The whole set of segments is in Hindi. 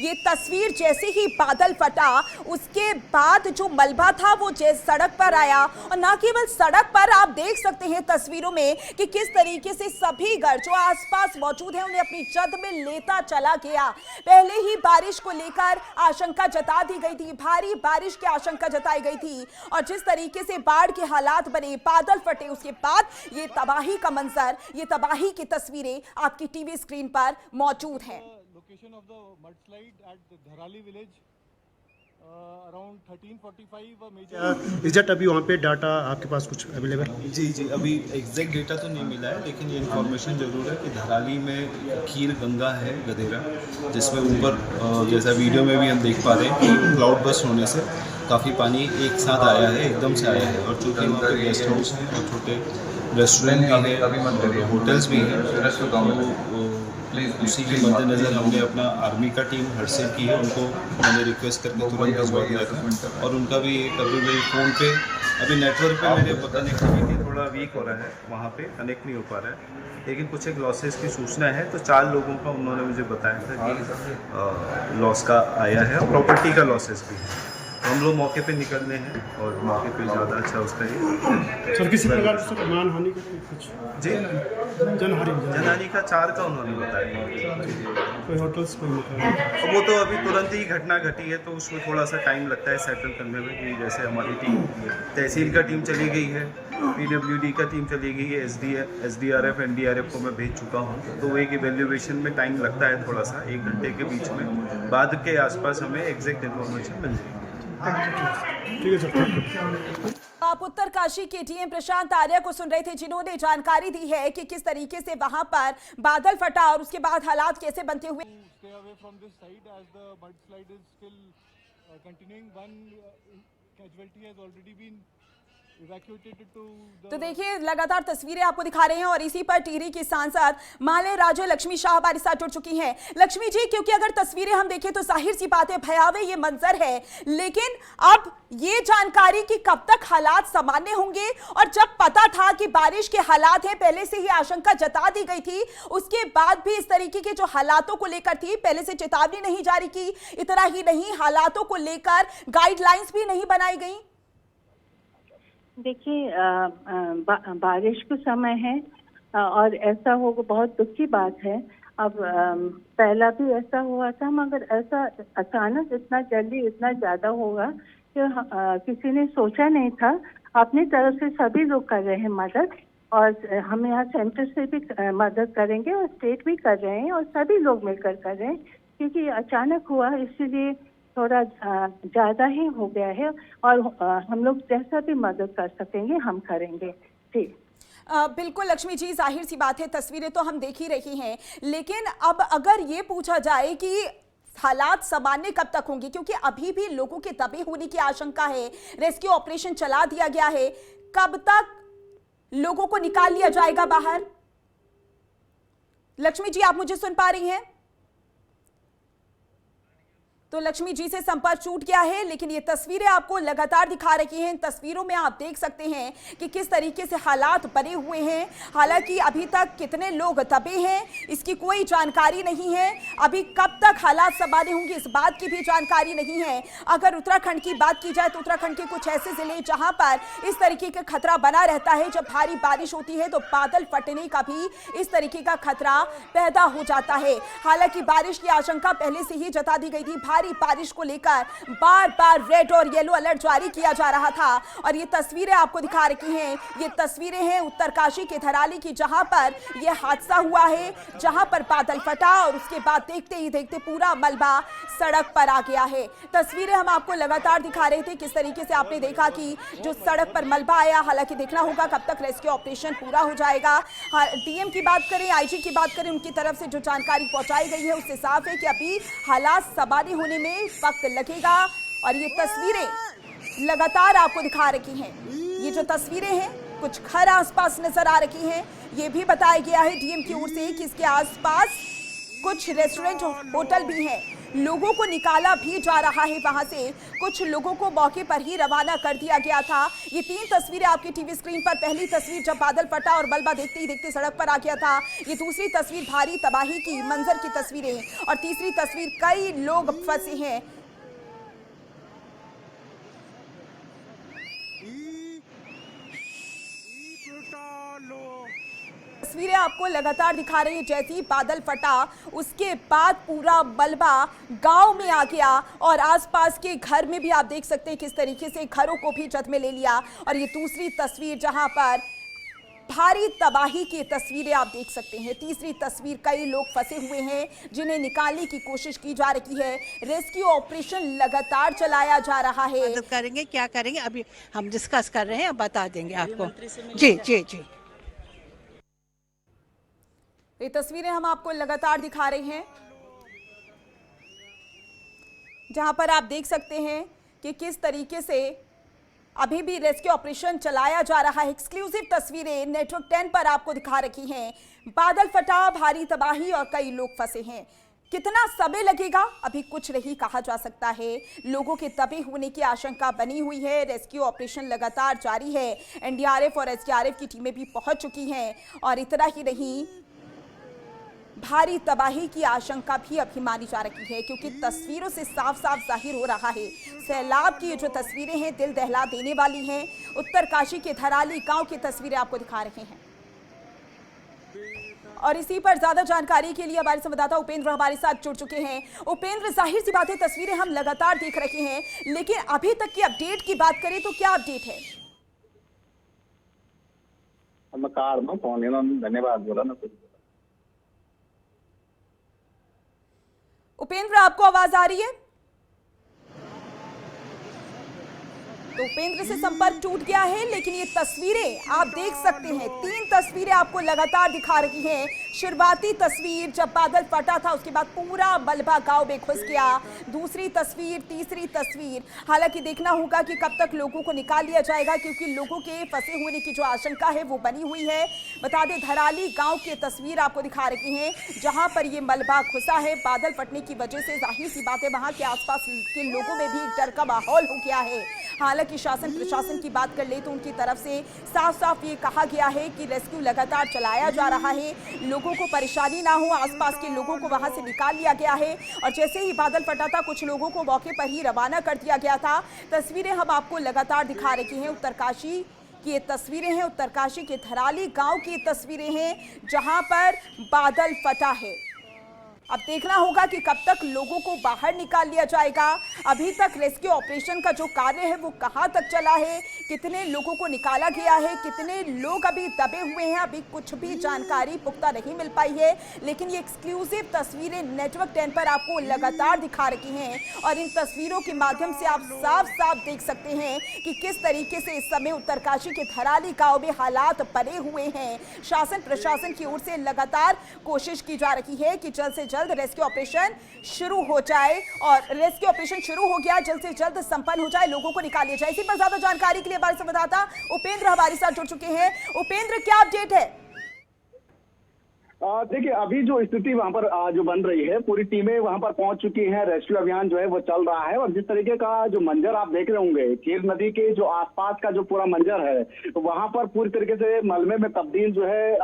ये तस्वीर जैसे ही बादल फटा उसके बाद जो मलबा था वो सड़क पर आया, और ना केवल सड़क पर, आप देख सकते हैं तस्वीरों में कि किस तरीके से सभी घर जो आसपास मौजूद हैं उन्हें अपनी जद में लेता चला गया। पहले ही बारिश को लेकर आशंका जता दी गई थी, भारी बारिश की आशंका जताई गई थी, और जिस तरीके से बाढ़ के हालात बने, बादल फटे, उसके बाद ये तबाही का मंजर, ये तबाही की तस्वीरें आपकी टीवी स्क्रीन पर मौजूद हैं। Location of the mudslide at Dharali village, around 13:45 major. इज़ेट अभी वहाँ पे डाटा आपके पास कुछ अवेलेबल? जी अभी एग्जैक्ट डेटा तो नहीं मिला है, लेकिन ये इन्फॉर्मेशन ज़रूर है कि धराली में खीर गंगा है गदेरा, जिसमें ऊपर जैसा वीडियो में भी हम देख पा रहे हैं कि क्लाउड बस्ट होने से काफ़ी पानी एक साथ आया है, एकदम से आया है। और चूँकि वहाँ पे गेस्ट हाउस हैं और छोटे रेस्टोरेंट भी हैं, होटल्स भी हैं, उसी के मद्देनज़र हमने अपना आर्मी का टीम हरसेल की है, उनको मैंने रिक्वेस्ट करके तुरंत भिजवा दिया था। और उनका भी कभी मेरे फ़ोन पे अभी नेटवर्क पे मेरे कनेक्टिविटी थोड़ा वीक हो रहा है, वहाँ पे कनेक्ट नहीं हो पा रहा है, लेकिन कुछ एक लॉसेस की सूचना है। तो 4 लोगों का उन्होंने मुझे बताया था कि लॉस का आया है और प्रॉपर्टी का लॉसेस भी है। तो हम लोग मौके पे निकलने हैं और मौके पे ज़्यादा अच्छा उसका ये सर किसी प्रकार से मान हानि का कुछ? जी जनहानि का 4 का उन्होंने बताया। कोई होटल्स कोई मकान? वो तो अभी तुरंत ही घटना घटी है, तो उसमें थोड़ा सा टाइम लगता है सेटल करने में। कि जैसे हमारी टीम तहसील का टीम चली गई है, PWD का टीम चली गई है, SDRF NDRF को मैं भेज चुका हूँ, तो एक इवेल्युएशन में टाइम लगता है थोड़ा सा, 1 घंटे के बीच में, बाद के आसपास हमें एग्जैक्ट इन्फॉर्मेशन मिल जाएगी। ठीक है सर। आप उत्तरकाशी के डीएम प्रशांत आर्य को सुन रहे थे, जिन्होंने जानकारी दी है कि किस तरीके से वहां पर बादल फटा और उसके बाद हालात कैसे बनते हुए। Stay away from this side as the mudslide is still continuing. One casualty has already been evacuated to the. तो देखिए लगातार तस्वीरें आपको दिखा रहे हैं, और इसी पर टिहरी की सांसद माले राजे लक्ष्मी शाह हमारे साथ जुड़ चुकी हैं। लक्ष्मी जी, क्योंकि अगर तस्वीरें हम देखें तो जाहिर सी बात है भयावह ये मंजर है, लेकिन अब ये जानकारी कि कब तक हालात सामान्य होंगे, और जब पता था कि बारिश के हालात हैं, पहले से ही आशंका जता दी गई थी, उसके बाद भी इस तरीके के जो हालातों को लेकर थी, पहले से चेतावनी नहीं जारी की, इतना ही नहीं हालातों को लेकर गाइडलाइंस भी नहीं बनाई गई। देखिए बारिश का समय है और ऐसा हो बहुत दुख की बात है। अब पहला भी ऐसा हुआ था, मगर ऐसा अचानक इतना जल्दी इतना ज़्यादा होगा कि किसी ने सोचा नहीं था। अपनी तरफ से सभी लोग कर रहे हैं मदद, और हम यहाँ सेंटर से भी मदद करेंगे और स्टेट भी कर रहे हैं, और सभी लोग मिलकर कर रहे हैं, क्योंकि अचानक हुआ, इसीलिए थोड़ा ज़्यादा ही हो गया है। और हम लोग जैसा भी मदद कर सकेंगे हम करेंगे। जी बिल्कुल लक्ष्मी जी, जाहिर सी बात है तस्वीरें तो हम देख ही रही हैं, लेकिन अब अगर ये पूछा जाए कि हालात सामान्य कब तक होंगे, क्योंकि अभी भी लोगों के दबे होने की आशंका है, रेस्क्यू ऑपरेशन चला दिया गया है, कब तक लोगों को निकाल लिया जाएगा बाहर? लक्ष्मी जी, आप मुझे सुन पा रही हैं? तो लक्ष्मी जी से संपर्क छूट गया है, लेकिन ये तस्वीरें आपको लगातार दिखा रही हैं। इन तस्वीरों में आप देख सकते हैं कि किस तरीके से हालात बने हुए हैं। हालांकि अभी तक कितने लोग दबे हैं इसकी कोई जानकारी नहीं है, अभी कब तक हालात सामान्य होंगे इस बात की भी जानकारी नहीं है। अगर उत्तराखंड की बात की जाए तो उत्तराखंड के कुछ ऐसे जिले जहां पर इस तरीके का खतरा बना रहता है, जब भारी बारिश होती है तो बादल फटने का भी इस तरीके का खतरा पैदा हो जाता है। हालांकि बारिश की आशंका पहले से ही जता दी गई थी, बारिश को लेकर बार बार रेड और येलो अलर्ट जारी किया जा रहा था, और ये तस्वीरें आपको दिखा रही हैं, ये तस्वीरें हैं उत्तरकाशी के धराली की, जहां पर यह हादसा हुआ है, जहां पर बादल फटा और उसके बाद देखते ही देखते पूरा मलबा सड़क पर आ गया है। तस्वीरें हम आपको लगातार दिखा रहे थे, किस तरीके से आपने देखा कि जो सड़क पर मलबा आया। हालांकि देखना होगा कब तक रेस्क्यू ऑपरेशन पूरा हो जाएगा। डीएम की बात करें, IG की बात करें, उनकी तरफ से जो जानकारी पहुंचाई गई है उससे साफ है कि अभी हालात सामान्य होने में वक्त लगेगा, और ये तस्वीरें लगातार आपको दिखा रही हैं। ये जो तस्वीरें हैं, कुछ घर आसपास नजर आ रही हैं। ये भी बताया गया है डीएम की ओर से कि इसके आसपास कुछ रेस्टोरेंट होटल भी हैं, लोगों को निकाला भी जा रहा है वहां से। कुछ लोगों को मौके पर ही रवाना कर दिया गया था। ये 3 तस्वीरें आपकी टीवी स्क्रीन पर। पहली तस्वीर जब बादल फटा और मलबा देखते ही देखते सड़क पर आ गया था। ये दूसरी तस्वीर भारी तबाही की मंजर की तस्वीरें, और तीसरी तस्वीर कई लोग फंसे हैं। तस्वीरें आपको लगातार दिखा रही है। जैसे ही बादल फटा उसके बाद पूरा मलबा गांव में आ गया और आसपास के घर में भी आप देख सकते हैं किस तरीके से घरों को भी जद में ले लिया। और ये दूसरी तस्वीर जहां पर भारी तबाही की तस्वीरें आप देख सकते हैं। तीसरी तस्वीर कई लोग फंसे हुए हैं जिन्हें निकालने की कोशिश की जा रही है। रेस्क्यू ऑपरेशन लगातार चलाया जा रहा है। मदद करेंगे, क्या करेंगे अभी हम डिस्कस कर रहे हैं, अब बता देंगे आपको। जी जी जी। ये तस्वीरें हम आपको लगातार दिखा रहे हैं जहां पर आप देख सकते हैं कि किस तरीके से अभी भी रेस्क्यू ऑपरेशन चलाया जा रहा है। एक्सक्लूसिव तस्वीरें नेटवर्क 10 पर आपको दिखा रखी हैं। बादल फटा, भारी तबाही और कई लोग फंसे हैं। कितना समय लगेगा अभी कुछ नहीं कहा जा सकता है। लोगों के दबे होने की आशंका बनी हुई है। रेस्क्यू ऑपरेशन लगातार जारी है। एनडीआरएफ और एसडीआरएफ की टीमें भी पहुंच चुकी हैं और इतना ही नहीं, भारी तबाही की आशंका भी अभी मानी जा रही है, क्योंकि तस्वीरों से साफ साफ जाहिर हो रहा है। सैलाब की जो तस्वीरें हैं दिल दहला देने वाली हैं। उत्तरकाशी के धराली गांव की तस्वीरें आपको दिखा रहे हैं। और इसी पर ज्यादा जानकारी के लिए हमारे संवाददाता उपेंद्र हमारे साथ जुड़ चुके हैं। उपेंद्र, जाहिर सी बात है तस्वीरें हम लगातार देख रहे हैं, लेकिन अभी तक की अपडेट की बात करें तो क्या अपडेट है? धन्यवाद बोला ना। उपेंद्र, आपको आवाज आ रही है? तो उपेंद्र से संपर्क टूट गया है, लेकिन ये तस्वीरें आप देख सकते हैं। 3 तस्वीरें आपको लगातार दिखा रही हैं। शुरुआती तस्वीर जब बादल फटा था, उसके बाद पूरा मलबा गांव में घुस गया। दूसरी तस्वीर, तीसरी तस्वीर। हालांकि देखना होगा कि कब तक लोगों को निकाल लिया जाएगा, क्योंकि लोगों के फंसे होने की जो आशंका है वो बनी हुई है। बता दें, धराली गांव की तस्वीर आपको दिखा रही हैं जहां पर ये मलबा घुसा है। बादल फटने की वजह से जाहिर सी बात है वहां के आसपास के लोगों में भी एक डर का माहौल हो गया है। हालांकि शासन प्रशासन की बात कर ले तो उनकी तरफ से साफ साफ ये कहा गया है कि रेस्क्यू लगातार चलाया जा रहा है। लोगों को परेशानी ना हो, आसपास के लोगों को वहां से निकाल लिया गया है। और जैसे ही बादल फटा था, कुछ लोगों को मौके पर ही रवाना कर दिया गया था। तस्वीरें हम आपको लगातार दिखा रही हैं। उत्तरकाशी की ये तस्वीरें हैं, उत्तरकाशी के धराली गांव की तस्वीरें हैं जहां पर बादल फटा है। अब देखना होगा कि कब तक लोगों को बाहर निकाल लिया जाएगा। अभी तक रेस्क्यू ऑपरेशन का जो कार्य है वो कहां तक चला है, कितने लोगों को निकाला गया है, कितने लोग अभी दबे हुए हैं, अभी कुछ भी जानकारी पुख्ता नहीं मिल पाई है। लेकिन ये एक्सक्लूसिव तस्वीरें नेटवर्क 10 पर आपको लगातार दिखा रही हैं और इन तस्वीरों के माध्यम से आप साफ साफ देख सकते हैं कि किस तरीके से इस समय उत्तरकाशी के धराली गांव में हालात बने हुए हैं। शासन प्रशासन की ओर से लगातार कोशिश की जा रही है कि जल्द से जल्द रेस्क्यू ऑपरेशन शुरू हो जाए, और रेस्क्यू ऑपरेशन शुरू हो गया, जल्द से जल्द संपन्न हो जाए, लोगों को निकाल लिया जाए। इसी पर ज्यादा जानकारी के लिए हमारे संवाददाता उपेंद्र हमारे साथ जुड़ चुके हैं। उपेंद्र, क्या अपडेट है? देखिए, अभी जो स्थिति वहां पर जो बन रही है, पूरी टीमें वहां पर पहुंच चुकी हैं। रेस्क्यू अभियान जो है वो चल रहा है। और जिस तरीके का जो मंजर आप देख रहे होंगे, खीर नदी के जो आसपास का जो पूरा मंजर है, तो वहां पर पूरी तरीके से मलबे में तब्दील जो है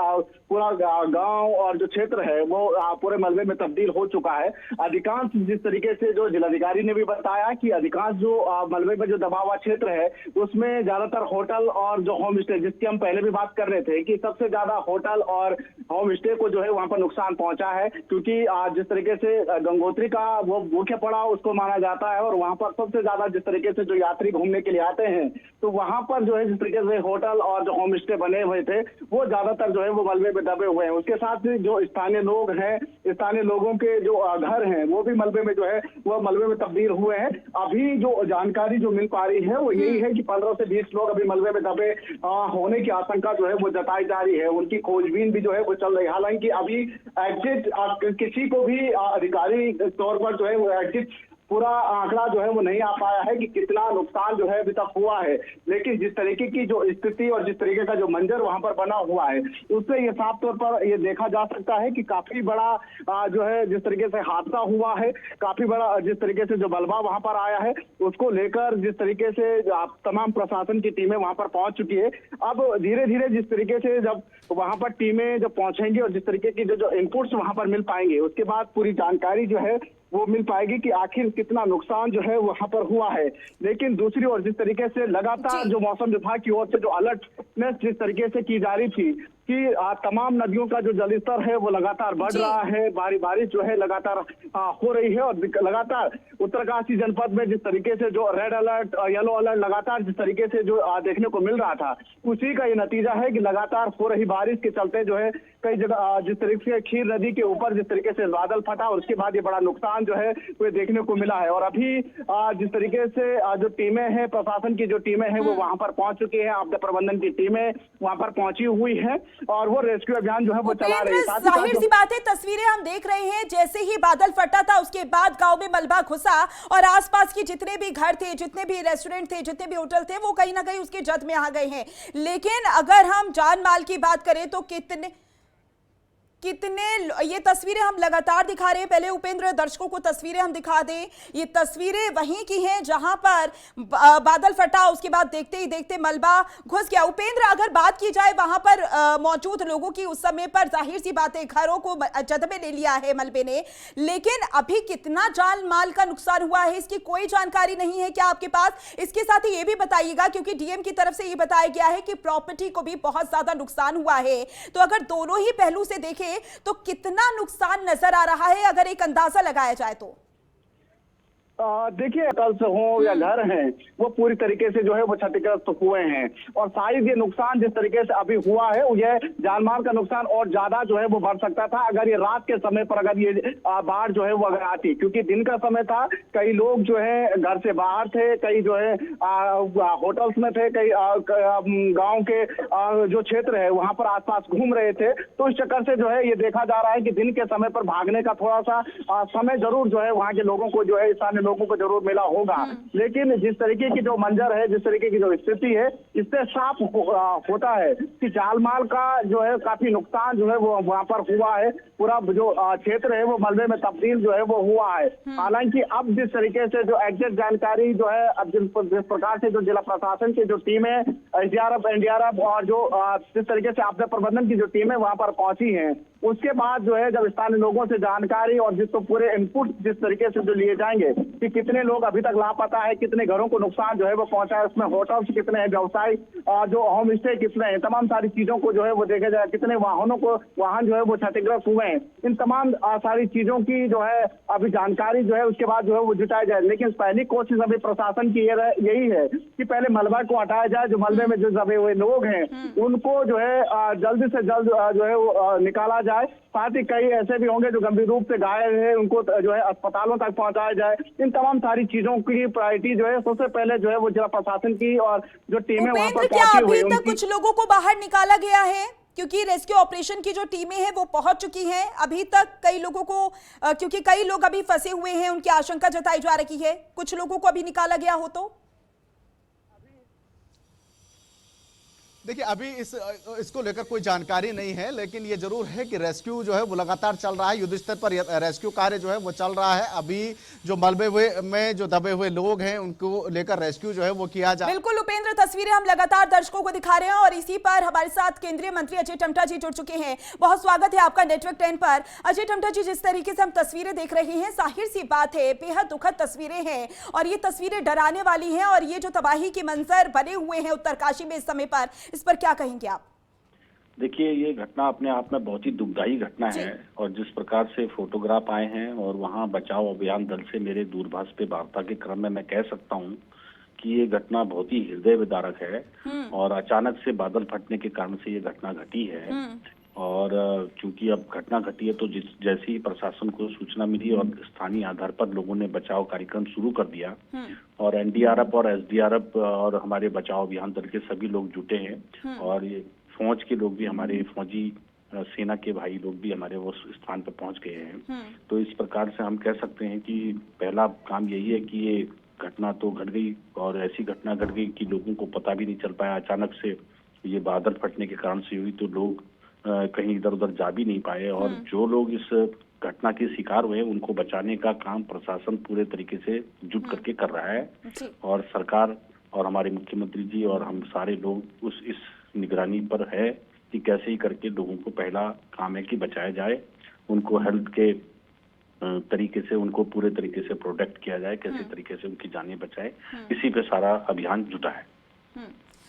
पूरा गांव और जो क्षेत्र है वो पूरे मलबे में तब्दील हो चुका है। अधिकांश, जिस तरीके से जो जिलाधिकारी ने भी बताया कि अधिकांश जो मलबे में जो दबा हुआ क्षेत्र है उसमें ज्यादातर होटल और जो होम स्टे, जिसकी हम पहले भी बात कर रहे थे कि सबसे ज्यादा होटल और होम स्टे को जो है वहां पर नुकसान पहुंचा है। क्योंकि जिस तरीके से गंगोत्री का वो मुख्य पड़ाव उसको माना जाता है और वहां पर सबसे ज्यादा जिस तरीके से जो यात्री घूमने के लिए आते हैं, तो वहां पर जो है जिस तरीके से होटल और जो होम स्टे बने हुए थे वो ज्यादातर जो है वो मलबे में दबे हुए हैं। उसके साथ ही जो स्थानीय लोग हैं, स्थानीय लोगों के जो घर हैं वो भी मलबे में जो है वो मलबे में तब्दील हुए हैं। अभी जो जानकारी जो मिल पा रही है वो यही है कि 15 से 20 लोग अभी मलबे में दबे होने की आशंका जो है वो जताई जा रही है। उनकी खोजबीन भी जो है वो चल रही है। हालांकि अभी एग्जिट किसी को भी अधिकारी तौर पर जो है वो एग्जिट पूरा आंकड़ा जो है वो नहीं आ पाया है कि कितना नुकसान जो है अभी तक हुआ है। लेकिन जिस तरीके की जो स्थिति और जिस तरीके का जो मंजर वहां पर बना हुआ है, उससे ये साफ तौर पर ये देखा जा सकता है कि काफी बड़ा जो है जिस तरीके से हादसा हुआ है, काफी बड़ा जिस तरीके से जो मलबा वहां पर आया है, उसको लेकर जिस तरीके से तमाम प्रशासन की टीमें वहां पर पहुंच चुकी है। अब धीरे धीरे जिस तरीके से जब वहां पर टीमें जब पहुंचेंगी और जिस तरीके की जो इनपुट्स वहां पर मिल पाएंगे, उसके बाद पूरी जानकारी जो है वो मिल पाएगी कि आखिर कितना नुकसान जो है वहां पर हुआ है। लेकिन दूसरी ओर जिस तरीके से लगातार जो मौसम विभाग की ओर से जो अलर्टनेस जिस तरीके से की जा रही थी कि तमाम नदियों का जो जलस्तर है वो लगातार बढ़ रहा है, बारिश जो है लगातार हो रही है, और लगातार उत्तरकाशी जनपद में जिस तरीके से जो रेड अलर्ट येलो अलर्ट लगातार जिस तरीके से जो देखने को मिल रहा था, उसी का ये नतीजा है कि लगातार हो रही बारिश के चलते जो है कई जगह जिस तरीके से खीर नदी के ऊपर जिस तरीके से बादल फटा और उसके बाद ये बड़ा नुकसान जो है वो देखने को मिला है। और अभी जिस तरीके से जो टीमें हैं, प्रशासन की जो टीमें हैं वो वहां पर पहुंच चुकी हैं, आपदा प्रबंधन की टीमें वहां पर पहुंची हुई है और वो रेस्क्यू अभियान जो है वो चला रही है। जाहिर सी बात है, तस्वीरें हम देख रहे हैं, जैसे ही बादल फटा था उसके बाद गांव में मलबा घुसा और आसपास के जितने भी घर थे, जितने भी रेस्टोरेंट थे, जितने भी होटल थे, वो कहीं ना कहीं उसके जद में आ गए हैं। लेकिन अगर हम जान माल की बात करें तो कितने ये तस्वीरें हम लगातार दिखा रहे हैं। पहले उपेंद्र दर्शकों को तस्वीरें हम दिखा दें। ये तस्वीरें वहीं की हैं जहां पर बादल फटा, उसके बाद देखते ही देखते मलबा घुस गया। उपेंद्र, अगर बात की जाए वहां पर मौजूद लोगों की, उस समय पर जाहिर सी बात है घरों को जद में ले लिया है मलबे ने, लेकिन अभी कितना जान माल का नुकसान हुआ है इसकी कोई जानकारी नहीं है क्या आपके पास? इसके साथ ही ये भी बताइएगा, क्योंकि डीएम की तरफ से ये बताया गया है कि प्रॉपर्टी को भी बहुत ज्यादा नुकसान हुआ है, तो अगर दोनों ही पहलू से देखें तो कितना नुकसान नजर आ रहा है, अगर एक अंदाजा लगाया जाए तो? देखिए, होटल्स हो या घर हैं, वो पूरी तरीके से जो है वो क्षतिग्रस्त हुए हैं और शायद ये नुकसान जिस तरीके से अभी हुआ है ये जानमाल का नुकसान और ज्यादा जो है वो बढ़ सकता था अगर ये रात के समय पर अगर ये बाढ़ जो है वो अगर आती, क्योंकि दिन का समय था, कई लोग जो है घर से बाहर थे, कई जो है होटल्स में थे, कई गाँव के जो क्षेत्र है वहां पर आसपास घूम रहे थे। तो इस चक्कर से जो है ये देखा जा रहा है कि दिन के समय पर भागने का थोड़ा सा समय जरूर जो है वहां के लोगों को जो है स्थानीय लोगों को जरूर मिला होगा। लेकिन जिस तरीके की जो मंजर है, जिस तरीके की जो स्थिति है, इससे साफ होता है कि जालमाल का जो है काफी नुकसान जो है वो वहां पर हुआ है। पूरा जो क्षेत्र है वो मलबे में तब्दील जो है वो हुआ है। हालांकि अब जिस तरीके से जो एग्जैक्ट जानकारी जो है, अब जिस प्रकार से जो जिला प्रशासन की जो टीम है, एसडीआरएफ, एनडीआरएफ और जो जिस तरीके से आपदा प्रबंधन की जो टीम है वहां पर पहुंची है, उसके बाद जो है जब स्थानीय लोगों से जानकारी और जिसको पूरे इनपुट जिस तरीके से जो लिए जाएंगे कि कितने लोग अभी तक लापता है, कितने घरों को नुकसान जो है वो पहुंचा है, उसमें होटल्स कितने हैं, व्यवसाय जो होम स्टे कितने हैं, तमाम सारी चीजों को जो है वो देखा जाए, कितने वाहन जो है वो क्षतिग्रस्त हुए हैं, इन तमाम सारी चीजों की जो है अभी जानकारी जो है उसके बाद जो है वो जुटाई जाए। लेकिन पहली कोशिश अभी प्रशासन की यही है कि पहले मलबा को हटाया जाए, जो मलबे में जो दबे हुए लोग हैं उनको जो है जल्द से जल्द जो है वो निकाला जाए। साथ ही कई ऐसे भी होंगे जो गंभीर रूप से घायल हैं, उनको जो है अस्पतालों तक पहुंचाया जाए। इन तमाम सारी चीजों की प्रायोरिटी जो है सबसे पहले जो है वो जिला प्रशासन की और जो टीमें वहां पर पहुंची हुई है, कुछ लोगों को बाहर निकाला गया है, क्योंकि रेस्क्यू ऑपरेशन की जो टीमें हैं वो पहुंच चुकी हैं। अभी तक कई लोगों को, क्योंकि कई लोग अभी फंसे हुए हैं, उनकी आशंका जताई जा रही है, कुछ लोगों को अभी निकाला गया हो तो? देखिए, अभी इसको लेकर कोई जानकारी नहीं है, लेकिन ये जरूर है कि रेस्क्यू जो है वो लगातार चल रहा है। युद्ध स्तर पर रेस्क्यू कार्य जो है वो चल रहा है। अभी जो मलबे में जो दबे हुए लोग हैं उनको लेकर रेस्क्यू जो है वो किया जा। बिल्कुल उपेंद्र, तस्वीरें हम लगातार दर्शकों को दिखा रहे हैं और इसी पर हमारे साथ केंद्रीय मंत्री अजय टम्टा जी जुड़ चुके हैं। बहुत स्वागत है आपका नेटवर्क 10 पर। अजय टम्टा जी, जिस तरीके से हम तस्वीरें देख रहे हैं, जाहिर सी बात है बेहद दुखद तस्वीरें हैं और ये तस्वीरें डराने वाली हैं, और ये जो तबाही के मंजर बने हुए हैं उत्तरकाशी में इस समय पर, इस पर क्या कहेंगे आप? देखिए, ये घटना अपने आप में बहुत ही दुखदायी घटना है और जिस प्रकार से फोटोग्राफ आए हैं और वहां बचाव अभियान दल से मेरे दूरभाष पे वार्ता के क्रम में मैं कह सकता हूं कि ये घटना बहुत ही हृदय विदारक है और अचानक से बादल फटने के कारण से ये घटना घटी है। और चूंकि अब घटना घटी है तो जैसे ही प्रशासन को सूचना मिली और स्थानीय आधार पर लोगों ने बचाव कार्यक्रम शुरू कर दिया और एनडीआरएफ और एसडीआरएफ और हमारे बचाव अभियान दल के सभी लोग जुटे हैं और ये फौज के लोग भी, हमारे फौजी सेना के भाई लोग भी हमारे वो स्थान पर पहुंच गए हैं। तो इस प्रकार से हम कह सकते हैं कि पहला काम यही है कि ये घटना तो घट गई और ऐसी घटना घट गई कि लोगों को पता भी नहीं चल पाया। अचानक से ये बादल फटने के कारण से हुई तो लोग कहीं इधर उधर जा भी नहीं पाए और जो लोग इस घटना के शिकार हुए उनको बचाने का काम प्रशासन पूरे तरीके से जुट करके कर रहा है और सरकार और हमारे मुख्यमंत्री जी और हम सारे लोग इस निगरानी पर है कि कैसे ही करके लोगों को पहला काम है कि बचाया जाए, उनको हेल्थ के तरीके से उनको पूरे तरीके से प्रोटेक्ट किया जाए, कैसे तरीके से उनकी जानें बचाए, इसी पे सारा अभियान जुटा है।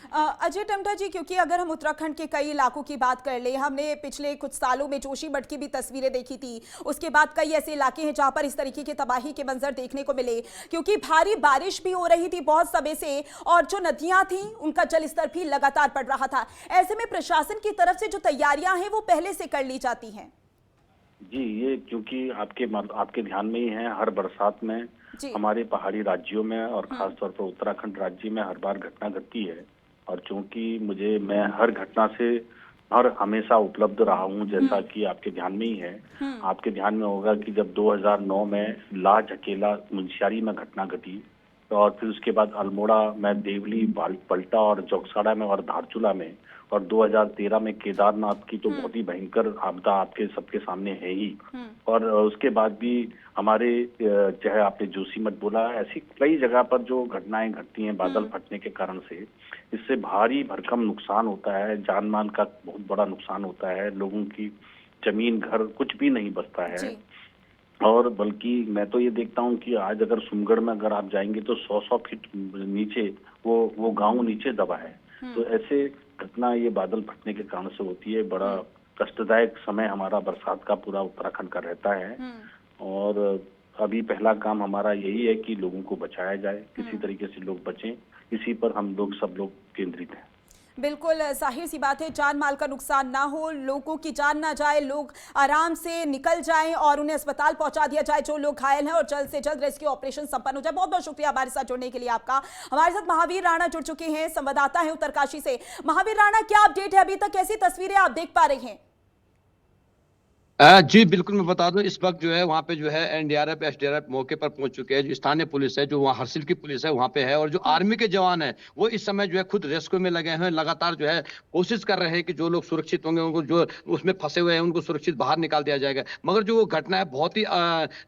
अजय टमटा जी, क्योंकि अगर हम उत्तराखंड के कई इलाकों की बात कर ले, हमने पिछले कुछ सालों में जोशीमठ की भी तस्वीरें देखी थी, उसके बाद कई ऐसे इलाके हैं जहां पर इस तरीके की तबाही के मंजर देखने को मिले, क्योंकि भारी बारिश भी हो रही थी बहुत समय से और जो नदियां थी उनका जलस्तर भी लगातार बढ़ रहा था। ऐसे में प्रशासन की तरफ से जो तैयारियां हैं वो पहले से कर ली जाती हैं। जी, ये क्योंकि आपके ध्यान में ही है, हर बरसात में हमारे पहाड़ी राज्यों में और खासतौर पर उत्तराखंड राज्य में हर बार घटना घटती है और चूंकि मैं हर घटना से हमेशा उपलब्ध रहा हूँ, जैसा कि आपके ध्यान में ही है। आपके ध्यान में होगा कि जब 2009 में ला झकेला मुंशियारी में घटना घटी और फिर उसके बाद अल्मोड़ा में, देवली, पलटा और चौकसाड़ा में और धारचूला में, और 2013 में केदारनाथ की तो बहुत ही भयंकर आपदा आपके सबके सामने है ही। और उसके बाद भी हमारे, चाहे आपने जोशीमठ बोला, ऐसी कई जगह पर जो घटनाएं घटती हैं बादल फटने के कारण से, इससे भारी भरकम नुकसान होता है, जान माल का बहुत बड़ा नुकसान होता है, लोगों की जमीन घर कुछ भी नहीं बचता है। और बल्कि मैं तो ये देखता हूँ कि आज अगर सुमगढ़ में अगर आप जाएंगे तो 100 फीट नीचे वो गांव नीचे दबा है। तो ऐसे घटना ये बादल फटने के कारण से होती है। बड़ा कष्टदायक समय हमारा बरसात का पूरा उत्तराखंड का रहता है और अभी पहला काम हमारा यही है कि लोगों को बचाया जाए, किसी तरीके से लोग बचें, इसी पर हम लोग सब लोग केंद्रित हैं। बिल्कुल जाहिर सी बात है, जान माल का नुकसान ना हो, लोगों की जान ना जाए, लोग आराम से निकल जाएं और उन्हें अस्पताल पहुंचा दिया जाए जो लोग घायल हैं और जल्द से जल्द रेस्क्यू ऑपरेशन संपन्न हो जाए। बहुत बहुत शुक्रिया हमारे साथ जुड़ने के लिए आपका। हमारे साथ महावीर राणा जुड़ चुके हैं, संवाददाता हैं उत्तरकाशी से। महावीर राणा, क्या अपडेट है अभी तक, कैसी तस्वीरें आप देख पा रहे हैं? जी बिल्कुल, मैं बता दूं, इस वक्त जो है वहाँ पे जो है एनडीआरएफ एसडीआरएफ मौके पर पहुंच चुके हैं। जो स्थानीय पुलिस है, जो वहाँ हरसिल की पुलिस है वहाँ पे है, और जो आर्मी के जवान है वो इस समय जो है खुद रेस्क्यू में लगे हैं। लगातार जो है कोशिश कर रहे हैं कि जो लोग सुरक्षित होंगे, उनको जो उसमें फंसे हुए हैं उनको सुरक्षित बाहर निकाल दिया जाएगा। मगर जो वो घटना है बहुत ही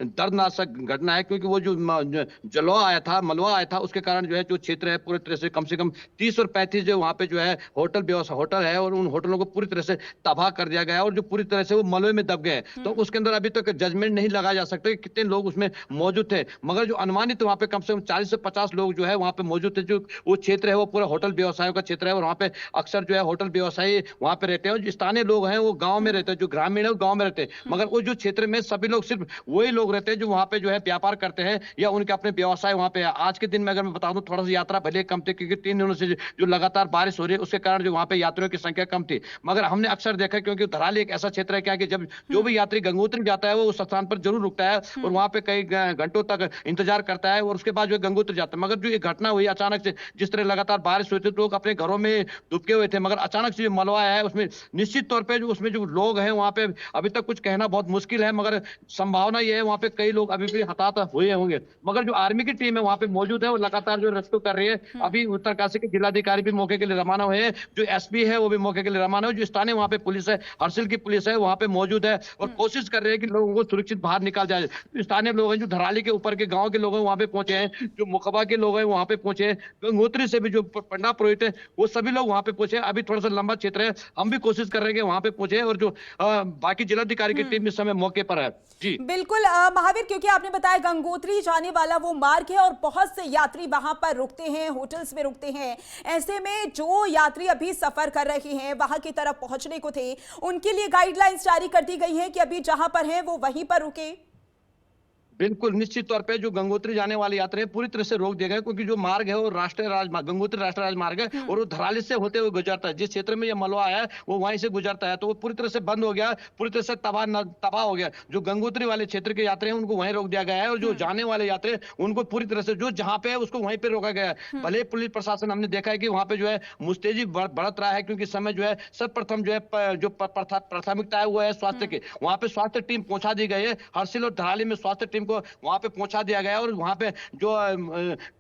दर्दनाक घटना है, क्योंकि वो जो मलबा आया था उसके कारण जो है जो क्षेत्र है पूरी तरह से कम 30 और 35 जो वहाँ पे जो है होटल है और उन होटलों को पूरी तरह से तबाह कर दिया गया है और जो पूरी तरह से वो मलबे में गए। तो उसके अंदर अभी तक जजमेंट नहीं लगाया जा सकता कि कितने लोग उसमें मौजूद थे, मगर जो अनुमानित वहां पे कम से कम 40 से 50 लोग जो है वहां पे मौजूद थे। जो वो क्षेत्र है वो पूरा होटल व्यवसायों का क्षेत्र है और वहां पे अक्सर जो है होटल व्यवसायी वहां पे रहते हैं और जो स्थानीय लोग हैं वो गांव में रहते हैं, जो ग्रामीण है वो गांव में रहते हैं। मगर वो जो क्षेत्र में सभी लोग सिर्फ वही लोग रहते हैं जो वहां पे जो है व्यापार करते हैं या उनके अपने व्यवसाय वहां पे है। आज के दिन में अगर मैं बता दूं, थोड़ा सा यात्रा भले कम थी क्योंकि 3 दिनों से जो लगातार बारिश हो रही है उसके कारण जो वहां पे यात्रियों की संख्या कम थी। मगर हमने अक्सर देखा, क्योंकि धराली एक ऐसा क्षेत्र है क्या कि जब जो भी यात्री गंगोत्री जाता है वो उस स्थान पर जरूर रुकता है और वहां पे कई घंटों तक इंतजार करता है और उसके बाद जो गंगोत्री जाता है। मगर जो ये घटना हुई अचानक से, जिस तरह लगातार बारिश हुई थी तो लोग अपने घरों में दुबके हुए थे, मगर अचानक से जो मलबा है उसमें निश्चित तौर पे जो उसमें जो लोग हैं वहां पे अभी तक कुछ कहना बहुत मुश्किल है, मगर संभावना ये है वहां पे कई लोग अभी भी हताहत हुए होंगे। मगर जो आर्मी की टीम है वहां पे मौजूद है, वो लगातार जो रेस्क्यू कर रही है। अभी उत्तरकाशी के जिलाधिकारी भी मौके के लिए रवाना हुए हैं, जो एसपी है वो भी मौके के लिए रवाना हुए, जो स्थानीय वहां पे पुलिस है, हरसिल की पुलिस है वहां पे मौजूद है और कोशिश कर रहे हैं कि लोगों को सुरक्षित बाहर निकाल जाए। स्थानीय लोग हैं जो धराली के ऊपर के गांव के लोग हैं वहां पे पहुंचे हैं, जो मुखबा के लोग हैं वहां पे पहुंचे हैं, गंगोत्री से भी जो पंडा पुरोहित है वो सभी लोग वहां पे पहुंचे। अभी थोड़ा सा लंबा क्षेत्र है, हम भी कोशिश कर रहे हैं कि वहां पे पहुंचे और जो बाकी जिलाधिकारी की टीम इस समय मौके पर है। जी बिल्कुल महावीर, क्योंकि आपने बताया गंगोत्री जाने वाला वो मार्ग है और बहुत से यात्री वहां पर रुकते हैं, होटल्स में रुकते हैं। ऐसे में जो यात्री अभी सफर कर रहे हैं वहां की तरफ पहुंचने को थे, उनके लिए गाइडलाइंस जारी कर दी गई है कि अभी जहां पर हैं वो वहीं पर रुके। बिल्कुल निश्चित तौर पे जो गंगोत्री जाने वाले यात्री हैं पूरी तरह से रोक दिए गए, क्योंकि जो मार्ग है वो राष्ट्रीय राजमार्ग, गंगोत्री राष्ट्रीय राजमार्ग है और वो धराली से होते हुए गुजरता है। जिस क्षेत्र में ये मलबा आया है वो वहीं से गुजरता है, तो वो पूरी तरह से बंद हो गया, पूरी तरह से तबाह हो गया। जो गंगोत्री वाले क्षेत्र के यात्री हैं उनको वहीं रोक दिया गया है और जो जाने वाले यात्री हैं उनको पूरी तरह से जो जहाँ पे है उसको वहीं पे रोका गया है। भले पुलिस प्रशासन हमने देखा है कि वहाँ पे जो है मुस्तैदी बढ़त रहा है, क्योंकि समय जो है सर्वप्रथम जो है जो प्राथमिकता है वो है स्वास्थ्य की। वहाँ पे स्वास्थ्य टीम पहुंचा दी गई है, हरसिल और धराली में स्वास्थ्य टीम को वहां पे पहुंचा दिया गया और वहां पे जो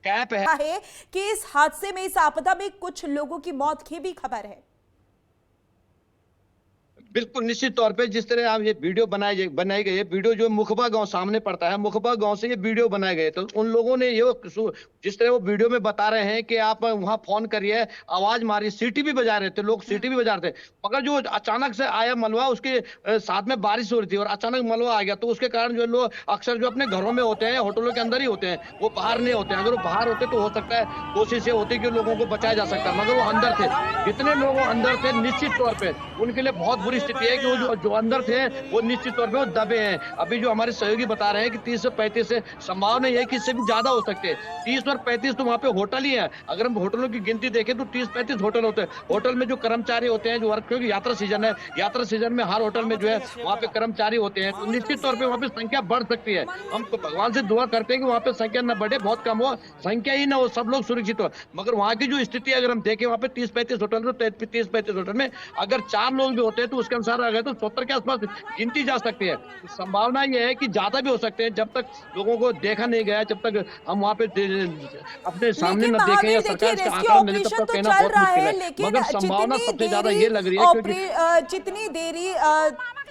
कैंप है कि इस हादसे में, इस आपदा में कुछ लोगों की मौत की भी खबर है। बिल्कुल निश्चित तौर पे जिस तरह आप ये वीडियो बनाई गई है, वीडियो जो मुखबा गांव सामने पड़ता है, मुखबा गांव से ये वीडियो बनाए गए, तो उन लोगों ने ये जिस तरह वो वीडियो में बता रहे हैं कि आप वहां फोन करिए, आवाज मारिए, सीटी भी बजा रहे थे लोग, सीटी भी बजा रहे थे, मगर जो अचानक से आया मलबा, उसके साथ में बारिश हो रही थी और अचानक मलबा आ गया, तो उसके कारण जो लोग अक्सर जो अपने घरों में होते हैं, होटलों के अंदर ही होते हैं, वो बाहर नहीं होते हैं। अगर वो बाहर होते तो हो सकता है कोशिश ये होती कि लोगों को बचाया जा सकता, मगर वो अंदर थे। जितने लोग अंदर थे निश्चित तौर पर उनके लिए बहुत बुरी स्थिति है कि वो जो अंदर थे वो निश्चित तौर पे वो दबे हैं। अभी जो हमारे सहयोगी बता रहे हैं कि 30 से 35 से संभावना है कि इससे भी ज्यादा हो सकते हैं। 30 और 35 तो वहाँ पे होटल ही है। अगर हम होटलों की गिनती देखें तो 30-35 होटल होते हैं। होटल में जो कर्मचारी होते हैं, जो वर्क, क्योंकि यात्रा सीजन है, यात्रा सीजन में हर होटल में जो है वहाँ पे कर्मचारी होते हैं, तो निश्चित तौर पर वहाँ पे संख्या बढ़ सकती है। हम तो भगवान से दुआ करते हैं कि वहाँ पे संख्या न बढ़े, बहुत कम हो, संख्या ही न हो, सब लोग सुरक्षित हो। मगर वहाँ की जो स्थिति अगर हम देखें, वहाँ पे 30-35 होटल, तो 30-35 होटल में अगर 4 लोग भी होते हैं तो उसके अनुसार अगर तो 70 के आसपास गिनती जा सकती है। संभावना यह है कि ज्यादा भी हो सकते हैं, जब तक लोगों को देखा नहीं गया, जब तक हम वहाँ पे अपने सामने न देखें या सरकार का आंकड़ा मिले, तब तक कहना बहुत मुश्किल है। मगर संभावना सबसे ज्यादा ये लग रही है क्योंकि जितनी देरी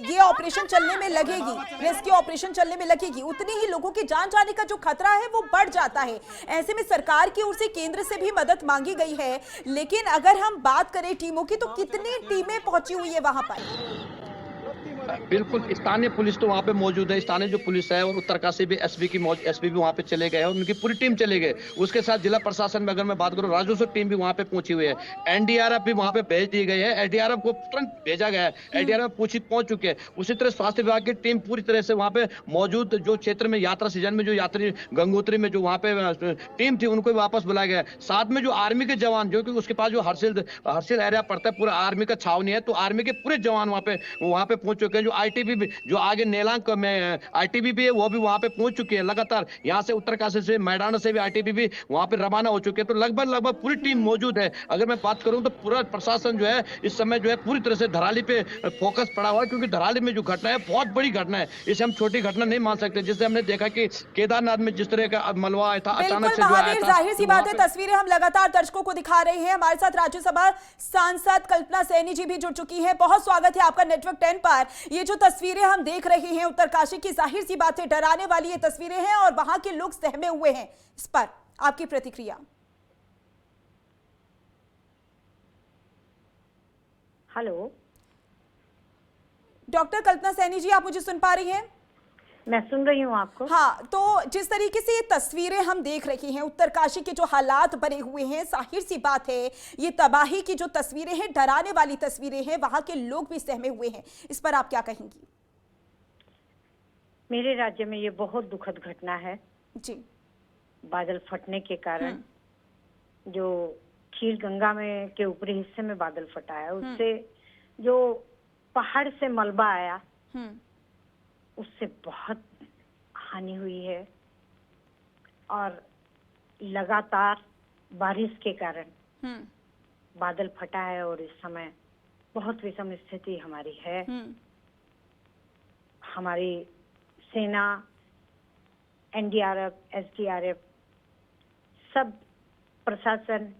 ये ऑपरेशन चलने में लगेगी, रेस्क्यू ऑपरेशन चलने में लगेगी, उतनी ही लोगों की जान जाने का जो खतरा है वो बढ़ जाता है। ऐसे में सरकार की ओर से केंद्र से भी मदद मांगी गई है, लेकिन अगर हम बात करें टीमों की, तो कितनी टीमें पहुंची हुई है वहां पर? बिल्कुल स्थानीय पुलिस तो वहाँ पे मौजूद है, स्थानीय जो पुलिस है और उत्तरकाशी भी एसपी भी वहाँ पे चले गए और उनकी पूरी टीम चले गए। उसके साथ जिला प्रशासन में अगर मैं बात करूँ, राजस्व टीम भी वहाँ पे पहुंची हुई है, एनडीआरएफ भी वहाँ पे भेज दी गई है, एनडीआरएफ को तुरंत भेजा गया है, एनडीआरएफ पहुंच चुके हैं। उसी तरह स्वास्थ्य विभाग की टीम पूरी तरह से वहाँ पे मौजूद, जो क्षेत्र में यात्रा सीजन में जो यात्री गंगोत्री में जो वहाँ पे टीम थी उनको वापस बुलाया गया। साथ में जो आर्मी के जवान, जो कि उसके पास जो हरसिल एरिया पड़ता है, पूरा आर्मी का छावनी है, तो आर्मी के पूरे जवान वहाँ पे पहुंच चुके हैं। जो आईटीबी भी, जो आगे नेलांक में आईटीबी है, वो भी वहां पे पहुंच चुकी है। लगातार यहाँ से उत्तरकाशी से, मैदान से भी आईटीबी भी वहां पे रवाना हो चुके हैं। तो लगभग पूरी टीम मौजूद है। अगर मैं बात करूं तो पूरा प्रशासन जो है इस समय जो है पूरी तरह से धराली पे फोकस पड़ा हुआ है, क्योंकि धराली में जो घटना है बहुत बड़ी घटना है, इसे हम छोटी घटना नहीं मान सकते। जिससे हमने देखा कि केदारनाथ में जिस तरह का मलबा आया था, अचानक से जो आया था, जाहिर सी बात है, तस्वीरें हम लगातार दर्शकों को दिखा रहे हैं। हमारे साथ राज्यसभा सांसद कल्पना सैनी जी भी जुड़ चुकी है। बहुत स्वागत है आपका नेटवर्क 10 पर। ये जो तस्वीरें हम देख रहे हैं उत्तरकाशी की, जाहिर सी बात है डराने वाली ये तस्वीरें हैं और वहां के लोग सहमे हुए हैं। इस पर आपकी प्रतिक्रिया? हेलो डॉक्टर कल्पना सैनी जी, आप मुझे सुन पा रही हैं? मैं सुन रही हूँ आपको। हाँ, तो जिस तरीके से ये तस्वीरें हम देख रहे हैं, उत्तरकाशी के जो हालात बने हुए हैं, जाहिर सी बात है ये तबाही की जो तस्वीरें हैं, डराने वाली तस्वीरें हैं, वहां के लोग भी सहमे हुए हैं। इस पर आप क्या कहेंगी? मेरे राज्य में ये बहुत दुखद घटना है जी। बादल फटने के कारण जो खीर गंगा में के ऊपरी हिस्से में बादल फटा है, उससे जो पहाड़ से मलबा आया उससे बहुत हानि हुई है। और लगातार बारिश के कारण बादल फटा है और इस समय बहुत विषम स्थिति हमारी है। हमारी सेना, एनडीआरएफ, एसडीआरएफ, सब प्रशासन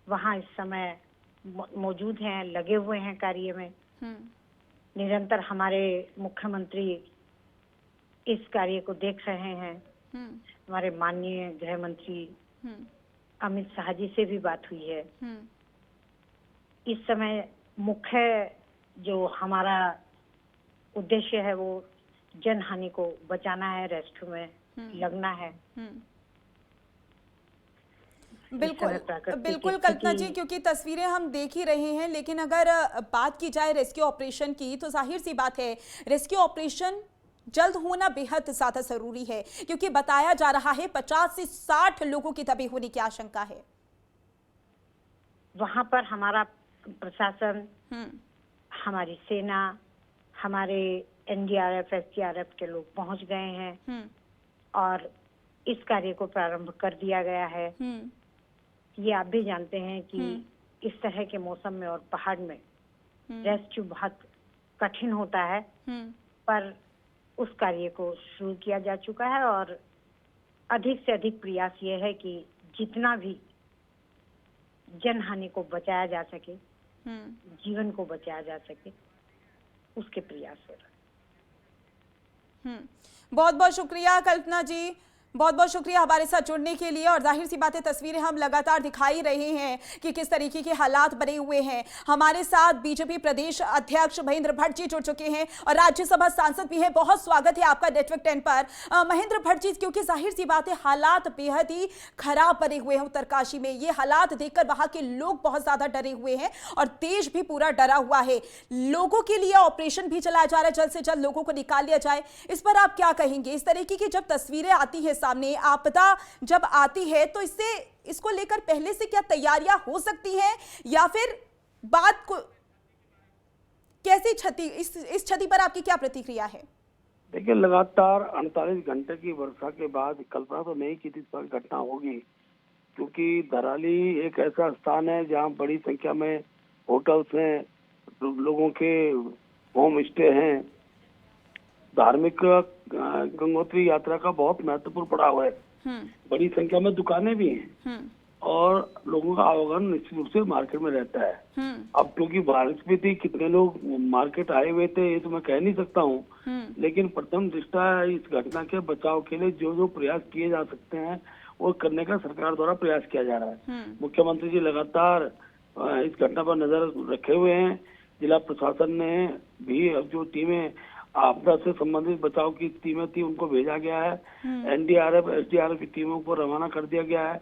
वहाँ इस समय मौजूद हैं, लगे हुए हैं कार्य में। निरंतर हमारे मुख्यमंत्री इस कार्य को देख रहे हैं। हमारे माननीय गृह मंत्री अमित शाह जी से भी बात हुई है। इस समय मुख्य जो हमारा उद्देश्य है वो जनहानि को बचाना है, रेस्क्यू में लगना है। बिल्कुल कल्पना जी, क्योंकि तस्वीरें हम देख ही रहे हैं, लेकिन अगर बात की जाए रेस्क्यू ऑपरेशन की, तो जाहिर सी बात है रेस्क्यू ऑपरेशन जल्द होना बेहद ज्यादा जरूरी है, क्योंकि बताया जा रहा है 50 से 60 लोगों की दबे होने की आशंका है। वहां पर हमारा प्रशासन, हमारी सेना, हमारे एनडीआरएफ, एसडीआरएफ के लोग पहुंच गए हैं और इस कार्य को प्रारंभ कर दिया गया है। ये आप भी जानते हैं कि इस तरह के मौसम में और पहाड़ में रेस्क्यू बहुत कठिन होता है, पर उस कार्य को शुरू किया जा चुका है और अधिक से अधिक प्रयास ये है कि जितना भी जनहानि को बचाया जा सके, जीवन को बचाया जा सके, उसके प्रयास हो रहे हैं। बहुत बहुत शुक्रिया कल्पना जी, बहुत बहुत शुक्रिया हमारे साथ जुड़ने के लिए। और जाहिर सी बात है, तस्वीरें हम लगातार दिखाई रहे हैं कि किस तरीके के हालात बने हुए हैं। हमारे साथ बीजेपी प्रदेश अध्यक्ष महेंद्र भट्ट जी जुड़ चुके हैं और राज्यसभा सांसद भी हैं। बहुत स्वागत है आपका नेटवर्क 10 पर। महेंद्र भट्ट जी, क्योंकि जाहिर सी बात है हालात बेहद ही खराब बने हुए हैं उत्तरकाशी में। ये हालात देखकर वहां के लोग बहुत ज्यादा डरे हुए हैं और देश भी पूरा डरा हुआ है। लोगों के लिए ऑपरेशन भी चलाया जा रहा है, जल्द से जल्द लोगों को निकाल लिया जाए। इस पर आप क्या कहेंगे? इस तरीके की जब तस्वीरें आती है सामने, आपदा जब आती है, तो इसको लेकर पहले से क्या तैयारियां हो सकती हैं या फिर बात को कैसी क्षति, इस क्षति पर आपकी क्या प्रतिक्रिया है? देखिए, लगातार 48 घंटे की वर्षा के बाद कल्पना तो नहीं की थी इस पर घटना होगी, क्योंकि धराली एक ऐसा स्थान है जहां बड़ी संख्या में होटल्स हैं, लोगों के होम स्टे हैं, धार्मिक गंगोत्री यात्रा का बहुत महत्वपूर्ण पड़ाव है, बड़ी संख्या में दुकानें भी हैं और लोगों का आवागमन निश्चित रूप से मार्केट में रहता है। अब क्योंकि बारिश भी थी, कितने लोग मार्केट आए हुए थे ये तो मैं कह नहीं सकता हूँ, लेकिन प्रथम दृष्टया इस घटना के बचाव के लिए जो जो प्रयास किए जा सकते हैं वो करने का सरकार द्वारा प्रयास किया जा रहा है। मुख्यमंत्री जी लगातार इस घटना पर नजर रखे हुए हैं। जिला प्रशासन ने भी जो टीमें आपदा से संबंधित बचाव की टीमें थी उनको भेजा गया है। एनडीआरएफ, एसडीआरएफ की टीमों को रवाना कर दिया गया है।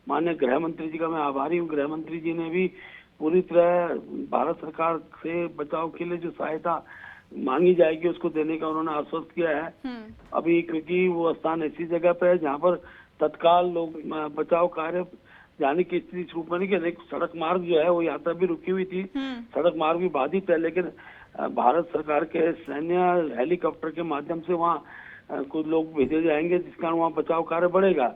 माननीय गृह मंत्री जी का मैं आभारी हूँ। गृह मंत्री जी ने भी पूरी तरह भारत सरकार से बचाव के लिए जो सहायता मांगी जाएगी उसको देने का उन्होंने आश्वस्त किया है। अभी क्योंकि वो स्थान ऐसी जगह पे है जहाँ पर तत्काल लोग बचाव कार्य जाने की स्थिति शुरू बनी कि सड़क मार्ग जो है वो यात्रा भी रुकी हुई थी, सड़क मार्ग भी बाधित है, लेकिन भारत सरकार के सैन्य हेलीकॉप्टर के माध्यम से वहाँ कुछ लोग भेजे जाएंगे जिस कारण वहाँ बचाव कार्य बढ़ेगा।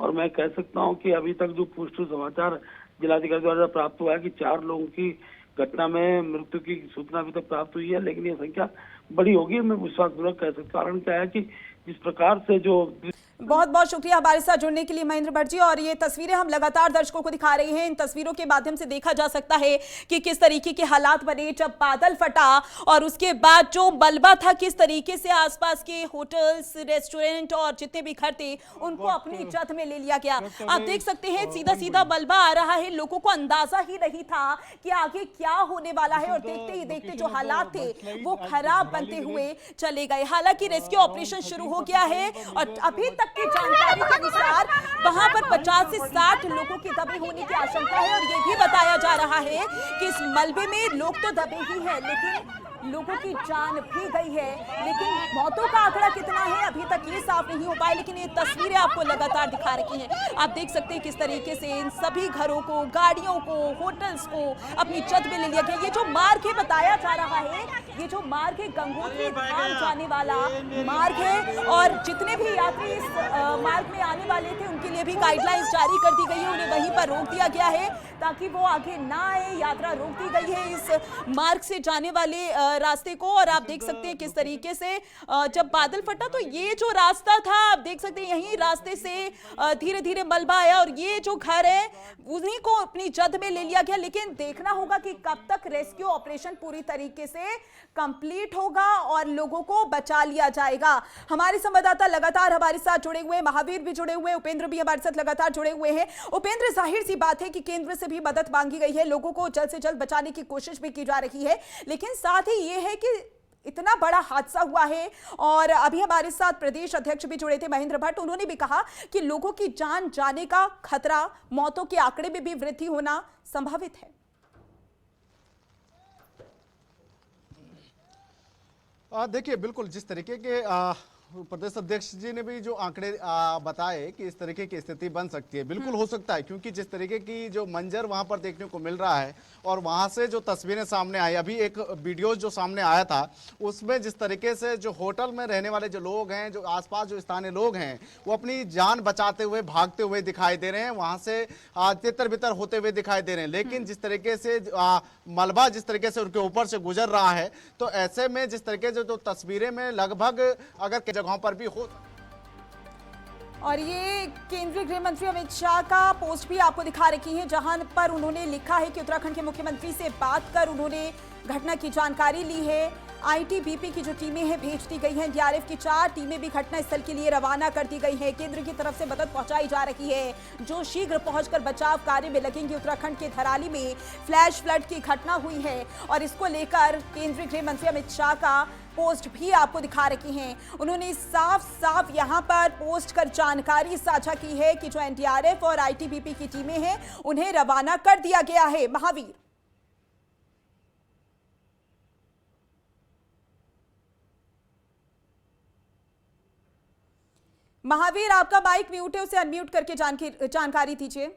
और मैं कह सकता हूँ कि अभी तक जो पुष्ट समाचार जिलाधिकारी द्वारा प्राप्त हुआ है कि 4 लोगों की घटना में मृत्यु की सूचना अभी तक प्राप्त हुई है, लेकिन ये संख्या बड़ी होगी। मैं विश्वासपूर्वक कह सकता हूँ। कारण क्या है कि जिस प्रकार से जो बहुत बहुत शुक्रिया हमारे साथ जुड़ने के लिए महेंद्र भट्ट जी। और ये तस्वीरें हम लगातार दर्शकों को दिखा रहे हैं। इन तस्वीरों के माध्यम से देखा जा सकता है कि किस तरीके के हालात बने जब बादल फटा और उसके बाद जो मलबा था, किस तरीके से आसपास के होटल्स, रेस्टोरेंट और जितने भी घर थे उनको अपनी जद में ले लिया गया। आप देख सकते हैं सीधा सीधा मलबा आ रहा है। लोगों को अंदाजा ही नहीं था कि आगे क्या होने वाला है और देखते ही देखते जो हालात थे वो खराब बनते हुए चले गए। हालांकि रेस्क्यू ऑपरेशन शुरू हो गया है और अभी तक की जानकारी के अनुसार वहां पर 50 से 60 लोगों की दबे होने की आशंका है और ये भी बताया जा रहा है कि इस मलबे में लोग तो दबे ही हैं, लेकिन लोगों की जान भी गई है। लेकिन मौतों का आंकड़ा कितना है अभी तक ये साफ नहीं हो पाया, लेकिन ये तस्वीरें आपको लगातार दिखा रखी हैं। आप देख सकते हैं किस तरीके से इन सभी घरों को, गाड़ियों को, होटल्स को अपनी छत में ले लिया गया। ये जो मार्ग है बताया जा रहा है, ये जो मार्ग है गंगोत्री धाम जाने वाला मार्ग है और जितने भी यात्री इस मार्ग में आने वाले थे उनके लिए भी गाइडलाइंस जारी कर दी गई है। उन्हें वहीं पर रोक दिया गया है ताकि वो आगे ना आए। यात्रा रोक दी गई है इस मार्ग से जाने वाले रास्ते को। और आप देख सकते हैं किस तरीके से जब बादल फटा तो ये जो रास्ता था, आप देख सकते हैं यही रास्ते से धीरे धीरे मलबा आया और ये जो घर है उन्हीं को अपनी जद में ले लिया गया। लेकिन देखना होगा कि कब तक रेस्क्यू ऑपरेशन पूरी तरीके से कंप्लीट होगा और लोगों को बचा लिया जाएगा। हमारे संवाददाता लगातार हमारे साथ जुड़े हुए, महावीर भी जुड़े हुए, उपेंद्र भी हमारे साथ लगातार जुड़े हुए हैं। उपेंद्र, जाहिर सी बात है कि केंद्र से भी मदद मांगी गई है, लोगों को जल्द से जल्द बचाने की कोशिश भी की जा रही है, लेकिन साथ ही ये है कि इतना बड़ा हादसा हुआ है। और अभी हमारे साथ प्रदेश अध्यक्ष भी जुड़े थे महेंद्र भट्ट, उन्होंने भी कहा कि लोगों की जान जाने का खतरा, मौतों के आंकड़े में भी वृद्धि होना संभावित है। देखिए बिल्कुल जिस तरीके के प्रदेश अध्यक्ष जी ने भी जो आंकड़े बताए कि इस तरीके की स्थिति बन सकती है, बिल्कुल हो सकता है, क्योंकि जिस तरीके की जो मंजर वहां पर देखने को मिल रहा है और वहां से जो तस्वीरें सामने आई, अभी एक वीडियो जो सामने आया था उसमें जिस तरीके से जो होटल में रहने वाले जो लोग हैं, जो आसपास जो स्थानीय लोग हैं, वो अपनी जान बचाते हुए भागते हुए दिखाई दे रहे हैं, वहां से तितर बितर होते हुए दिखाई दे रहे हैं। लेकिन जिस तरीके से मलबा जिस तरीके से उनके ऊपर से गुजर रहा है, तो ऐसे में जिस तरीके से जो तस्वीरें में लगभग अगर जगहों पर भी हो। और ये केंद्रीय गृह मंत्री अमित शाह का पोस्ट भी आपको दिखा रखी है, जहां पर उन्होंने लिखा है कि उत्तराखंड के मुख्यमंत्री से बात कर उन्होंने घटना की जानकारी ली है। आईटीबीपी की जो टीमें हैं भेज दी गई हैं, डीआरएफ की 4 टीमें भी घटनास्थल के लिए रवाना कर दी गई हैं। केंद्र की तरफ से मदद पहुंचाई जा रही है, जो शीघ्र पहुंचकर बचाव कार्य में लगेंगे। उत्तराखंड के धराली में फ्लैश फ्लड की घटना हुई है और इसको लेकर केंद्रीय गृह मंत्री अमित शाह का पोस्ट भी आपको दिखा रखी हैं। उन्होंने साफ साफ यहां पर पोस्ट कर जानकारी साझा की है कि जो एनडीआरएफ और आईटीबीपी की टीमें हैं उन्हें रवाना कर दिया गया है। महावीर, महावीर आपका माइक म्यूट है, उसे अनम्यूट करके जानकारी दीजिए।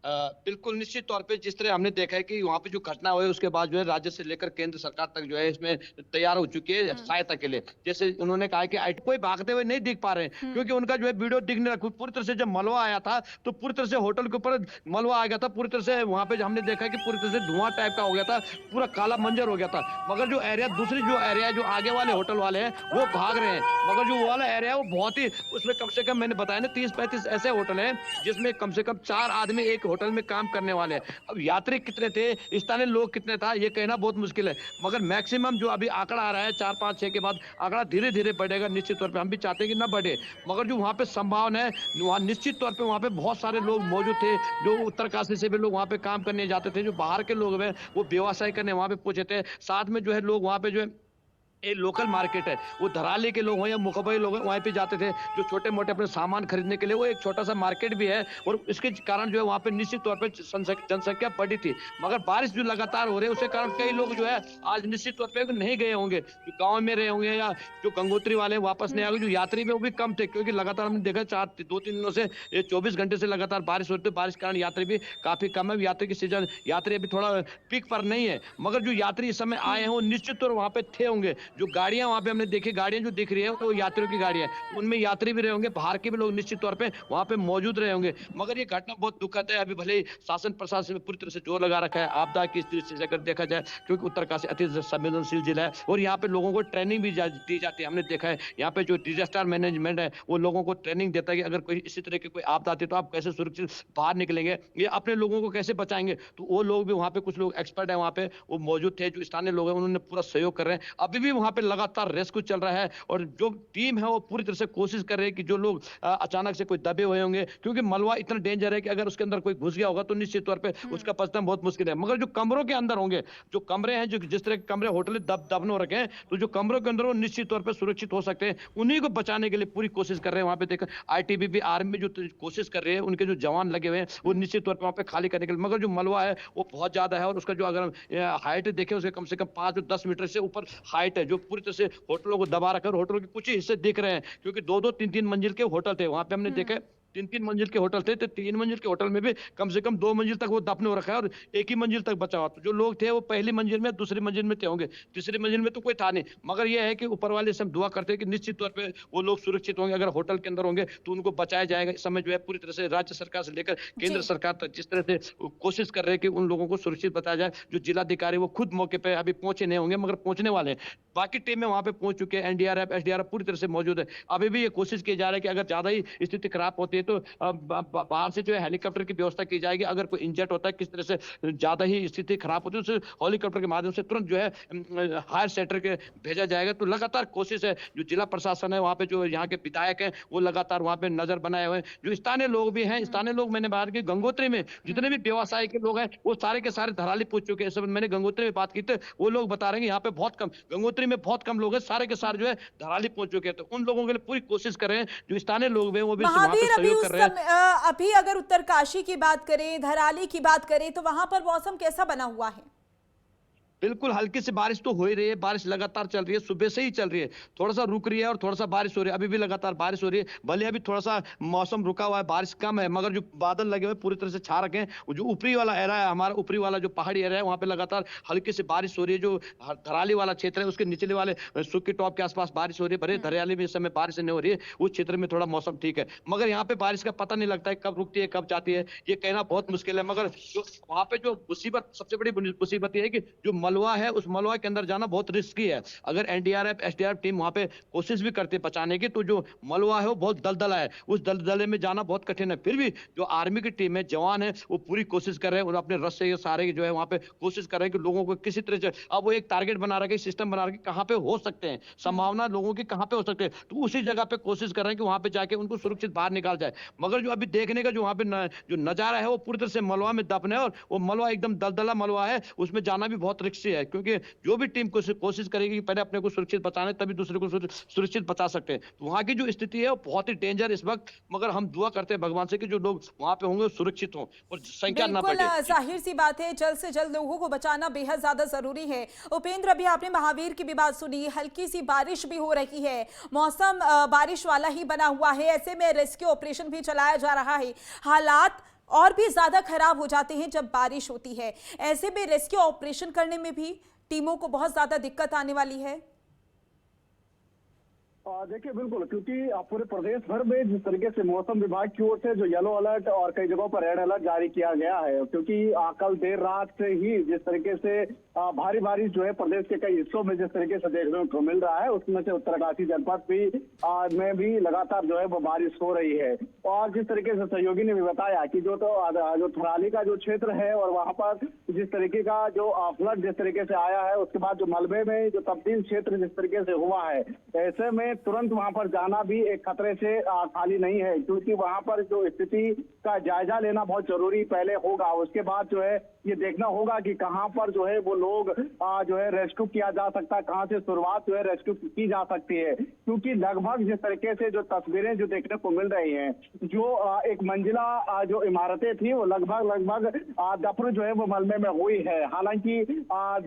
बिल्कुल निश्चित तौर पे जिस तरह हमने देखा है कि वहाँ पे जो घटना हुई उसके बाद जो है राज्य से लेकर केंद्र सरकार तक जो है इसमें तैयार हो चुकी है सहायता के लिए। जैसे उन्होंने कहा कि कोई भागते हुए नहीं दिख पा रहे हैं, क्योंकि उनका जो है वीडियो दिखने लगा। पूरी तरह से जब मलबा आया था तो पूरी तरह से होटल के ऊपर मलबा आ गया था, पूरी तरह से वहाँ पे हमने देखा कि पूरी तरह से धुआं टाइप का हो गया था, पूरा काला मंजर हो गया था। मगर जो एरिया दूसरी जो एरिया जो आगे वाले होटल वाले हैं वो भाग रहे हैं, मगर जो वाला एरिया है वो बहुत ही, उसमें कम से कम मैंने बताया ना 30-35 ऐसे होटल हैं जिसमें कम से कम 4 आदमी एक होटल में काम करने वाले हैं। अब यात्री कितने थे, स्थानीय लोग कितने था, ये कहना बहुत मुश्किल है, मगर मैक्सिमम जो अभी आंकड़ा आ रहा है 4, 5, 6 के बाद आंकड़ा धीरे धीरे बढ़ेगा। निश्चित तौर पे हम भी चाहते हैं कि ना बढ़े, मगर जो वहाँ पे संभावना है वहाँ निश्चित तौर पे वहाँ पे बहुत सारे लोग मौजूद थे। जो उत्तरकाशी से भी लोग वहाँ पे काम करने जाते थे, जो बाहर के लोग हैं वो व्यवसाय करने वहाँ पे पहुंचे थे। साथ में जो है लोग वहाँ पे जो है ये लोकल मार्केट है, वो धराली के लोग हो या मुखबई लोग वहाँ पे जाते थे जो छोटे मोटे अपने सामान खरीदने के लिए। वो एक छोटा सा मार्केट भी है और इसके कारण जो है वहाँ पे निश्चित तौर पे जनसंख्या बढ़ी थी। मगर बारिश जो लगातार हो रही है उसके कारण कई लोग जो है आज निश्चित तौर पे नहीं गए होंगे, जो गाँव में रहे होंगे या जो गंगोत्री वाले वापस नहीं आए। जो यात्री में वो भी कम थे, क्योंकि लगातार हमने देखा 2-3 दिनों से 24 घंटे से लगातार बारिश होती है। बारिश के कारण यात्री भी काफी कम है। यात्री की सीजन यात्री अभी थोड़ा पीक पर नहीं है, मगर जो यात्री इस समय आए हैं वो निश्चित तौर वहाँ पे थे होंगे। जो गाड़ियां वहां पे हमने देखी, गाड़ियां जो दिख रही है वो यात्रियों की गाड़ियां, उनमें यात्री भी रहे होंगे, बाहर के भी लोग निश्चित तौर पे वहां पे मौजूद रहे होंगे। मगर ये घटना बहुत दुखद है। अभी भले ही शासन प्रशासन में पूरी तरह से जोर लगा रखा है आपदा की दृष्टि से अगर देखा जाए, क्योंकि उत्तरकाशी अति संवेदनशील जिला है और यहाँ पे लोगों को ट्रेनिंग भी दी जाती है। हमने देखा है यहाँ पे जो डिजास्टर मैनेजमेंट है वो लोगों को ट्रेनिंग देता है कि अगर कोई इसी तरह की कोई आपदा आती है तो आप कैसे सुरक्षित बाहर निकलेंगे, ये अपने लोगों को कैसे बचाएंगे। तो वो लोग भी वहाँ पे कुछ लोग एक्सपर्ट है वहाँ पे वो मौजूद थे, जो स्थानीय लोग हैं उन्होंने पूरा सहयोग कर रहे हैं। अभी भी वहाँ पे लगातार रेस्क्यू चल रहा है और जो टीम है वो पूरी तरह से कोशिश कर रही है कि जो लोग अचानक से कोई दबे हुए होंगे, क्योंकि मलबा इतना डेंजर है कि अगर उसके अंदर कोई घुस गया होगा तो निश्चित तौर पे उसका बचना बहुत मुश्किल है। मगर जो कमरों के अंदर होंगे, जो कमरे हैं, जो जिस तरह के कमरे होटल दबनो रखे हैं, तो जो कमरों के अंदर वो निश्चित तौर पे सुरक्षित हो सकते हैं, उन्हीं को बचाने के लिए पूरी कोशिश कर रहे हैं। वहां पे देखा आईटीबीपी आर्मी जो कोशिश कर रही है, उनके जो जवान लगे हुए हैं वो निश्चित तौर पर वहां पे खाली करने के लिए। मगर जो मलबा है वो बहुत ज्यादा है और उसका जो अगर हाइट देखें उसके कम से कम 5-10 मीटर से ऊपर हाइट है, जो पूरी तरह से होटलों को दबा रखा है। होटलों के कुछ ही हिस्से दिख रहे हैं, क्योंकि 2-2, 3-3 मंजिल के होटल थे वहां पे हमने देखा 3-3 मंजिल के होटल थे, तो 3 मंजिल के होटल में भी कम से कम 2 मंजिल तक वो दफन हो रखा है और एक ही मंजिल तक बचा हुआ। तो जो लोग थे वो पहली मंजिल में, दूसरी मंजिल में थे होंगे, तीसरी मंजिल में तो कोई था नहीं। मगर यह है कि ऊपर वाले सब दुआ करते हैं कि निश्चित तौर पे वो लोग सुरक्षित होंगे। अगर होटल के अंदर होंगे तो उनको बचाया जाएगा। इस समय जो है पूरी तरह से राज्य सरकार से लेकर केंद्र सरकार तक जिस तरह से कोशिश कर रहे हैं कि उन लोगों को सुरक्षित बताया जाए। जो जिलाधिकारी वो खुद मौके पर अभी पहुंचे नहीं होंगे, मगर पहुंचने वाले हैं। बाकी टीमें वहां पे पहुंच चुके हैं, एनडीआरएफ, एसडीआरएफ पूरी तरह से मौजूद है। अभी भी ये कोशिश की जा रही है कि अगर ज्यादा ही स्थिति खराब होती है तो बाहर से जो है हेलीकॉप्टर की व्यवस्था की जाएगी। अगर कोई इंजर्ड होता है, किस तरह से ज्यादा ही स्थिति खराब होती है, उसे हेलीकॉप्टर के माध्यम से तुरंत जो है हायर सेंटर के भेजा जाएगा। तो लगातार कोशिश है, जो जिला प्रशासन है वहाँ पे, जो यहाँ के विधायक हैं वो लगातार वहाँ पे नजर बनाए हुए हैं। जो स्थानीय लोग भी हैं, स्थानीय लोग मैंने बात की गंगोत्री में जितने भी व्यवसाय के लोग हैं वो सारे के सारे धराली पहुंच चुके हैं। मैंने गंगोत्री में बात की थी, वो लोग बता रहे हैं यहाँ पे बहुत कम, गंगोत्री में बहुत कम लोग हैं, सारे के सारे जो है धराली पहुंच चुके हैं। तो उन लोगों के लिए पूरी कोशिश कर रहे हैं, जो स्थानीय लोग हैं वो भी सहयोग कर रहे हैं। अभी अगर उत्तरकाशी की बात करें, धराली की बात करें, तो वहां पर मौसम कैसा बना हुआ है? बिल्कुल हल्की सी बारिश तो हो ही रही है, बारिश लगातार चल रही है, सुबह से ही चल रही है, थोड़ा सा रुक रही है और थोड़ा सा बारिश हो रही है, अभी भी लगातार बारिश हो रही है। भले अभी थोड़ा सा मौसम रुका हुआ है, बारिश कम है, मगर जो बादल लगे हुए पूरी तरह से छा रखे हैं, वो जो ऊपरी वाला एरिया है, हमारा ऊपरी वाला जो पहाड़ी एरिया है, वहाँ पे लगातार हल्की सी बारिश हो रही है। जो धराली वाला क्षेत्र है उसके निचले वाले सुक्की टॉप के आसपास बारिश हो रही है, भरे धरियाली में इस समय बारिश नहीं हो रही है, उस क्षेत्र में थोड़ा मौसम ठीक है, मगर यहाँ पे बारिश का पता नहीं लगता है कब रुकती है कब जाती है, ये कहना बहुत मुश्किल है। मगर जो वहाँ पे जो मुसीबत, सबसे बड़ी मुसीबत ये है कि जो मलबा है, उस मलबा के अंदर जाना बहुत रिस्की है। अगर एनडीआरएफ एसडीआरएफ टीम वहाँ पे कोशिश भी करती है बचाने की, तो जो मलबा है वो बहुत दलदला है, उस दलदले में जाना बहुत कठिन है। फिर भी जो आर्मी की टीम है, जवान है, वो पूरी कोशिश कर रहे हैं और अपने रस से ये सारे जो है वहाँ पे कोशिश कर रहे हैं कि लोगों को किसी तरह से, अब वो एक टारगेट बना रखे, सिस्टम बना रखे कहाँ पे हो सकते हैं, संभावना लोगों की कहाँ पे हो सकते हैं, तो उसी जगह पे कोशिश कर रहे हैं कि वहाँ पे जाके उनको सुरक्षित बाहर निकाल जाए। मगर जो अभी देखने का जो वहाँ पे जो नजारा है, वो पूरी तरह से मलबा में दफन है और वो मलबा एकदम दलदला मलबा है, उसमें जाना भी बहुत रिस्की है, क्योंकि जो भी टीम कोशिश करेगी कि पहले अपने को सुरक्षित बचाने, तभी दूसरे को सुरक्षित बचा सकते हैं। तो वहाँ की जो स्थिति है वो बहुत ही डेंजर इस वक्त, मगर हम दुआ करते हैं भगवान से कि जो लोग वहाँ पे होंगे सुरक्षित हों और संख्या ना बढ़े। जाहिर सी बात है, जल्द से जल्द लोगों को बचाना बेहद ज्यादा जरूरी है। उपेंद्र, अभी आपने महावीर की भी बात सुनी, हल्की सी बारिश भी हो रही है, मौसम बारिश वाला ही बना हुआ है, ऐसे में रेस्क्यू ऑपरेशन भी चलाया जा रहा है। हालात और भी ज्यादा खराब हो जाते हैं जब बारिश होती है, ऐसे में रेस्क्यू ऑपरेशन करने में भी टीमों को बहुत ज्यादा दिक्कत आने वाली है। देखिए बिल्कुल, क्योंकि पूरे प्रदेश भर में जिस तरीके से मौसम विभाग की ओर से जो येलो अलर्ट और कई जगहों पर रेड अलर्ट जारी किया गया है, क्योंकि कल देर रात से ही जिस तरीके से भारी बारिश जो है प्रदेश के कई हिस्सों में जिस तरीके से देखने को मिल रहा है, उसमें से उत्तरकाशी जनपद भी में भी लगातार जो है वो बारिश हो रही है। और जिस तरीके से सहयोगी ने भी बताया कि जो थराली का जो क्षेत्र है और वहाँ पर जिस तरीके का जो फ्लड जिस तरीके से आया है, उसके बाद जो मलबे में जो तब्दील क्षेत्र जिस तरीके से हुआ है, ऐसे में तुरंत वहां पर जाना भी एक खतरे से खाली नहीं है, क्योंकि वहां पर जो स्थिति का जायजा लेना बहुत जरूरी पहले होगा। उसके बाद जो है ये देखना होगा कि कहां पर जो है वो लोग जो है रेस्क्यू किया जा सकता है, कहां से शुरुआत जो है रेस्क्यू की जा सकती है। क्योंकि लगभग जिस तरीके से जो तस्वीरें जो देखने को मिल रही हैं, जो एक मंजिला जो इमारतें थी वो लगभग दफन जो है वो मलबे में हुई है। हालांकि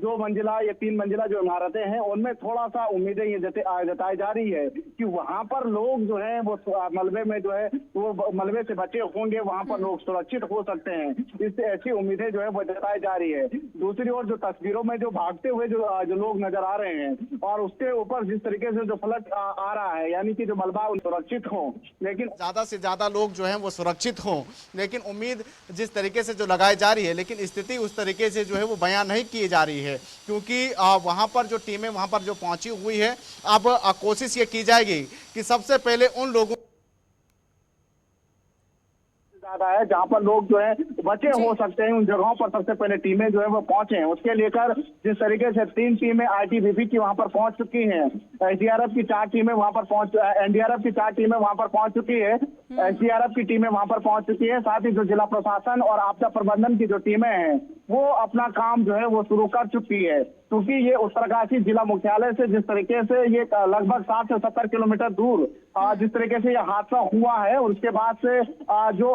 2 मंजिला या 3 मंजिला जो इमारतें हैं उनमें थोड़ा सा उम्मीदें ये जताई जा रही है कि वहां पर लोग जो है वो मलबे में जो है वो मलबे से बचे होंगे, वहां पर लोग सुरक्षित हो सकते हैं, इससे ऐसी उम्मीदें जो है वो जताई जा रही है। दूसरी ओर जो तस्वीरों में जो भागते हुए जो लोग नजर आ रहे हैं और उसके ऊपर जिस तरीके से जो फ्लड आ रहा है, यानी कि जो मलबा सुरक्षित हो, लेकिन ज्यादा से ज्यादा लोग जो हैं वो सुरक्षित हों, लेकिन उम्मीद जिस तरीके से जो लगाई जा रही है, लेकिन स्थिति उस तरीके से जो है वो बयान नहीं की जा रही है, क्योंकि वहां पर जो टीमें वहां पर जो पहुंची हुई है, अब कोशिश ये की जाएगी कि सबसे पहले उन लोगों ज्यादा है जहां पर लोग जो है बचे हो सकते हैं, उन जगहों पर सबसे पहले टीमें जो है वो पहुंचे हैं। उसके लेकर जिस तरीके से 3 टीमें आईटीबीपी की वहां पर पहुंच चुकी हैं, एसडीआरएफ की 4 टीमें वहां पर एनडीआरएफ की 4 टीमें वहां पर पहुंच चुकी है, एसडीआरएफ की टीमें वहां पर पहुंच चुकी है, साथ ही जो जिला प्रशासन और आपदा प्रबंधन की जो टीमें हैं वो अपना काम जो है वो शुरू कर चुकी है। क्योंकि ये उत्तरकाशी जिला मुख्यालय से जिस तरीके से ये लगभग 60 से 70 किलोमीटर दूर जिस तरीके से यह हादसा हुआ है, उसके बाद से जो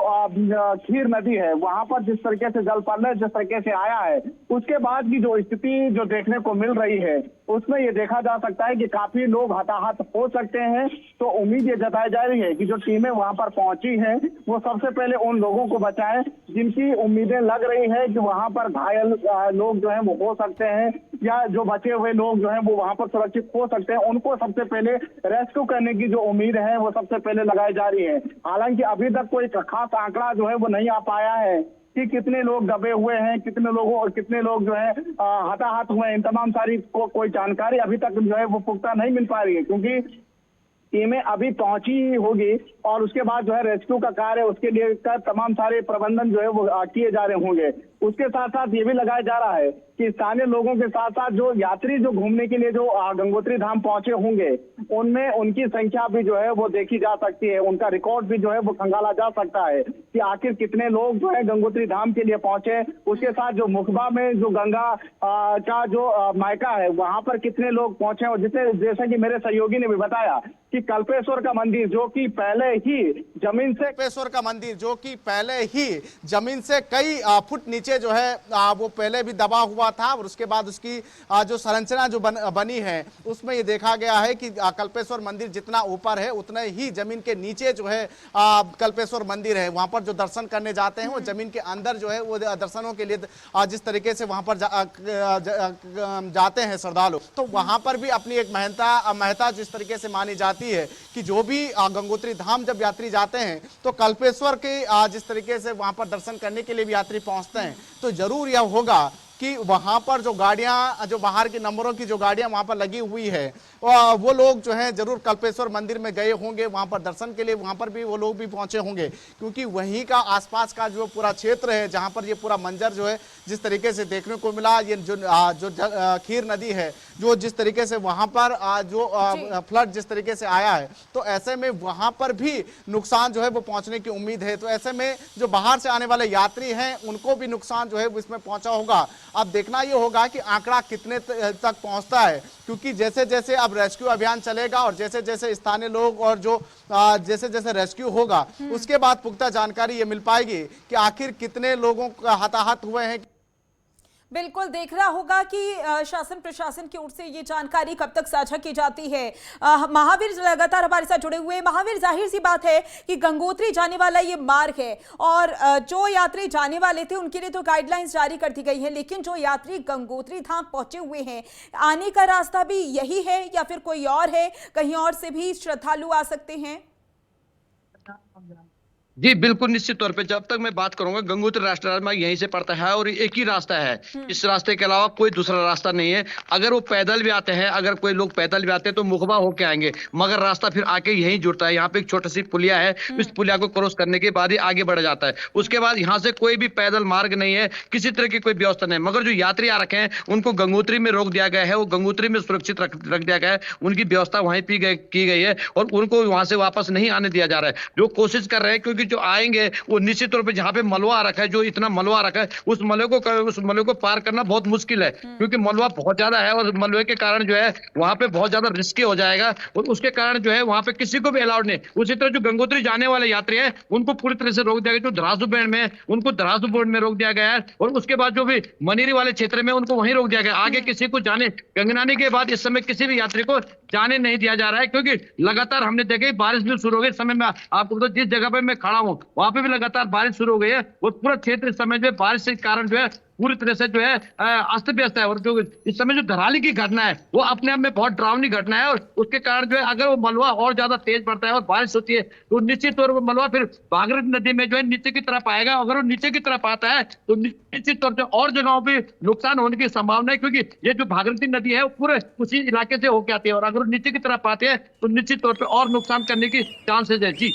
खीर नदी है वहां पर जिस तरीके से जल प्रलय जिस तरीके से आया है, उसके बाद की जो स्थिति जो देखने को मिल रही है, उसमें ये देखा जा सकता है कि काफी लोग हताहत हो सकते हैं। तो उम्मीद ये जताई जा रही है कि जो टीमें वहां पर पहुंची हैं वो सबसे पहले उन लोगों को बचाएं जिनकी उम्मीदें लग रही है कि वहां पर घायल लोग जो है वो हो सकते हैं, या जो बचे हुए लोग जो हैं वो वहां पर सुरक्षित हो सकते हैं, उनको सबसे पहले रेस्क्यू करने की जो उम्मीद है वो सबसे पहले लगाई जा रही है। हालांकि अभी तक कोई खास आंकड़ा जो है वो नहीं आ पाया है कि कितने लोग दबे हुए हैं, कितने लोगों और कितने लोग जो है हताहत हुए हैं, इन तमाम सारी कोई जानकारी अभी तक जो है वो पुख्ता नहीं मिल पा रही है, क्योंकि टीमें अभी पहुंची होगी और उसके बाद जो है रेस्क्यू का कार्य उसके लिए तमाम सारे प्रबंधन जो है वो किए जा रहे होंगे। उसके साथ साथ ये भी लगाया जा रहा है कि स्थानीय लोगों के साथ साथ जो यात्री जो घूमने के लिए जो गंगोत्री धाम पहुंचे होंगे, उनमें उनकी संख्या भी जो है वो देखी जा सकती है, उनका रिकॉर्ड भी जो है वो खंगाला जा सकता है कि आखिर कितने लोग जो है गंगोत्री धाम के लिए पहुंचे। उसके साथ जो मुखबा में जो गंगा का जो मायका है वहां पर कितने लोग पहुंचे, और जैसे कि मेरे सहयोगी ने भी बताया कि कल्पेश्वर का मंदिर जो कि पहले ही जमीन से कल्पेश्वर का मंदिर जो कि पहले ही जमीन से कई फुट नीचे जो है वो पहले भी दबा हुआ था, और उसके बाद उसकी जो संरचना जो बनी है उसमें ये देखा गया है कि कल्पेश्वर मंदिर जितना ऊपर है उतने ही जमीन के नीचे जो है कल्पेश्वर मंदिर है। वहां पर जो दर्शन करने जाते हैं वो जमीन के अंदर जो है वो दर्शनों के लिए जिस तरीके से वहां पर जाते हैं श्रद्धालु, तो वहां पर भी अपनी एक महत्ता जिस तरीके से मानी जाती है कि जो भी गंगोत्री धाम जब यात्री जाते हैं तो कल्पेश्वर के जिस तरीके से वहां पर दर्शन करने के लिए भी यात्री पहुंचते हैं, तो जरूर यह होगा कि वहां पर जो गाड़ियां, जो बाहर के नंबरों की जो गाड़ियां वहां पर लगी हुई है, वो लोग जो है जरूर कल्पेश्वर मंदिर में गए होंगे, वहां पर दर्शन के लिए वहां पर भी वो लोग भी पहुंचे होंगे, क्योंकि वहीं का आसपास का जो पूरा क्षेत्र है जहां पर ये पूरा मंजर जो है जिस तरीके से देखने को मिला, ये जो खीर नदी है जो जिस तरीके से वहां पर जो फ्लड जिस तरीके से आया है, तो ऐसे में वहां पर भी नुकसान जो है वो पहुंचने की उम्मीद है। तो ऐसे में जो बाहर से आने वाले यात्री हैं उनको भी नुकसान जो है इसमें पहुंचा होगा। अब देखना ये होगा कि आंकड़ा कितने तक पहुंचता है, क्योंकि जैसे जैसे अब रेस्क्यू अभियान चलेगा और जैसे जैसे स्थानीय लोग और जो जैसे जैसे रेस्क्यू होगा उसके बाद पुख्ता जानकारी ये मिल पाएगी कि आखिर कितने लोगों का हताहत हुए हैं। बिल्कुल देखना होगा कि शासन प्रशासन की ओर से ये जानकारी कब तक साझा की जाती है। महावीर लगातार हमारे साथ जुड़े हुए हैं। महावीर, जाहिर सी बात है कि गंगोत्री जाने वाला ये मार्ग है और जो यात्री जाने वाले थे उनके लिए तो गाइडलाइंस जारी कर दी गई है, लेकिन जो यात्री गंगोत्री धाम पहुंचे हुए हैं, आने का रास्ता भी यही है या फिर कोई और है? कहीं और से भी श्रद्धालु आ सकते हैं? जी बिल्कुल, निश्चित तौर पे जब तक मैं बात करूंगा गंगोत्री राष्ट्रीय राजमार्ग यहीं से पड़ता है और एक ही रास्ता है, इस रास्ते के अलावा कोई दूसरा रास्ता नहीं है। अगर वो पैदल भी आते हैं, अगर कोई लोग पैदल भी आते हैं तो मुखबा होके आएंगे, मगर रास्ता फिर आके यहीं जुड़ता है। यहाँ पे एक छोटी सी पुलिया है, इस पुलिया को क्रॉस करने के बाद ही आगे बढ़ जाता है। उसके बाद यहाँ से कोई भी पैदल मार्ग नहीं है, किसी तरह की कोई व्यवस्था नहीं। मगर जो यात्री आ रखे हैं उनको गंगोत्री में रोक दिया गया है, वो गंगोत्री में सुरक्षित रख दिया गया है, उनकी व्यवस्था वहीं की गई है और उनको वहां से वापस नहीं आने दिया जा रहा है। जो कोशिश कर रहे हैं, क्योंकि जो आएंगे वो निश्चित तौर पे जहां पे मलबा आ रखा है, जो इतना मलबा आ रखा है, उस मलबे को पार करना बहुत मुश्किल है, क्योंकि मलबा बहुत ज्यादा है और मलबे के कारण जो है वहां पे बहुत ज्यादा रिस्की हो जाएगा और उसके कारण जो है वहां पे किसी को भी अलाउड नहीं। उसी तरह जो गंगोत्री जाने वाले यात्री हैं उनको पूरी तरह से रोक दिया गया। जो धरासू बैंड में है उनको धरासू बोर्ड में रोक दिया गया है और उसके बाद जो भी मनीरी वाले क्षेत्र में उनको वहीं रोक दिया गया। आगे किसी को जाने, गंगनानी के बाद इस समय किसी भी यात्री को जाने नहीं दिया जा रहा है, क्योंकि लगातार हमने देखा बारिश भी शुरू हो गई। इस समय में आपको तो जिस जगह पे मैं खड़ा हूँ वहां पे भी लगातार बारिश शुरू हो गई है और पूरा क्षेत्र इस समय जो बारिश के कारण जो है पूरी तरह से जो है अस्त व्यस्त है। और जो इस समय जो धराली की घटना है वो अपने आप में बहुत डरावनी घटना है और उसके कारण जो है अगर वो मलबा और ज्यादा तेज बढ़ता है और बारिश होती है तो निश्चित तौर पर मलबा फिर भागीरथी नदी में जो है नीचे की तरफ आएगा। अगर वो नीचे की तरफ आता है तो निश्चित तौर से और जगहों पर नुकसान होने की संभावना है, क्योंकि ये जो भागीरथी नदी है वो पूरे उसी इलाके से होकर आती है और अगर वो नीचे की तरफ आते हैं तो निश्चित तौर पर और नुकसान करने की चांसेज है। जी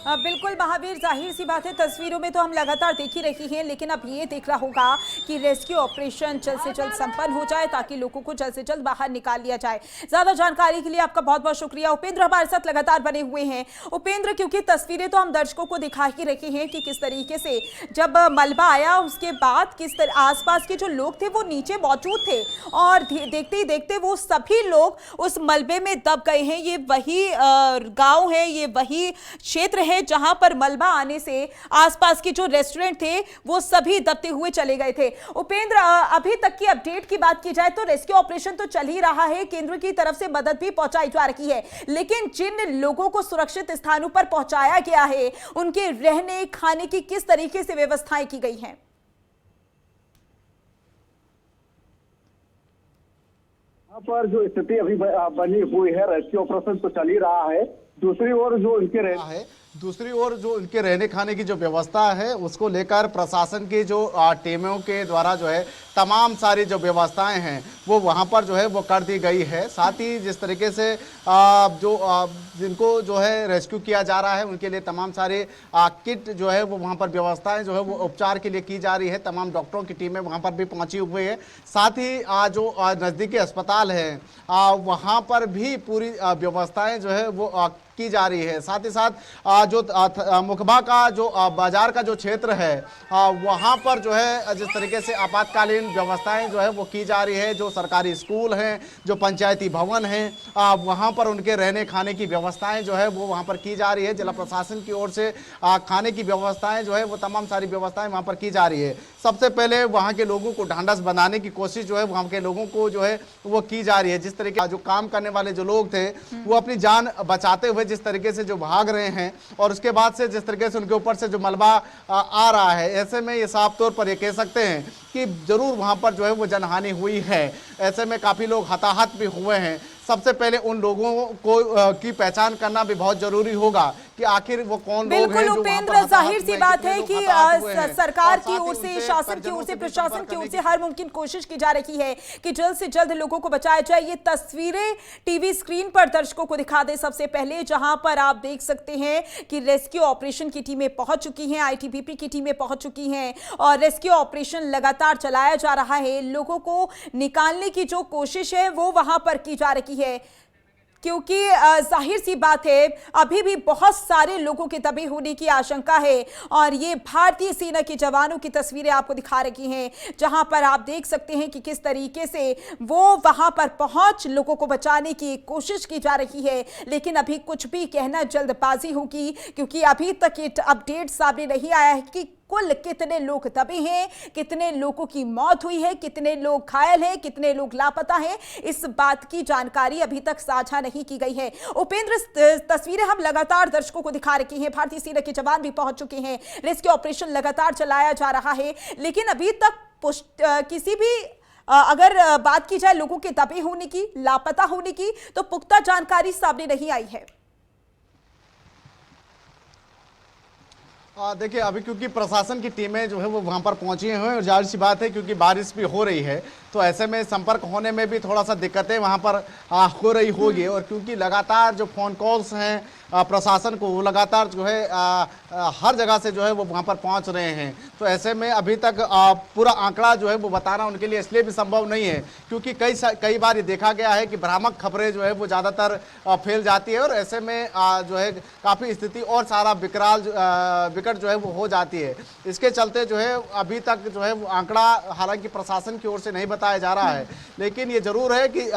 बिल्कुल महावीर, जाहिर सी बात है तस्वीरों में तो हम लगातार देख ही रही हैं, लेकिन अब ये देखना होगा कि रेस्क्यू ऑपरेशन जल्द से जल्द संपन्न हो जाए ताकि लोगों को जल्द से जल्द बाहर निकाल लिया जाए। ज्यादा जानकारी के लिए आपका बहुत बहुत शुक्रिया। उपेंद्र हमारे साथ लगातार बने हुए हैं। उपेंद्र, क्योंकि तस्वीरें तो हम दर्शकों को दिखा ही रहे हैं कि किस तरीके से जब मलबा आया उसके बाद किस तरह आसपास के जो लोग थे वो नीचे मौजूद थे और देखते ही देखते वो सभी लोग उस मलबे में दब गए हैं। ये वही गाँव है, ये वही क्षेत्र है जहां पर मलबा आने से आसपास के जो रेस्टोरेंट थे वो सभी दबते हुए चले गए थे। उपेंद्र, अभी तक की अपडेट की बात की जाए तो रेस्क्यू ऑपरेशन तो चल ही रहा है, केंद्र की तरफ से मदद भी पहुंचाई जा रही है, लेकिन जिन लोगों को सुरक्षित स्थानों पर पहुंचाया गया है उनके रहने खाने की किस तरीके से व्यवस्थाएं की गई हैं? यहाँ पर जो स्थिति अभी बनी हुई है, रेस्क्यू ऑपरेशन तो चल ही रहा है। दूसरी ओर जो उनके रहने खाने की जो व्यवस्था है उसको लेकर प्रशासन की जो टीमों के द्वारा जो है तमाम सारी जो व्यवस्थाएं हैं वो वहां पर जो है वो कर दी गई है। साथ ही जिस तरीके से जिनको जो है रेस्क्यू किया जा रहा है उनके लिए तमाम सारे किट जो है वो वहां पर व्यवस्थाएं जो है वो उपचार के लिए की जा रही है। तमाम डॉक्टरों की टीमें वहां पर भी पहुंची हुई है। साथ ही जो नज़दीकी अस्पताल है वहां पर भी पूरी व्यवस्थाएं जो है वो की जा रही है। साथ ही साथ जो मुखबा का जो बाजार का जो क्षेत्र है वहाँ पर जो है जिस तरीके से आपातकालीन व्यवस्थाएं जो है वो की जा रही है, जो सरकारी स्कूल हैं, जो पंचायती भवन हैं, वहाँ पर उनके रहने खाने की व्यवस्थाएं जो है वो वहाँ पर की जा रही है। जिला प्रशासन की ओर से खाने की व्यवस्थाएं जो है वो तमाम सारी व्यवस्थाएं वहाँ पर की जा रही है। सबसे पहले वहाँ के लोगों को ढांढस बनाने की कोशिश जो है वहाँ के लोगों को जो है वो की जा रही है। जिस तरीके जो काम करने वाले जो लोग थे वो अपनी जान बचाते हुए जिस तरीके से जो भाग रहे हैं और उसके बाद से जिस तरीके से उनके ऊपर से जो मलबा आ रहा है, ऐसे में ये साफ तौर पर ये कह सकते हैं कि जरूर वहाँ पर जो है वो जनहानि हुई है। ऐसे में काफ़ी लोग हताहत भी हुए हैं। सबसे पहले उन लोगों को की पहचान करना भी बहुत जरूरी होगा कि आखिर वो कौन लोग हैं। बिल्कुल उपेंद्र, जाहिर सी बात है कि सरकार की ओर से, शासन की ओर से, प्रशासन की ओर से हर मुमकिन कोशिश की जा रही है कि जल्द से जल्द लोगों को बचाया जाए। ये तस्वीरें टीवी स्क्रीन पर दर्शकों को दिखा दे सबसे पहले, जहां पर आप देख सकते हैं कि रेस्क्यू ऑपरेशन की टीमें पहुंच चुकी हैं, आईटीबीपी की टीमें पहुंच चुकी हैं और रेस्क्यू ऑपरेशन लगातार चलाया जा रहा है। लोगों को निकालने की जो कोशिश है वो वहां पर की जा रही है, क्योंकि जाहिर सी बात है अभी भी बहुत सारे लोगों के दबे होने की आशंका है। और ये भारतीय सेना के जवानों की तस्वीरें आपको दिखा रही हैं, जहां पर आप देख सकते हैं कि किस तरीके से वो वहां पर पहुंच लोगों को बचाने की कोशिश की जा रही है। लेकिन अभी कुछ भी कहना जल्दबाजी होगी, क्योंकि अभी तक ये अपडेट सामने नहीं आया है कि कुल कितने लोग दबे हैं, कितने लोगों की मौत हुई है, कितने लोग घायल हैं, कितने लोग लापता हैं। इस बात की जानकारी अभी तक साझा नहीं की गई है। उपेंद्र, तस्वीरें हम लगातार दर्शकों को दिखा रहे हैं। भारतीय सेना के जवान भी पहुंच चुके हैं, रेस्क्यू ऑपरेशन लगातार चलाया जा रहा है, लेकिन अभी तक किसी भी अगर बात की जाए लोगों के दबे होने की, लापता होने की, तो पुख्ता जानकारी सामने नहीं आई है। देखिए, अभी क्योंकि प्रशासन की टीमें जो है वो वहाँ पर पहुंची हैं और जाहिर सी बात है क्योंकि बारिश भी हो रही है तो ऐसे में संपर्क होने में भी थोड़ा सा दिक्कतें वहाँ पर हो रही होगी। और क्योंकि लगातार जो फ़ोन कॉल्स हैं प्रशासन को, वो लगातार जो है हर जगह से जो है वो वहाँ पर पहुँच रहे हैं, तो ऐसे में अभी तक पूरा आंकड़ा जो है वो बताना उनके लिए इसलिए भी संभव नहीं है क्योंकि कई बार ये देखा गया है कि भ्रामक खबरें जो है वो ज़्यादातर फैल जाती है और ऐसे में जो है काफ़ी स्थिति और सारा विकट जो है वो हो जाती है। इसके चलते जो है अभी तक जो है वो आंकड़ा हालांकि प्रशासन की ओर से नहीं बताया जा रहा है, लेकिन ये जरूर है कि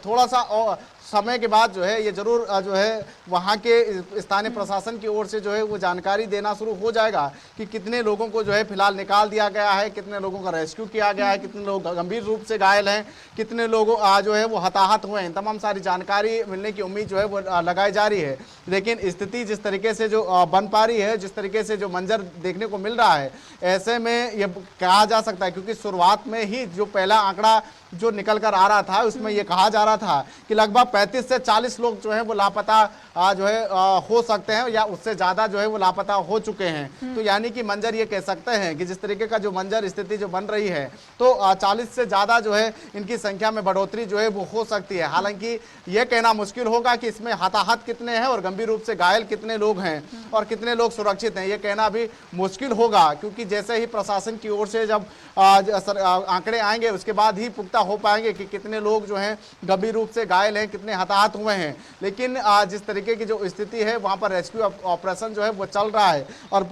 थोड़ा सा समय के बाद जो है ये जरूर जो है वहाँ के स्थानीय प्रशासन की ओर से जो है वो जानकारी देना शुरू हो जाएगा कि कितने लोगों को जो है फिलहाल निकाल दिया गया है, कितने लोगों का रेस्क्यू किया गया है, कितने लोग गंभीर रूप से घायल हैं, कितने लोग जो है वो हताहत हुए हैं। तमाम सारी जानकारी मिलने की उम्मीद जो है वो लगाई जा रही है। लेकिन स्थिति जिस तरीके से जो बन पा रही है, जिस तरीके से जो मंजर देखने को मिल रहा है, ऐसे में ये कहा जा सकता है क्योंकि शुरुआत में ही जो पहला आंकड़ा जो निकल कर आ रहा था उसमें ये कहा जा रहा था कि लगभग 35 से 40 लोग जो है वो लापता जो है हो सकते हैं या उससे ज़्यादा जो है वो लापता हो चुके हैं। तो यानी कि मंजर ये कह सकते हैं कि जिस तरीके का जो मंजर स्थिति जो बन रही है तो 40 से ज़्यादा जो है इनकी संख्या में बढ़ोतरी जो है वो हो सकती है। हालांकि ये कहना मुश्किल होगा कि इसमें हताहत कितने हैं और गंभीर रूप से घायल कितने लोग हैं और कितने लोग सुरक्षित हैं, ये कहना भी मुश्किल होगा क्योंकि जैसे ही प्रशासन की ओर से जब आंकड़े आएंगे उसके बाद ही पुख्ता हो पाएंगे कि कितने लोग जो हैं गंभीर रूप से घायल हैं, कितने हताहत हुए हैं। लेकिन जिस तरीके की जो स्थिति है वहाँ पर रेस्क्यू ऑपरेशन जो है वो चल रहा है और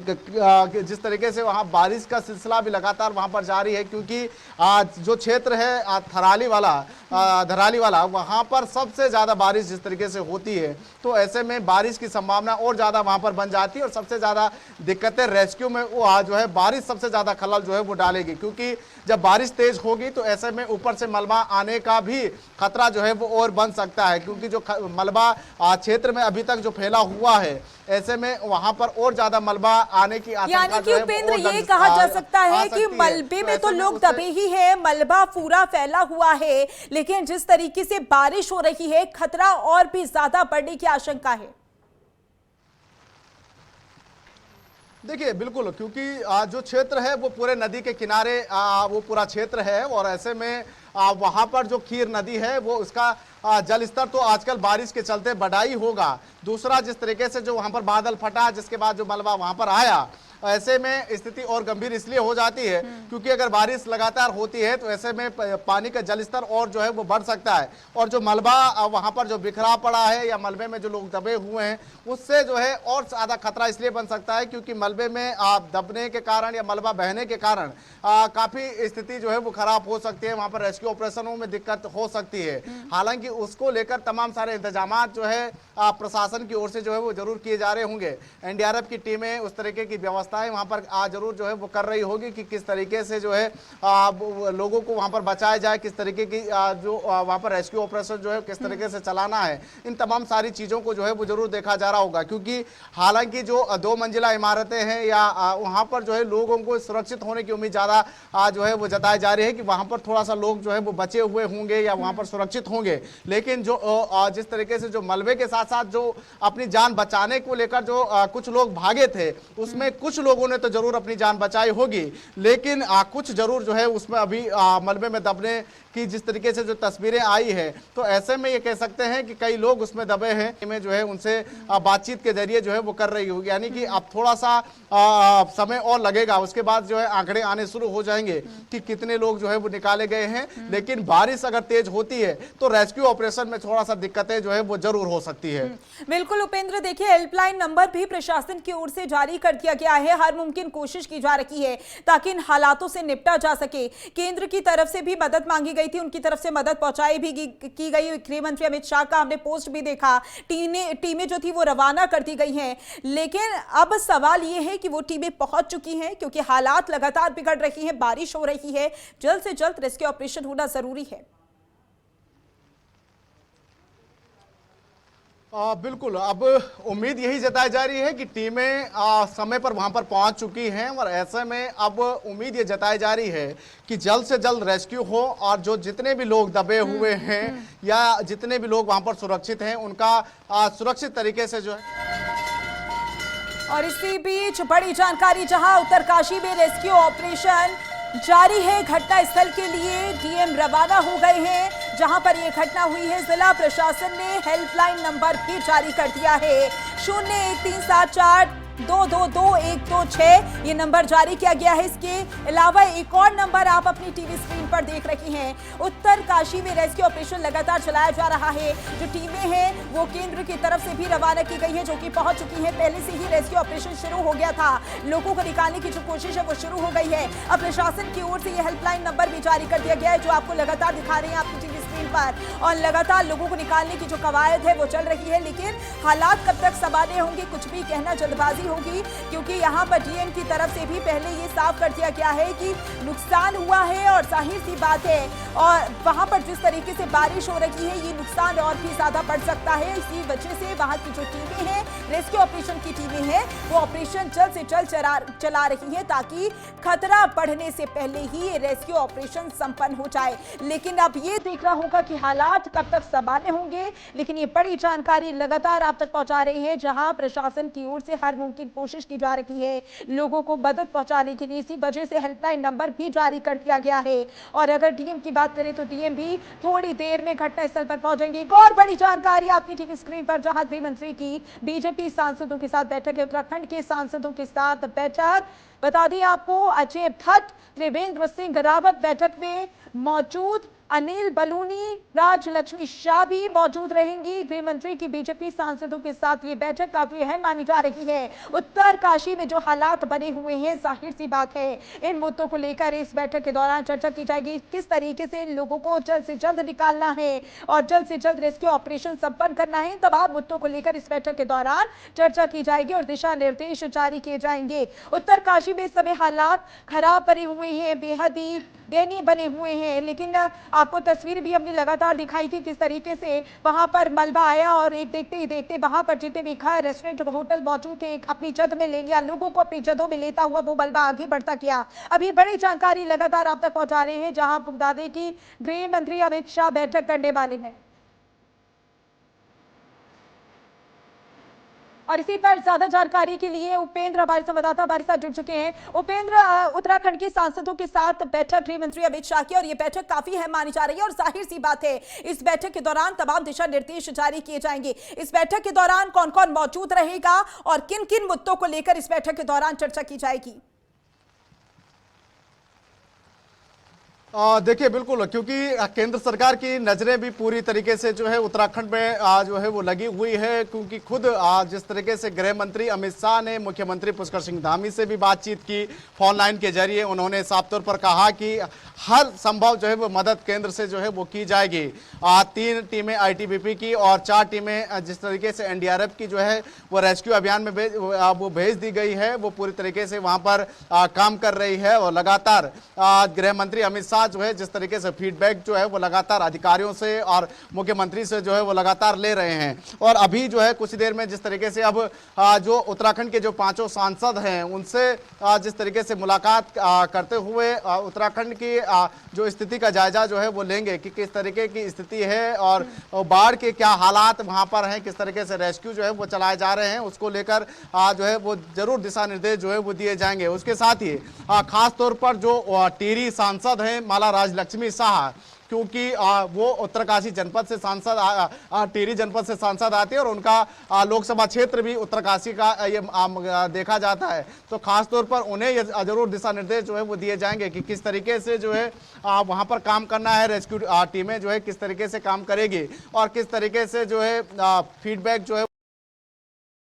जिस तरीके से वहाँ बारिश का सिलसिला भी लगातार वहाँ पर जारी है क्योंकि जो क्षेत्र है धराली वाला वहाँ पर सबसे ज़्यादा बारिश जिस तरीके से होती है तो ऐसे में बारिश की संभावना और ज़्यादा वहाँ पर बन जाती है और सबसे ज़्यादा दिक्कतें रेस्क्यू में वो जो है बारिश सबसे ज़्यादा खलल जो है वो डालेगी क्योंकि जब बारिश तेज होगी तो ऐसे में ऊपर से मलबा आने का भी खतरा जो है वो और बन सकता है क्योंकि जो मलबा क्षेत्र में अभी तक जो फैला हुआ है ऐसे में वहां पर और ज्यादा मलबा आने की आशंका यानी कि उपेंद्र ये कहा जा सकता है कि मलबे में तो लोग दबे ही है, मलबा पूरा फैला हुआ है, लेकिन जिस तरीके से बारिश हो रही है खतरा और भी ज्यादा बढ़ने की आशंका है। देखिए बिल्कुल, क्योंकि जो क्षेत्र है वो पूरे नदी के किनारे वो पूरा क्षेत्र है और ऐसे में वहाँ पर जो खीर नदी है वो उसका जल स्तर तो आजकल बारिश के चलते बढ़ा ही होगा। दूसरा जिस तरीके से जो वहाँ पर बादल फटा जिसके बाद जो मलबा वहाँ पर आया ऐसे में स्थिति और गंभीर इसलिए हो जाती है क्योंकि अगर बारिश लगातार होती है तो ऐसे में पानी का जल स्तर और जो है वो बढ़ सकता है, और जो मलबा वहां पर जो बिखरा पड़ा है या मलबे में जो लोग दबे हुए हैं उससे जो है और ज्यादा खतरा इसलिए बन सकता है क्योंकि मलबे में दबने के कारण या मलबा बहने के कारण काफी स्थिति जो है वो खराब हो सकती है, वहां पर रेस्क्यू ऑपरेशनों में दिक्कत हो सकती है। हालांकि उसको लेकर तमाम सारे इंतजाम जो है प्रशासन की ओर से जो है वो जरूर किए जा रहे होंगे। एनडीआरएफ की टीमें उस तरीके की व्यवस्थाएं वहां पर जरूर जो है वो कर रही होगी कि किस तरीके से जो है लोगों को वहां पर बचाया जाए, किस तरीके की जो वहां पर रेस्क्यू ऑपरेशन जो है किस तरीके से चलाना है, इन तमाम सारी चीजों को जो है वो जरूर देखा जा रहा होगा। क्योंकि हालांकि जो 2 मंजिला इमारतें हैं या वहां पर जो है लोगों को सुरक्षित होने की उम्मीद ज्यादा जो है वो जताई जा रही है कि वहां पर थोड़ा सा लोग जो है वो बचे हुए होंगे या वहां पर सुरक्षित होंगे। लेकिन जो जिस तरीके से जो मलबे के साथ साथ जो अपनी जान बचाने को लेकर जो कुछ लोग भागे थे उसमें कुछ लोगों ने तो जरूर अपनी जान बचाई होगी, लेकिन कुछ जरूर जो है उसमें अभी मलबे में दबने की जिस तरीके से जो तस्वीरें आई है तो ऐसे में ये कह सकते हैं कि कई लोग उसमें दबे हैं। में जो है उनसे बातचीत के जरिए जो है वो कर रही होगी, यानी कि अब थोड़ा सा समय और लगेगा, उसके बाद जो है आंकड़े आने शुरू हो जाएंगे कि कितने लोग जो है वो निकाले गए हैं। लेकिन बारिश अगर तेज होती है तो रेस्क्यू ऑपरेशन में थोड़ा सा दिक्कतें जो है वो जरूर हो सकती है। बिल्कुल उपेंद्र, देखिए हेल्पलाइन नंबर भी प्रशासन की ओर से जारी कर दिया गया है। हर मुमकिन कोशिश की जा रही है ताकि इन हालातों से निपटा जा सके। केंद्र की तरफ से भी मदद मांगी गई थी, उनकी तरफ से मदद पहुंचाई भी की गई। गृह मंत्री अमित शाह का हमने पोस्ट भी देखा, टीमें जो थी वो रवाना कर दी गई हैं। लेकिन अब सवाल ये है कि वो टीमें पहुंच चुकी हैं क्योंकि हालात लगातार बिगड़ रही हैं, बारिश हो रही है, जल्द से जल्द रेस्क्यू ऑपरेशन होना जरूरी है। बिल्कुल, अब उम्मीद यही जताई जा रही है कि टीमें समय पर वहां पर पहुंच चुकी हैं और ऐसे में अब उम्मीद ये जताई जा रही है कि जल्द से जल्द रेस्क्यू हो और जो जितने भी लोग दबे हुए हैं या जितने भी लोग वहां पर सुरक्षित हैं उनका सुरक्षित तरीके से जो है। और इसी बीच बड़ी जानकारी, जहां उत्तरकाशी में रेस्क्यू ऑपरेशन जारी है, घटना स्थल के लिए डीएम रवाना हो गए हैं। जहां पर यह घटना हुई है जिला प्रशासन ने हेल्पलाइन नंबर भी जारी कर दिया है। 01374 222 ये नंबर जारी किया गया है। इसके अलावा एक और नंबर आप अपनी टीवी स्क्रीन पर देख रही हैं। उत्तरकाशी में रेस्क्यू ऑपरेशन लगातार चलाया जा रहा है। जो टीमें हैं वो केंद्र की तरफ से भी रवाना की गई हैं, जो कि पहुंच चुकी हैं। पहले से ही रेस्क्यू ऑपरेशन शुरू हो गया था, लोगों को निकालने की जो कोशिश है वो शुरू हो गई है। अब प्रशासन की ओर से ये हेल्पलाइन नंबर भी जारी कर दिया गया है, जो आपको लगातार दिखा रहे हैं आपकी टीवी स्क्रीन पर। और लगातार लोगों को निकालने की जो कवायद है वो चल रही है, लेकिन हालात कब तक संभालने होंगे कुछ भी कहना जल्दबाजी होगी, क्योंकि यहाँ पर डीएम की तरफ से भी पहले ये साफ कर दिया गया है कि नुकसान हुआ है और जाहिर सी बात है, और वहां पर जिस तरीके से बारिश हो रही है ये नुकसान और भी ज्यादा बढ़ सकता है। इसी वजह से वहां की जो टीमें हैं, रेस्क्यू ऑपरेशन की टीमें हैं, वो ऑपरेशन जल्द से जल्द चला रही है ताकि खतरा बढ़ने से पहले ही ये रेस्क्यू ऑपरेशन संपन्न हो जाए। लेकिन अब ये देखना होगा कि हालात कब तक संभालने होंगे। लेकिन ये बड़ी जानकारी लगातार आप तक पहुंचा रही है, जहां प्रशासन की ओर से हर मुमकिन कोशिश की जा रही है लोगों को मदद पहुंचाने के लिए। इसी वजह से हेल्पलाइन नंबर भी जारी कर दिया गया है। और अगर डीएम की बात करें तो डीएम भी थोड़ी देर में घटनास्थल पर पहुंचेंगे। एक और बड़ी जानकारी आपकी टीवी स्क्रीन पर, जहां गृह मंत्री की बीजेपी सांसदों के साथ बैठक है, उत्तराखंड के सांसदों के साथ बैठक। बता दें आपको, अजय भट्ट, त्रिवेंद्र सिंह रावत बैठक में मौजूद, अनिल बलूनी, राजलक्ष्मी शाह भी मौजूद रहेंगी। गृह मंत्री की बीजेपी सांसदों के साथ ये बैठक काफी अहम मानी जा रही है। उत्तरकाशी में जो हालात बने हुए हैं, जाहिर सी बात है इन मुद्दों को लेकर इस बैठक के दौरान चर्चा की जाएगी। किस तरीके से लोगों को जल्द से जल्द निकालना है और जल्द से जल्द रेस्क्यू ऑपरेशन संपन्न करना है, तमाम मुद्दों को लेकर इस बैठक के दौरान चर्चा की जाएगी और दिशा निर्देश जारी किए जाएंगे। उत्तरकाशी में इस समय हालात खराब बने हुए हैं, बेहद ही दयनीय बने हुए हैं। लेकिन आपको तस्वीर भी हमने लगातार दिखाई थी किस तरीके से वहां पर मलबा आया और एक देखते ही देखते वहां पर जितने भी घर, रेस्टोरेंट, होटल मौजूद थे, अपनी जद में ले लिया, लोगों को अपनी जदों में लेता हुआ वो मलबा आगे बढ़ता गया। अभी बड़ी जानकारी लगातार आप तक पहुंचा रहे हैं, जहां बता दें कि गृह मंत्री अमित शाह बैठक करने वाले हैं। और इसी पर ज्यादा जानकारी के लिए उपेंद्र हमारे संवाददाता हमारे साथ जुड़ चुके हैं। उपेंद्र, उत्तराखंड के सांसदों के साथ बैठक गृह मंत्री अमित शाह की, और ये बैठक काफी अहम मानी जा रही है और जाहिर सी बात है इस बैठक के दौरान तमाम दिशा निर्देश जारी किए जाएंगे। इस बैठक के दौरान कौन कौन मौजूद रहेगा और किन किन मुद्दों को लेकर इस बैठक के दौरान चर्चा की जाएगी? देखिए, बिल्कुल, क्योंकि केंद्र सरकार की नजरें भी पूरी तरीके से जो है उत्तराखंड में जो है वो लगी हुई है, क्योंकि खुद जिस तरीके से गृह मंत्री अमित शाह ने मुख्यमंत्री पुष्कर सिंह धामी से भी बातचीत की फोन लाइन के जरिए, उन्होंने साफ तौर पर कहा कि हर संभव जो है वो मदद केंद्र से जो है वो की जाएगी। 3 टीमें आईटीबीपी की और 4 टीमें जिस तरीके से एनडीआरएफ की जो है वो रेस्क्यू अभियान में भेज दी गई है, वो पूरी तरीके से वहां पर काम कर रही है। और लगातार गृह मंत्री अमित शाह जो है जिस तरीके से फीडबैक जो है वो लगातार अधिकारियों से और मुख्यमंत्री से जो है वो लगातार ले रहे हैं। और अभी जो है कुछ देर में जिस तरीके से अब जो उत्तराखंड के जो 5 सांसद हैं उनसे जिस तरीके से मुलाकात करते हुए उत्तराखंड की जो स्थिति का जायजा जो है वो लेंगे कि किस तरीके की स्थिति है और बाढ़ के क्या हालात वहां पर हैं, किस तरीके से रेस्क्यू जो है वो चलाए जा रहे हैं, उसको लेकर जो है वो जरूर दिशा निर्देश जो है वो दिए जाएंगे। उसके साथ ही खास तौर पर जो टिहरी सांसद हैं माला राजलक्ष्मी शाह, क्योंकि वो उत्तरकाशी जनपद से सांसद टिहरी जनपद से सांसद आते हैं और उनका लोकसभा क्षेत्र भी उत्तरकाशी का ये देखा जाता है, तो खास तौर पर उन्हें जरूर दिशा निर्देश जो है वो दिए जाएंगे कि किस तरीके से जो है वहां पर काम करना है, रेस्क्यू टीमें जो है किस तरीके से काम करेगी और किस तरीके से जो है फीडबैक जो है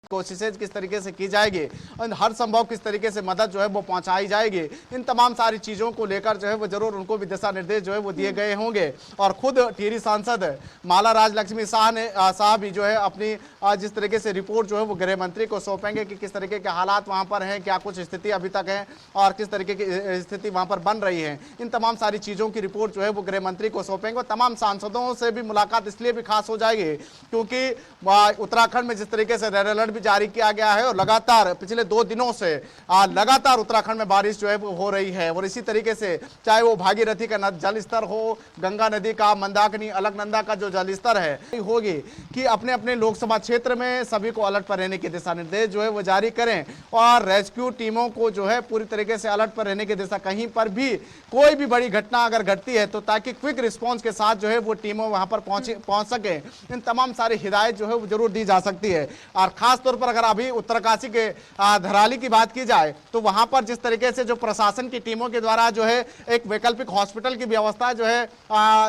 कोशिशें किस तरीके से की जाएगी और हर संभव किस तरीके से मदद जो है वो पहुंचाई जाएगी। इन तमाम सारी चीज़ों को लेकर जो है वो जरूर उनको भी दिशा निर्देश जो है वो दिए गए होंगे। और खुद टिहरी सांसद माला राजलक्ष्मी शाह भी जो है अपनी जिस तरीके से रिपोर्ट जो है वो गृह मंत्री को सौंपेंगे कि किस तरीके के हालात वहाँ पर हैं, क्या कुछ स्थिति अभी तक है और किस तरीके की स्थिति वहाँ पर बन रही है। इन तमाम सारी चीज़ों की रिपोर्ट जो है वो गृह मंत्री को सौंपेंगे। और तमाम सांसदों से भी मुलाकात इसलिए भी खास हो जाएगी क्योंकि उत्तराखंड में जिस तरीके से रेड अलर्ट जारी किया गया है और लगातार पिछले 2 दिनों से लगातार उत्तराखंड में बारिश जो है वो हो रही है। और इसी तरीके से चाहे वो भागीरथी का जल स्तर हो, गंगा नदी का, मंदाकिनी, अलकनंदा का जो जल स्तर है होगी कि अपने अपने लोकसभा क्षेत्र में सभी को अलर्ट पर रहने के दिशा निर्देश जो है वो जारी करें और रेस्क्यू टीमों को जो है पूरी तरीके से अलर्ट पर रहने की दिशा, कहीं पर भी कोई भी बड़ी घटना अगर घटती है तो ताकि क्विक रिस्पॉन्स के साथ जो है वो टीमों वहां पर पहुंच सके। इन तमाम सारी हिदायत जो है वो जरूर दी जा सकती है। और खास तौर पर अगर अभी उत्तरकाशी के धराली की बात की जाए तो वहां पर जिस तरीके से जो प्रशासन की टीमों के द्वारा जो है एक वैकल्पिक हॉस्पिटल की व्यवस्था जो है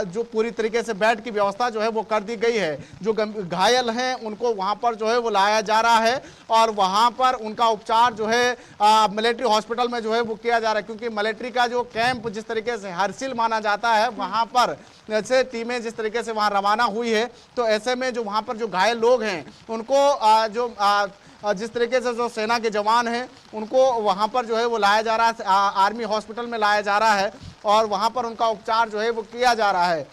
जो पूरी तरीके से बेड की व्यवस्था जो है वो कर दी गई है। जो घायल हैं उनको वहां पर जो है वो लाया जा रहा है और वहां पर उनका उपचार जो है मिलिट्री हॉस्पिटल में जो है वो किया जा रहा है, क्योंकि मिलिट्री का जो कैंप जिस तरीके से हर्षिल माना जाता है वहां पर जैसे टीमें जिस तरीके से वहां रवाना हुई है, तो ऐसे में जो वहां पर जो घायल लोग हैं उनको जिस तरीके से जो सेना के जवान हैं उनको वहां पर जो है वो लाया जा रहा है, आर्मी हॉस्पिटल में लाया जा रहा है और वहां पर उनका उपचार जो है वो किया जा रहा है।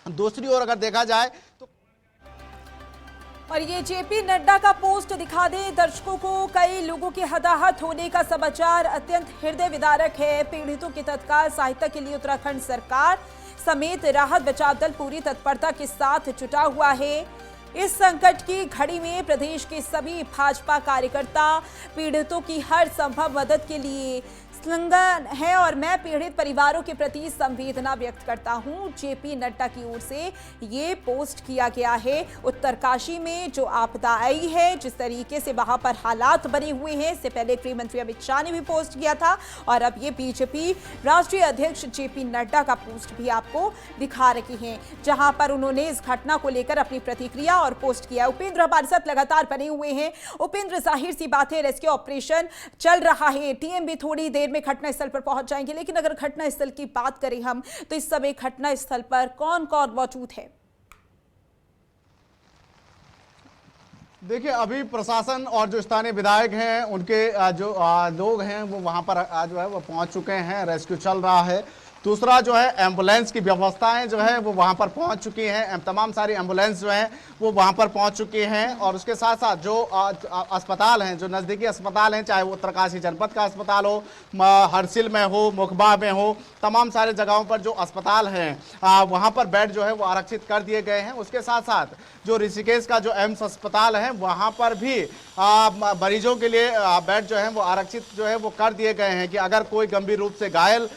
दूसरी ओर अगर देखा जाए तो और ये जेपी नड्डा का पोस्ट दिखा दे दर्शकों को, कई लोगों के हताहत होने का समाचार अत्यंत हृदय विदारक है। पीड़ितों की तत्काल सहायता के लिए उत्तराखंड सरकार समेत राहत बचाव दल पूरी तत्परता के साथ जुटा हुआ है। इस संकट की घड़ी में प्रदेश के सभी भाजपा कार्यकर्ता पीड़ितों की हर संभव मदद के लिए संलग्न है और मैं पीड़ित परिवारों के प्रति संवेदना व्यक्त करता हूं। जेपी नड्डा की ओर से ये पोस्ट किया गया है। उत्तरकाशी में जो आपदा आई है, जिस तरीके से वहां पर हालात बने हुए हैं, इससे पहले गृह मंत्री अमित शाह ने भी पोस्ट किया था और अब ये बीजेपी राष्ट्रीय अध्यक्ष जेपी नड्डा का पोस्ट भी आपको दिखा रही हैं, जहां पर उन्होंने इस घटना को लेकर अपनी प्रतिक्रिया और पोस्ट किया। उपेंद्र हमारे साथ लगातार बने हुए हैं। उपेंद्र, जाहिर सी बात है रेस्क्यू ऑपरेशन चल रहा है, टीएम भी थोड़ी देर में घटना स्थल पर पहुंच जाएंगे, लेकिन अगर घटना स्थल की बात करें हम तो इस समय घटना स्थल पर कौन कौन मौजूद है? देखिए, अभी प्रशासन और जो स्थानीय विधायक हैं उनके जो लोग हैं वो वहां पर जो है वो पहुंच चुके हैं, रेस्क्यू चल रहा है। दूसरा जो है एम्बुलेंस की व्यवस्थाएं जो है वो वहां पर पहुंच चुकी हैं, तमाम सारी एम्बुलेंस जो है वो वहां पर पहुंच चुकी हैं। और उसके साथ साथ जो अस्पताल हैं, जो नज़दीकी अस्पताल हैं, चाहे वो उत्तरकाशी जनपद का अस्पताल हो, हरसिल में हो, मुखबा में हो, तमाम सारे जगहों पर जो अस्पताल हैं वहां पर बेड जो है वो आरक्षित कर दिए गए हैं। उसके साथ साथ जो ऋषिकेश का जो एम्स अस्पताल है वहां पर भी मरीजों के लिए बेड जो है वो आरक्षित जो है वो कर दिए गए हैं कि अगर कोई गंभीर रूप से घायल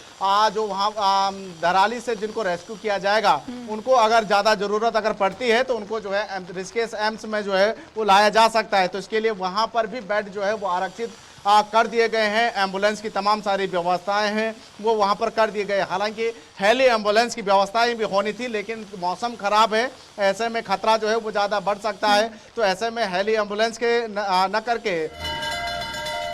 जो वहाँ धराली से जिनको रेस्क्यू किया जाएगा, उनको अगर ज़्यादा ज़रूरत अगर पड़ती है तो उनको जो है ऋषिकेश एम्स में जो है वो लाया जा सकता है। तो इसके लिए वहाँ पर भी बेड जो है वो आरक्षित कर दिए गए हैं। एम्बुलेंस की तमाम सारी व्यवस्थाएं हैं वो वहां पर कर दिए गए। हालांकि हेली एम्बुलेंस की व्यवस्थाएं भी होनी थी, लेकिन मौसम खराब है, ऐसे में खतरा जो है वो ज़्यादा बढ़ सकता है, तो ऐसे में हेली एम्बुलेंस के न करके।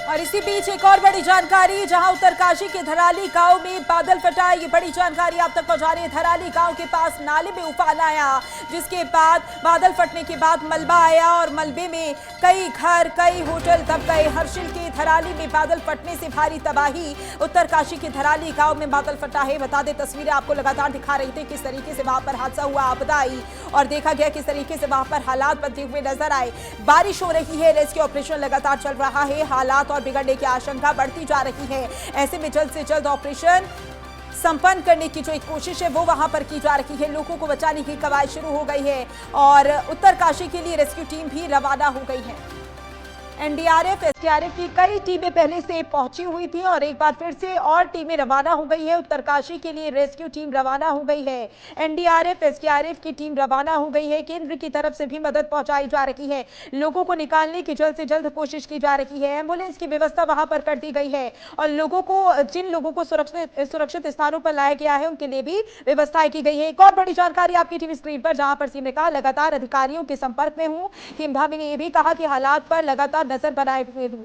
और इसी बीच एक और बड़ी जानकारी, जहां उत्तरकाशी के धराली गांव में बादल फटा। ये बड़ी जानकारी आप तक पहुंचा रही है। धराली गांव के पास नाले में उफान आया, जिसके बाद बादल फटने के बाद मलबा आया और मलबे में कई घर, कई होटल दब गए। हर्षिल के धराली में बादल फटने से भारी तबाही। उत्तरकाशी के धराली गांव में बादल फटा है। बता दें, तस्वीरें आपको लगातार दिखा रही थी किस तरीके से वहां पर हादसा हुआ, आपदा आई और देखा गया किस तरीके से वहां पर हालात बनते हुए नजर आए। बारिश हो रही है, रेस्क्यू ऑपरेशन लगातार चल रहा है, हालात और बिगड़ने की आशंका बढ़ती जा रही है। ऐसे में जल्द से जल्द ऑपरेशन संपन्न करने की जो एक कोशिश है वो वहां पर की जा रही है। लोगों को बचाने की कवायद शुरू हो गई है और उत्तरकाशी के लिए रेस्क्यू टीम भी रवाना हो गई है। एनडीआरएफ, एसडीआरएफ की कई टीमें पहले से पहुंची हुई थी और एक बार फिर से और टीमें रवाना हो गई है। उत्तरकाशी के लिए रेस्क्यू टीम रवाना हो गई है। एनडीआरएफ, एसडीआरएफ की टीम रवाना हो गई है। केंद्र की तरफ से भी मदद पहुंचाई जा रही है। लोगों को निकालने की जल्द से जल्द कोशिश की जा रही है। एम्बुलेंस की व्यवस्था वहां पर कर दी गई है और लोगों को, जिन लोगों को सुरक्षित स्थानों पर लाया गया है, उनके लिए भी व्यवस्थाएं की गई है। एक और बड़ी जानकारी आपकी टीवी स्क्रीन पर, जहां पर सीएम ने कहा लगातार अधिकारियों के संपर्क में हूं। सीएम धामी ने यह भी कहा कि हालात पर लगातार नजर बनाए हुए हूं।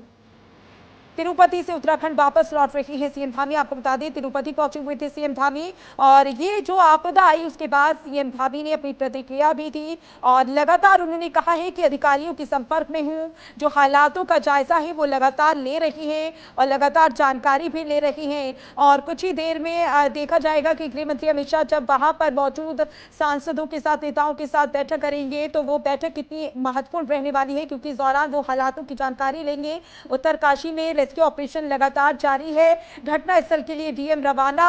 तिरुपति से उत्तराखंड वापस लौट रही है सीएम धामी। आपको बता दें, तिरुपति पहुंचे हुए थे सीएम धामी और ये जो आपदा आई उसके बाद सीएम धामी ने अपनी प्रतिक्रिया भी दी और लगातार उन्होंने कहा है कि अधिकारियों के संपर्क में हूं, जो हालातों का जायजा है वो लगातार ले रही हैं और लगातार जानकारी भी ले रही हैं। और कुछ ही देर में देखा जाएगा कि गृह मंत्री अमित शाह जब वहां पर मौजूद सांसदों के साथ, नेताओं के साथ बैठक करेंगे तो वो बैठक कितनी महत्वपूर्ण रहने वाली है, क्योंकि इस दौरान वो हालातों की जानकारी लेंगे। उत्तरकाशी में रेस्क्यू ऑपरेशन लगातार जारी है। घटनास्थल के लिए डीएम रवाना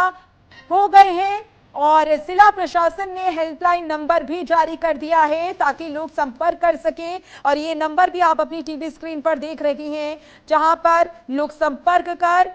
हो गए हैं और जिला प्रशासन ने हेल्पलाइन नंबर भी जारी कर दिया है ताकि लोग संपर्क कर सकें। और ये नंबर भी आप अपनी टीवी स्क्रीन पर देख रही हैं, जहां पर लोग संपर्क कर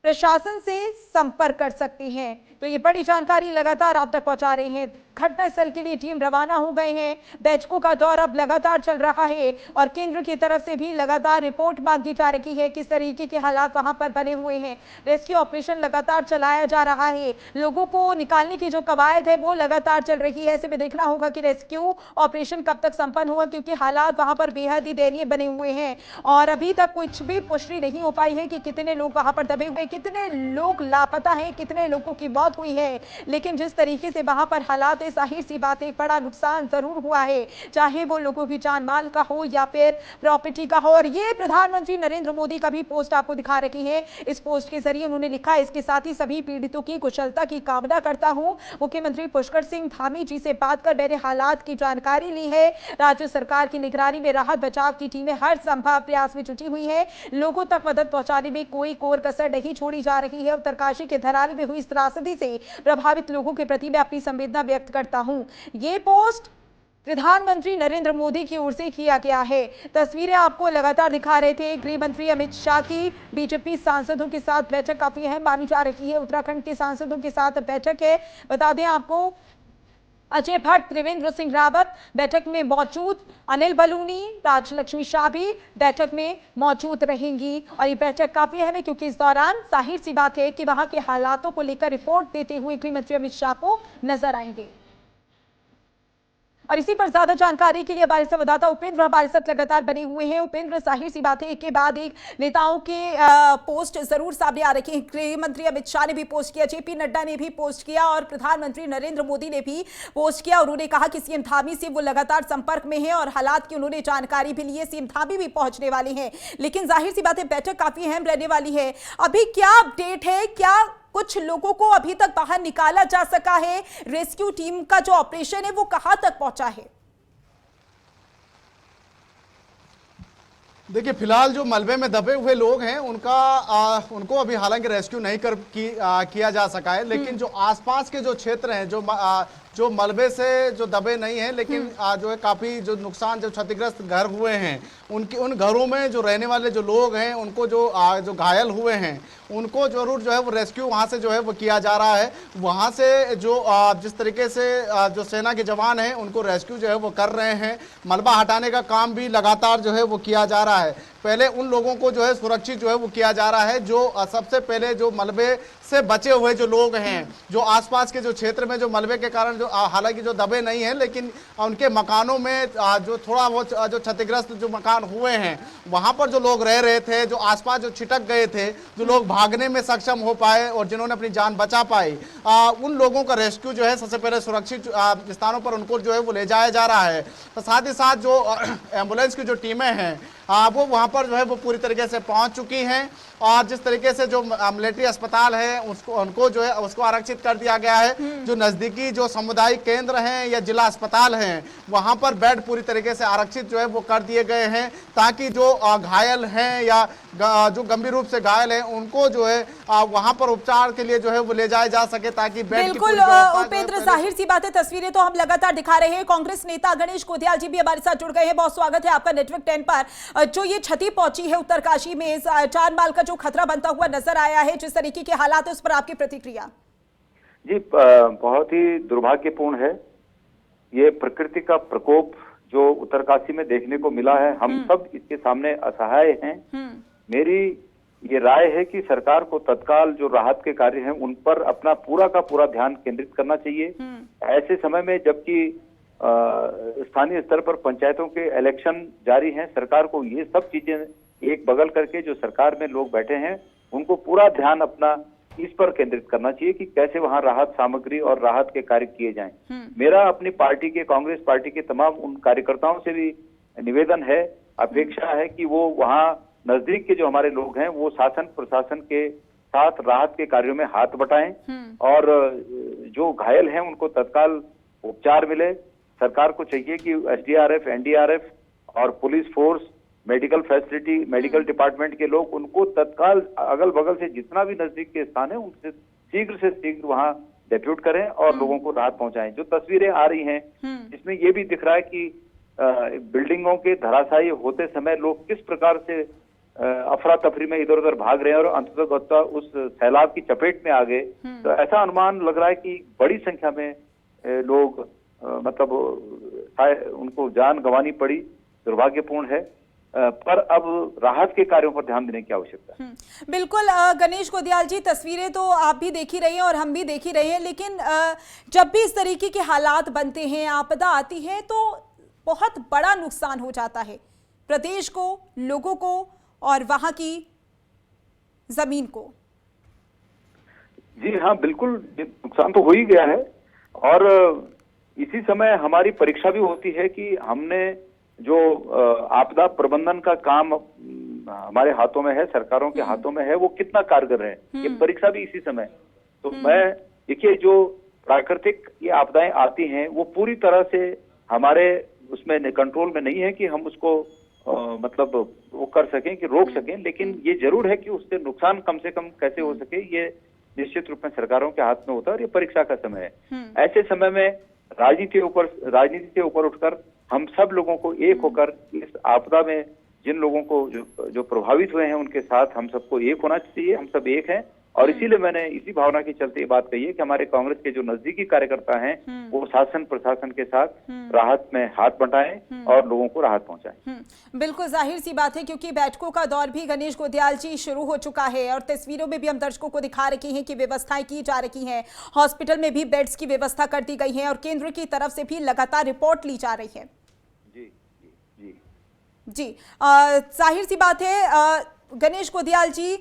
प्रशासन से संपर्क कर सकते हैं। तो ये बड़ी जानकारी लगातार आप तक पहुंचा रहे हैं। घटनास्थल के लिए टीम रवाना हो गए हैं। बैठकों का दौर अब लगातार चल रहा है और केंद्र की तरफ से भी लगातार रिपोर्ट मांगी जा रही है किस तरीके के हालात वहां पर बने हुए हैं। रेस्क्यू ऑपरेशन लगातार चलाया जा रहा है। लोगों को निकालने की जो कवायद है वो लगातार चल रही है। ऐसे में देखना होगा कि रेस्क्यू ऑपरेशन कब तक संपन्न हुआ, क्योंकि हालात वहां पर बेहद ही दयनीय बने हुए हैं और अभी तक कुछ भी पुष्टि नहीं हो पाई है कि कितने लोग वहां पर दबे हुए, कितने लोग लापता हैं, कितने लोगों की मौत हुई है। लेकिन जिस तरीके से वहां पर हालात, जाहिर सी बात है बड़ा नुकसान जरूर हुआ है, चाहे वो लोगों की जान माल का हो या फिर प्रॉपर्टी का हो। और ये प्रधानमंत्री नरेंद्र मोदी का भी पोस्ट आपको दिखा रही है। इस पोस्ट के जरिए उन्होंने लिखा है, इसके साथ ही सभी पीड़ितों की कुशलता की कामना करता हूं। मुख्यमंत्री पुष्कर सिंह धामी जी से बात कर मैंने हालात की जानकारी ली है। राज्य सरकार की निगरानी में राहत बचाव की टीमें हर संभव प्रयास में जुटी हुई है। लोगों तक मदद पहुंचाने में कोई कोर कसर नहीं छोड़ी जा रही है। उत्तरकाशी के धराली में हुई इस त्रासदी से प्रभावित लोगों के प्रति मैं अपनी संवेदना व्यक्त करता हूं। ये पोस्ट प्रधानमंत्री नरेंद्र मोदी की ओर से किया गया है। तस्वीरें आपको लगातार दिखा रहे थे। गृह मंत्री अमित शाह की बीजेपी सांसदों के साथ बैठक काफी अहम मानी जा रही है। उत्तराखंड के सांसदों के साथ बैठक है। बता दें आपको, अजय भट्ट, त्रिवेंद्र सिंह रावत बैठक में मौजूद, अनिल बलूनी, राजलक्ष्मी शाह भी बैठक में मौजूद रहेंगी। और ये बैठक काफी अहम है क्योंकि इस दौरान जाहिर सी बात है कि वहां के हालातों को लेकर रिपोर्ट देते हुए गृह मंत्री अमित शाह को नजर आएंगे। और इसी पर ज्यादा जानकारी के लिए हमारे संवाददाता उपेंद्र हमारे साथ लगातार बने हुए हैं। उपेंद्र, जाहिर सी बात है एक के बाद एक नेताओं के पोस्ट जरूर सामने आ रही है। गृह मंत्री अमित शाह ने भी पोस्ट किया, जेपी नड्डा ने भी पोस्ट किया और प्रधानमंत्री नरेंद्र मोदी ने भी पोस्ट किया। उन्होंने कहा कि सीएम धामी से वो लगातार संपर्क में है और हालात की उन्होंने जानकारी भी ली है। सीएम धामी भी पहुंचने वाले हैं, लेकिन जाहिर सी बात है बैठक काफी अहम रहने वाली है। अभी क्या अपडेट है, क्या कुछ लोगों को अभी तक बाहर निकाला जा सका है? रेस्क्यू टीम का जो ऑपरेशन है वो कहां तक पहुंचा है? देखिए, फिलहाल जो मलबे में दबे हुए लोग हैं उनको अभी हालांकि रेस्क्यू नहीं किया जा सका है, लेकिन जो आसपास के जो क्षेत्र हैं जो मलबे से जो दबे नहीं है, लेकिन जो है काफी जो नुकसान, जो क्षतिग्रस्त घर हुए हैं, उन घरों में जो रहने वाले जो लोग हैं, उनको जो घायल हुए हैं, उनको जरूर जो है वो रेस्क्यू वहां से जो है वो किया जा रहा है। वहां से जो जिस तरीके से जो सेना के जवान हैं उनको रेस्क्यू जो है वो कर रहे हैं। मलबा हटाने का काम भी लगातार जो है वो किया जा रहा है। पहले उन लोगों को जो है सुरक्षित जो है वो किया जा रहा है जो सबसे पहले जो मलबे से बचे हुए जो लोग हैं, जो आसपास के जो क्षेत्र में जो मलबे के कारण जो हालांकि जो दबे नहीं हैं, लेकिन उनके मकानों में जो थोड़ा बहुत जो क्षतिग्रस्त जो मकान हुए हैं, वहां पर जो लोग रह रहे थे, जो आसपास जो छिटक गए थे, जो लोग भागने में सक्षम हो पाए और जिन्होंने अपनी जान बचा पाई, उन लोगों का रेस्क्यू जो है सबसे पहले सुरक्षित स्थानों पर उनको जो है वो ले जाया जा रहा है। तो साथ ही साथ जो एम्बुलेंस की जो टीमें हैं वो वहां पर जो है वो पूरी तरीके से पहुंच चुकी हैं और जिस तरीके से जो मिलिट्री अस्पताल है उनको जो है उसको आरक्षित कर दिया गया है। जो नजदीकी जो सामुदायिक केंद्र हैं या जिला अस्पताल हैं, वहां पर बेड पूरी तरीके से आरक्षित जो है वो कर दिए गए हैं, ताकि जो घायल हैं या जो गंभीर रूप से घायल हैं उनको जो है वहां पर उपचार के लिए जो है वो ले जाया जा सके, ताकि बेड बिल्कुल उपेंद्र, जाहिर सी बात है तस्वीरें तो हम लगातार दिखा रहे हैं। कांग्रेस नेता गणेश गोदियाल जी भी हमारे साथ जुड़ गए हैं। बहुत स्वागत है आपका नेटवर्क 10 पर। जो ये क्षति पहुंची है उत्तरकाशी में, इस जान माल का जो खतरा बनता हुआ नजर आया है, जिस तरीके के हालात है, उस पर आपकी प्रतिक्रिया? जी, बहुत ही दुर्भाग्यपूर्ण है ये प्रकृति का प्रकोप जो उत्तरकाशी में देखने को मिला है। हम सब इसके सामने असहाय हैं। मेरी ये राय है कि सरकार को तत्काल जो राहत के कार्य हैं उन पर अपना पूरा का पूरा ध्यान केंद्रित करना चाहिए। ऐसे समय में जबकि स्थानीय स्तर पर पंचायतों के इलेक्शन जारी हैं, सरकार को ये सब चीजें एक बगल करके जो सरकार में लोग बैठे हैं उनको पूरा ध्यान अपना इस पर केंद्रित करना चाहिए कि कैसे वहां राहत सामग्री और राहत के कार्य किए जाएं। मेरा अपनी पार्टी के, कांग्रेस पार्टी के तमाम उन कार्यकर्ताओं से भी निवेदन है, अपेक्षा है कि वो वहां नजदीक के जो हमारे लोग हैं वो शासन प्रशासन के साथ राहत के कार्यों में हाथ बटाएं और जो घायल हैं उनको तत्काल उपचार मिले। सरकार को चाहिए कि एसडीआरएफ, एनडीआरएफ और police force, medical facility, medical department के लोग उनको तत्काल अगल बगल से जितना भी नजदीक के स्थान है उनसे शीघ्र से शीघ्र वहां डेप्यूट करें और लोगों को राहत पहुंचाएं। जो तस्वीरें आ रही हैं इसमें ये भी दिख रहा है कि बिल्डिंगों के धराशायी होते समय लोग किस प्रकार से अफरा तफरी में इधर उधर भाग रहे हैं और अंततः उस सैलाब की चपेट में आ गए। तो ऐसा अनुमान लग रहा है कि बड़ी संख्या में लोग मतलब उनको जान गंवानी पड़ी। दुर्भाग्यपूर्ण है, पर अब राहत के कार्यों पर ध्यान देने की आवश्यकता है। बिल्कुल गणेश गोदियाल जी, तस्वीरें तो आप भी देख ही रहे हैं और हम भी देख ही रहे हैं, लेकिन जब भी इस तरीके के हालात बनते हैं, आपदा आती है, तो बहुत बड़ा नुकसान हो जाता है प्रदेश को, लोगों को और वहां की जमीन को। जी हाँ, बिल्कुल नुकसान तो हो ही गया है और इसी समय हमारी परीक्षा भी होती है कि हमने जो आपदा प्रबंधन का काम हमारे हाथों में है, सरकारों के हाथों में है, वो कितना कारगर है, ये परीक्षा भी इसी समय। तो मैं देखिए, जो प्राकृतिक ये आपदाएं आती हैं वो पूरी तरह से हमारे उसमें कंट्रोल में नहीं है कि हम उसको मतलब वो कर सकें कि रोक सकें, लेकिन ये जरूर है कि उससे नुकसान कम से कम कैसे हो सके ये निश्चित रूप में सरकारों के हाथ में होता है और ये परीक्षा का समय है। ऐसे समय में राजनीति से ऊपर उठकर हम सब लोगों को एक होकर इस आपदा में जिन लोगों को जो प्रभावित हुए हैं उनके साथ हम सबको एक होना चाहिए। हम सब एक हैं और इसीलिए मैंने इसी भावना के चलते ये बात कही है कि हमारे कांग्रेस के जो नजदीकी कार्यकर्ता हैं वो शासन प्रशासन के साथ राहत में हाथ बंटाएं और लोगों को राहत पहुंचाएं। बिल्कुल जाहिर सी बात है, क्योंकि बैठकों का दौर भी गणेश गोदियाल जी शुरू हो चुका है और तस्वीरों में भी हम दर्शकों को दिखा रहे हैं कि व्यवस्थाएं की जा रही हैं। हॉस्पिटल में भी बेड्स की व्यवस्था कर दी गई है और केंद्र की तरफ से भी लगातार रिपोर्ट ली जा रही है। जी जाहिर सी बात है गणेश गोदियाल जी,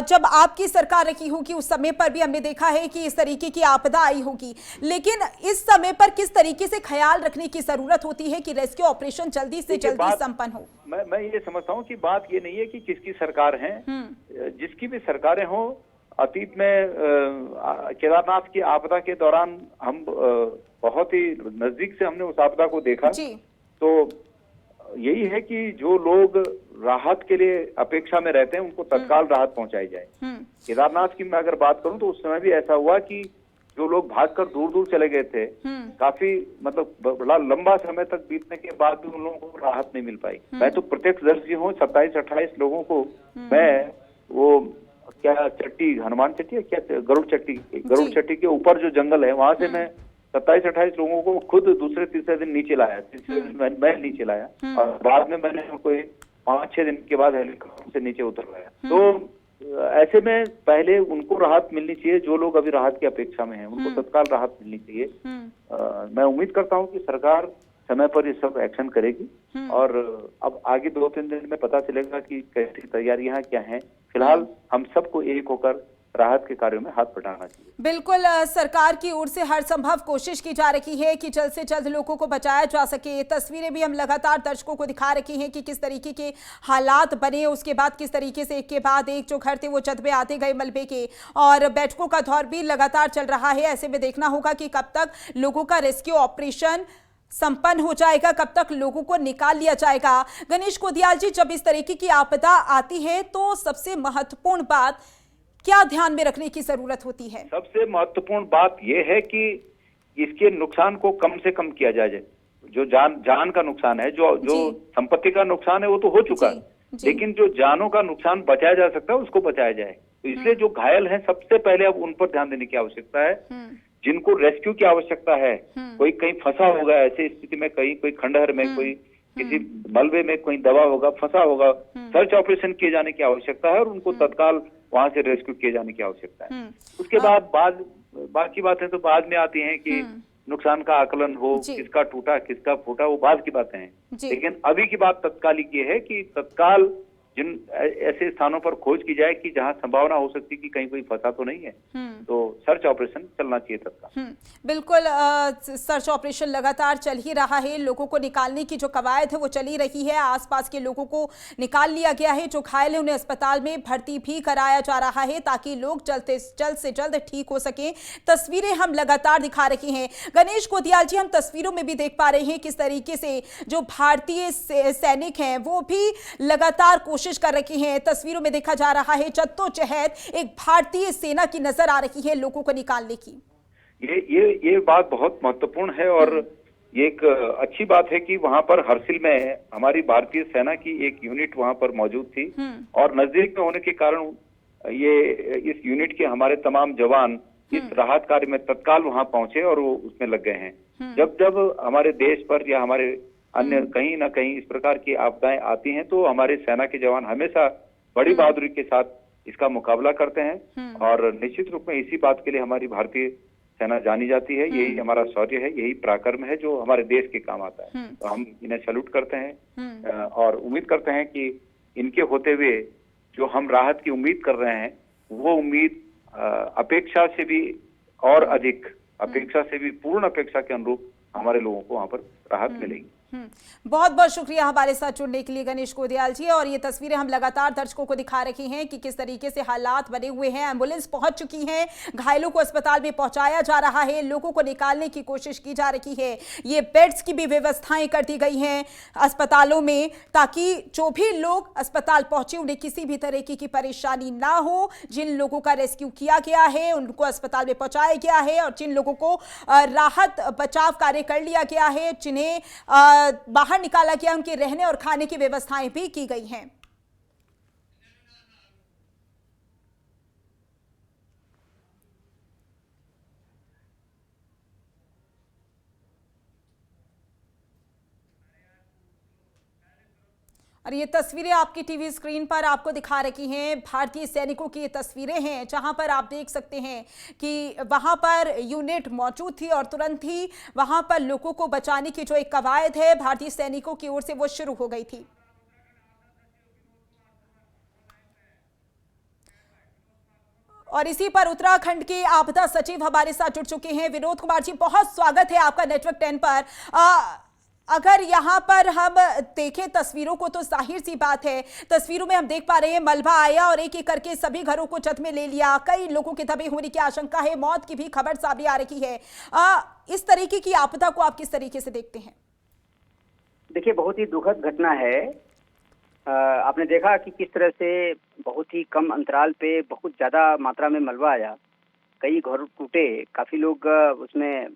जब आपकी सरकार रही होगी उस समय पर भी हमने देखा है कि इस तरीके की आपदा आई होगी, लेकिन इस समय पर किस तरीके से ख्याल रखने की जरूरत होती है कि रेस्क्यू ऑपरेशन जल्दी से जल्दी संपन्न हो? मैं ये समझता हूँ कि बात ये नहीं है कि किसकी सरकार है, जिसकी भी सरकारें हो, अतीत में केदारनाथ की आपदा के दौरान हम बहुत ही नजदीक से हमने उस आपदा को देखा। तो यही है कि जो लोग राहत के लिए अपेक्षा में रहते हैं उनको तत्काल राहत पहुंचाई जाए। केदारनाथ की मैं अगर बात करूं तो उस समय भी ऐसा हुआ कि जो लोग भागकर दूर दूर चले गए थे, काफी मतलब बड़ा लंबा समय तक बीतने के बाद भी उन लोगों को राहत नहीं मिल पाई। मैं तो प्रत्यक्षदर्शी हूँ, 27-28 लोगों को मैं वो क्या चट्टी, हनुमान चट्टी है क्या, गरुड़ चट्टी के ऊपर जो जंगल है वहां से मैं 27-28 लोगों को खुद दूसरे तीसरे दिन नीचे लाया, मैं नीचे लाया और बाद में मैंने उनको 5-6 दिन के बाद हेलीकॉप्टर से नीचे उतरवाया। तो ऐसे में पहले उनको राहत मिलनी चाहिए, जो लोग अभी राहत की अपेक्षा में हैं उनको तत्काल राहत मिलनी चाहिए। मैं उम्मीद करता हूं कि सरकार समय पर ये सब एक्शन करेगी और अब आगे 2-3 दिन में पता चलेगा कि कैसी तैयारियां क्या हैं। फिलहाल हम सबको एक होकर राहत के कार्यों में हाथ बटाना चाहिए। बिल्कुल, सरकार की ओर से हर संभव कोशिश की जा रही है कि जल्द से जल्द लोगों को बचाया जा सके। ये तस्वीरें भी हम लगातार दर्शकों को दिखा रही हैं कि किस तरीके के हालात बने, उसके बाद किस तरीके से एक के बाद एक जो घर थे वो जद में आते गए मलबे के, और बैठकों का दौर भी लगातार चल रहा है। ऐसे में देखना होगा कि कब तक लोगों का रेस्क्यू ऑपरेशन संपन्न हो जाएगा, कब तक लोगों को निकाल लिया जाएगा। गणेश कोदियाल जी, जब इस तरीके की आपदा आती है तो सबसे महत्वपूर्ण बात क्या ध्यान में रखने की जरूरत होती है? सबसे महत्वपूर्ण बात यह है कि इसके नुकसान को कम से कम किया जाए। जो जान का नुकसान है, जो संपत्ति का नुकसान है वो तो हो चुका है, लेकिन जो जानों का नुकसान बचाया जा सकता है उसको बचाया जाए। तो इसलिए जो घायल हैं सबसे पहले अब उन पर ध्यान देने की आवश्यकता है। जिनको रेस्क्यू की आवश्यकता है, कोई कहीं फंसा होगा ऐसी स्थिति में, कहीं कोई खंडहर में, कोई किसी मलबे में कोई दबा होगा, फंसा होगा, सर्च ऑपरेशन किए जाने की आवश्यकता है और उनको तत्काल वहां से रेस्क्यू किए जाने की आवश्यकता है। उसके बाद बाकी बातें तो बाद में आती हैं कि नुकसान का आकलन हो, किसका टूटा किसका फूटा, वो बाद की बातें हैं। लेकिन अभी की बात तत्कालिक ये है कि तत्काल जिन ऐसे स्थानों पर खोज की जाए कि जहां संभावना हो सकती है कि कहीं कोई फंसा तो नहीं है, तो सर्च ऑपरेशन चलना चाहिए तत्काल। बिल्कुल, सर्च ऑपरेशन लगातार चल ही रहा है। लोगों को निकालने की जो कवायद है वो चली रही है। आसपास के लोगों को निकाल लिया गया है। जो घायल है उन्हें अस्पताल में भर्ती भी कराया जा रहा है ताकि लोग जल्द से जल्द ठीक हो सके। तस्वीरें हम लगातार दिखा रहे हैं। गणेश कोदियाल जी, हम तस्वीरों में भी देख पा रहे हैं किस तरीके से जो भारतीय सैनिक हैं वो भी लगातार कोशिश कर रहे हैं। तस्वीरों में देखा जा रहा है जद्दोजहद एक भारतीय सेना की नजर आ रही है लोगों को निकालने की। ये बात बहुत महत्वपूर्ण है और ये एक अच्छी बात है कि वहां पर हरसिल में हमारी भारतीय सेना की एक यूनिट वहां पर मौजूद थी और नजदीक में होने के कारण ये इस यूनिट के हमारे तमाम जवान इस राहत कार्य में तत्काल वहां पहुंचे और वो उसमें लग गए हैं। जब हमारे देश पर या हमारे अन्य कहीं ना कहीं इस प्रकार की आपदाएं आती हैं तो हमारे सेना के जवान हमेशा बड़ी बहादुरी के साथ इसका मुकाबला करते हैं और निश्चित रूप में इसी बात के लिए हमारी भारतीय सेना जानी जाती है। यही हमारा शौर्य है, यही पराक्रम है जो हमारे देश के काम आता है। तो हम इन्हें सैल्यूट करते हैं और उम्मीद करते हैं कि इनके होते हुए जो हम राहत की उम्मीद कर रहे हैं वो उम्मीद अपेक्षा से भी और अधिक, अपेक्षा से भी पूर्ण अपेक्षा के अनुरूप हमारे लोगों को वहां पर राहत मिलेगी। बहुत बहुत शुक्रिया हमारे साथ जुड़ने के लिए गणेश कोदियाल जी। और ये तस्वीरें हम लगातार दर्शकों को दिखा रहे हैं कि किस तरीके से हालात बने हुए हैं। एम्बुलेंस पहुंच चुकी है, घायलों को अस्पताल में पहुंचाया जा रहा है, लोगों को निकालने की कोशिश की जा रही है। ये बेड्स की भी व्यवस्थाएं कर दी गई हैं अस्पतालों में ताकि जो भी लोग अस्पताल पहुंचे उन्हें किसी भी तरीके की परेशानी ना हो। जिन लोगों का रेस्क्यू किया गया है उनको अस्पताल में पहुंचाया गया है और जिन लोगों को राहत बचाव कार्य कर लिया गया है, जिन्हें बाहर निकाला गया, उनके रहने और खाने की व्यवस्थाएं भी की गई हैं। और ये तस्वीरें आपकी टीवी स्क्रीन पर आपको दिखा रही हैं, भारतीय सैनिकों की ये तस्वीरें हैं जहां पर आप देख सकते हैं कि वहां पर यूनिट मौजूद थी और तुरंत ही वहां पर लोगों को बचाने की जो एक कवायद है भारतीय सैनिकों की ओर से वो शुरू हो गई थी। और इसी पर उत्तराखंड के आपदा सचिव हमारे साथ जुड़ चुके हैं। विनोद कुमार जी, बहुत स्वागत है आपका नेटवर्क 10 पर। अगर यहाँ पर हम देखें तस्वीरों को तो जाहिर सी बात है, तस्वीरों में हम देख पा रहे हैं मलबा आया और एक एक करके सभी घरों को जद में ले लिया। कई लोगों के दबे होने की आशंका है, मौत की भी खबर सामने आ रही है। इस तरीके की आपदा को आप किस तरीके से देखते हैं? देखिए, बहुत ही दुखद घटना है। आपने देखा कि किस तरह से बहुत ही कम अंतराल पे बहुत ज्यादा मात्रा में मलबा आया, कई घर टूटे, काफी लोग उसमें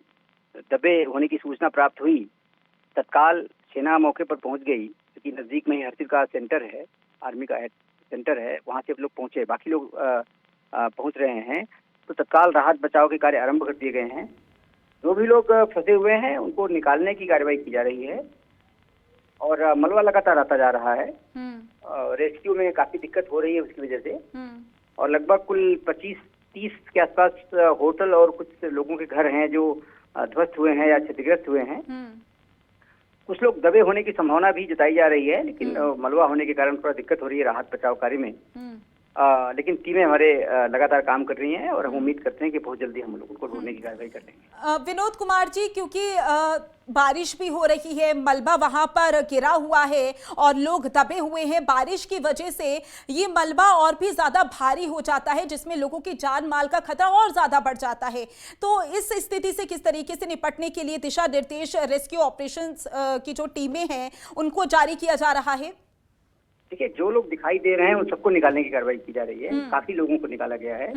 दबे होने की सूचना प्राप्त हुई। तत्काल सेना मौके पर पहुंच गई, क्योंकि नजदीक में ही हरसिल का सेंटर है, आर्मी का सेंटर है, वहां से लोग पहुंचे, बाकी लोग पहुंच रहे हैं। तो तत्काल राहत बचाव के कार्य आरंभ कर दिए गए हैं। जो भी लोग फंसे हुए हैं उनको निकालने की कार्रवाई की जा रही है और मलबा लगातार आता जा रहा है। रेस्क्यू में काफी दिक्कत हो रही है उसकी वजह से, और लगभग कुल 25-30 के आसपास होटल और कुछ लोगों के घर हैं जो ध्वस्त हुए हैं या क्षतिग्रस्त हुए हैं। कुछ लोग दबे होने की संभावना भी जताई जा रही है, लेकिन मलबा होने के कारण थोड़ा दिक्कत हो रही है राहत बचाव कार्य में। लेकिन टीमें हमारे लगातार काम कर रही हैं और हम उम्मीद करते हैं कि बहुत जल्दी हम लोग उनको ढूंढने की कार्रवाई कर लेंगे। विनोद कुमार जी, क्योंकि बारिश भी हो रही है, मलबा वहां पर गिरा हुआ है और लोग दबे हुए हैं, बारिश की वजह से ये मलबा और भी ज्यादा भारी हो जाता है, जिसमें लोगों की जान माल का खतरा और ज्यादा बढ़ जाता है। तो इस स्थिति से किस तरीके से निपटने के लिए दिशा निर्देश रेस्क्यू ऑपरेशंस की जो टीमें हैं उनको जारी किया जा रहा है? देखिए, जो लोग दिखाई दे रहे हैं उन सबको निकालने की कार्रवाई की जा रही है। काफी लोगों को निकाला गया है।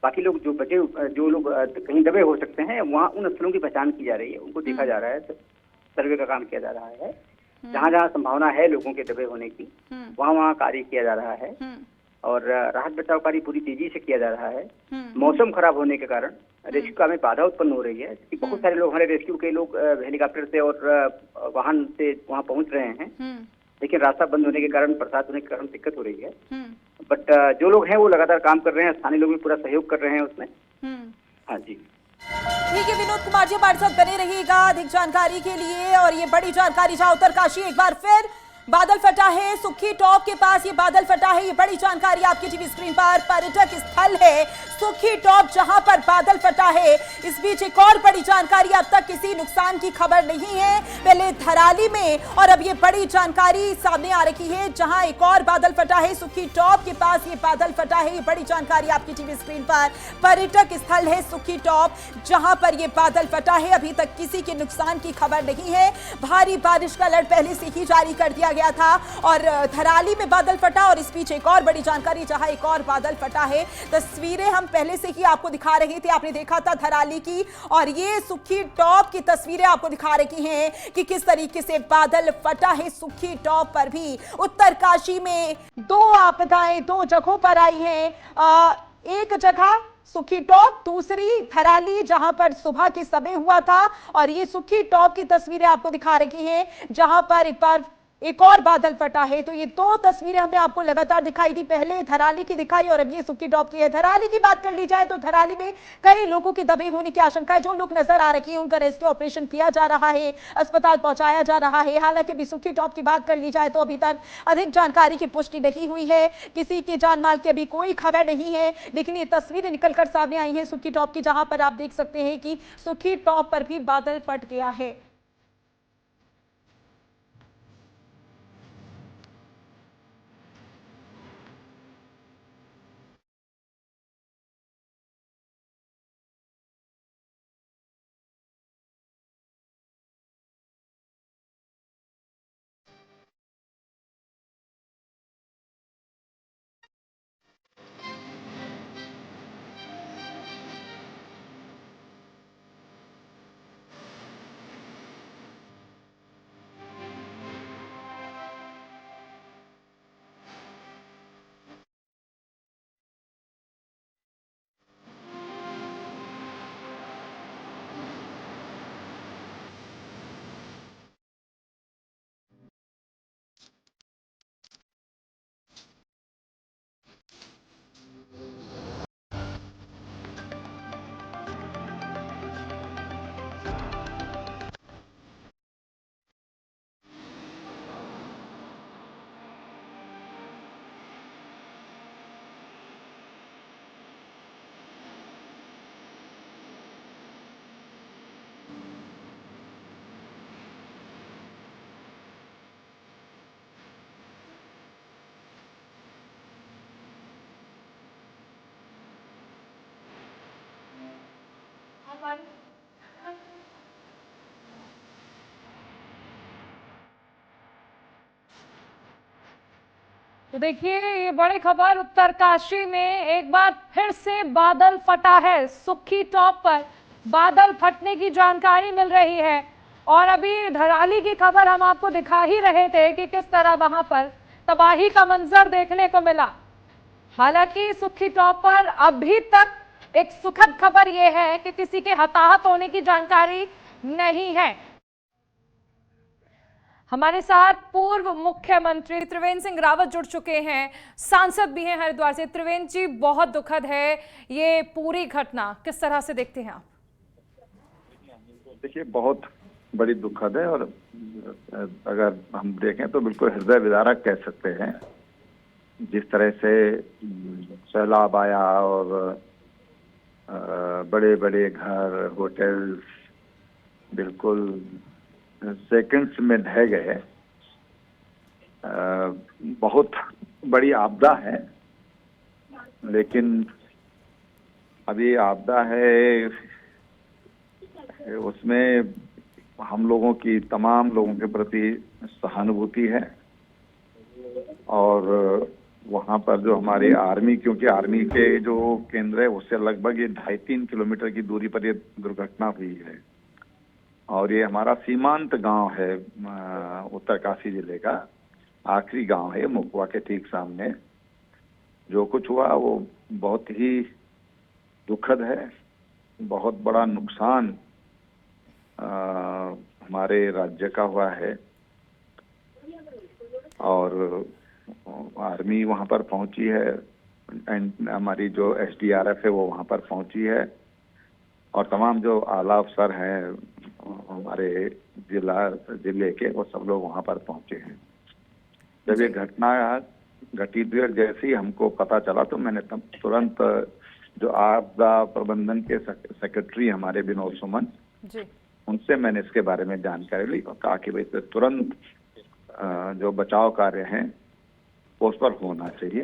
बाकी लोग जो बचे, जो लोग कहीं दबे हो सकते हैं, वहाँ उन स्थलों की पहचान की जा रही है, उनको देखा जा रहा है, सर्वे का काम किया जा रहा है। जहाँ जहाँ संभावना है लोगों के दबे होने की, वहाँ वहाँ कार्य किया जा रहा है और राहत बचाव कार्य पूरी तेजी से किया जा रहा है। मौसम खराब होने के कारण रेस्क्यू कार्य में बाधा उत्पन्न हो रही है, क्योंकि बहुत सारे लोग, हमारे रेस्क्यू के लोग हेलीकॉप्टर से और वाहन से वहाँ पहुँच रहे हैं, लेकिन रास्ता बंद होने के कारण, बरसात होने के कारण दिक्कत हो रही है। बट जो लोग हैं वो लगातार काम कर रहे हैं, स्थानीय लोग भी पूरा सहयोग कर रहे हैं उसमें। हाँ जी, ठीक है विनोद कुमार जी, हमारे साथ बने रहिएगा अधिक जानकारी के लिए। और ये बड़ी जानकारी, जहां उत्तरकाशी एक बार फिर बादल फटा है, सुखी टॉप के पास ये बादल फटा है, ये बड़ी जानकारी आपकी टीवी स्क्रीन पर। पर्यटक स्थल है सुखी टॉप, जहां पर बादल फटा है। इस बीच एक और बड़ी जानकारी, अब तक किसी नुकसान की खबर नहीं है, पहले धराली में, और अब ये बड़ी जानकारी सामने आ रही है, जहां एक और बादल फटा है सुखी टॉप के पास ये बादल फटा है। ये बड़ी जानकारी आपकी टीवी स्क्रीन पर। पर्यटक स्थल है सुखी टॉप, जहां पर ये बादल फटा है, अभी तक किसी के नुकसान की खबर नहीं है। भारी बारिश का अलर्ट पहले से ही जारी कर दिया गया था और धराली में बादल फटा। और इस बीच एक और बड़ी जानकारी, जहां एक और बादल फटा है, तस्वीरें हम पहले से ही आपको दिखा रहे थे, आपने देखा था धराली की, और ये सुखी टॉप की तस्वीरें आपको दिखा रही हैं कि किस तरीके से बादल फटा है सुखी टॉप पर भी। उत्तरकाशी में दो आपदाएं दो जगहों पर आई हैं, एक जगह सुखी टॉप, दूसरी धराली, जहां पर सुबह के समय हुआ था। और ये सुखी टॉप की तस्वीरें आपको दिखा रही हैं, जहां पर एक बार एक और बादल फटा है। तो ये दो तस्वीरें हमने आपको लगातार दिखाई थी, पहले धराली की दिखाई और अब ये सुखी टॉप की है। धराली की बात कर ली जाए तो धराली में कई लोगों की दबे होने की आशंका है, जो लोग नजर आ रही है उनका रेस्क्यू ऑपरेशन किया जा रहा है, अस्पताल पहुंचाया जा रहा है। हालांकि सुखी टॉप की बात कर ली जाए तो अभी तक अधिक जानकारी की पुष्टि नहीं हुई है, किसी की जान माल की अभी कोई खबर नहीं है, लेकिन ये तस्वीरें निकलकर सामने आई है सुखी टॉप की, जहां पर आप देख सकते हैं कि सुखी टॉप पर भी बादल फट गया है। तो देखिए, ये बड़ी खबर उत्तरकाशी में एक बार फिर से बादल फटा है। सुक्खी टॉप पर बादल फटने की जानकारी मिल रही है और अभी धराली की खबर हम आपको दिखा ही रहे थे कि किस तरह वहां पर तबाही का मंजर देखने को मिला। हालांकि सुक्खी टॉप पर अभी तक एक सुखद खबर यह है कि किसी के हताहत होने की जानकारी नहीं है। हमारे साथ पूर्व मुख्यमंत्री त्रिवेंद्र सिंह रावत जुड़ चुके हैं, सांसद भी हैं हरिद्वार से। त्रिवेंद्र जी, बहुत दुखद है ये पूरी घटना, किस तरह से देखते हैं आप? देखिए, बहुत बड़ी दुखद है और अगर हम देखें तो बिल्कुल हृदय विदारक कह सकते हैं। जिस तरह से सैलाब आया और बड़े बड़े घर, होटल्स बिल्कुल सेकंड्स में ढह गए। बहुत बड़ी आपदा है, लेकिन अभी आपदा है उसमें हम लोगों की, तमाम लोगों के प्रति सहानुभूति है। और वहाँ पर जो हमारी आर्मी, क्योंकि आर्मी के जो केंद्र है उससे लगभग ये 2.5-3 किलोमीटर की दूरी पर ये दुर्घटना हुई है। और ये हमारा सीमांत गांव है, उत्तरकाशी जिले का आखिरी गांव है, मुकवा के ठीक सामने। जो कुछ हुआ वो बहुत ही दुखद है। बहुत बड़ा नुकसान हमारे राज्य का हुआ है और आर्मी वहां पर पहुंची है, हमारी जो एसडीआरएफ है वो वहां पर पहुंची है और तमाम जो आला अफसर हैं हमारे जिले के, वो सब लोग वहां पर पहुंचे हैं। जब ये घटना घटित हुई, जैसे ही हमको पता चला तो मैंने तुरंत जो आपदा प्रबंधन के सेक्रेटरी हमारे विनोद सुमन जी, उनसे मैंने इसके बारे में जानकारी ली और कहा कि भाई तुरंत जो बचाव कार्य हैं वो उस पर होना चाहिए।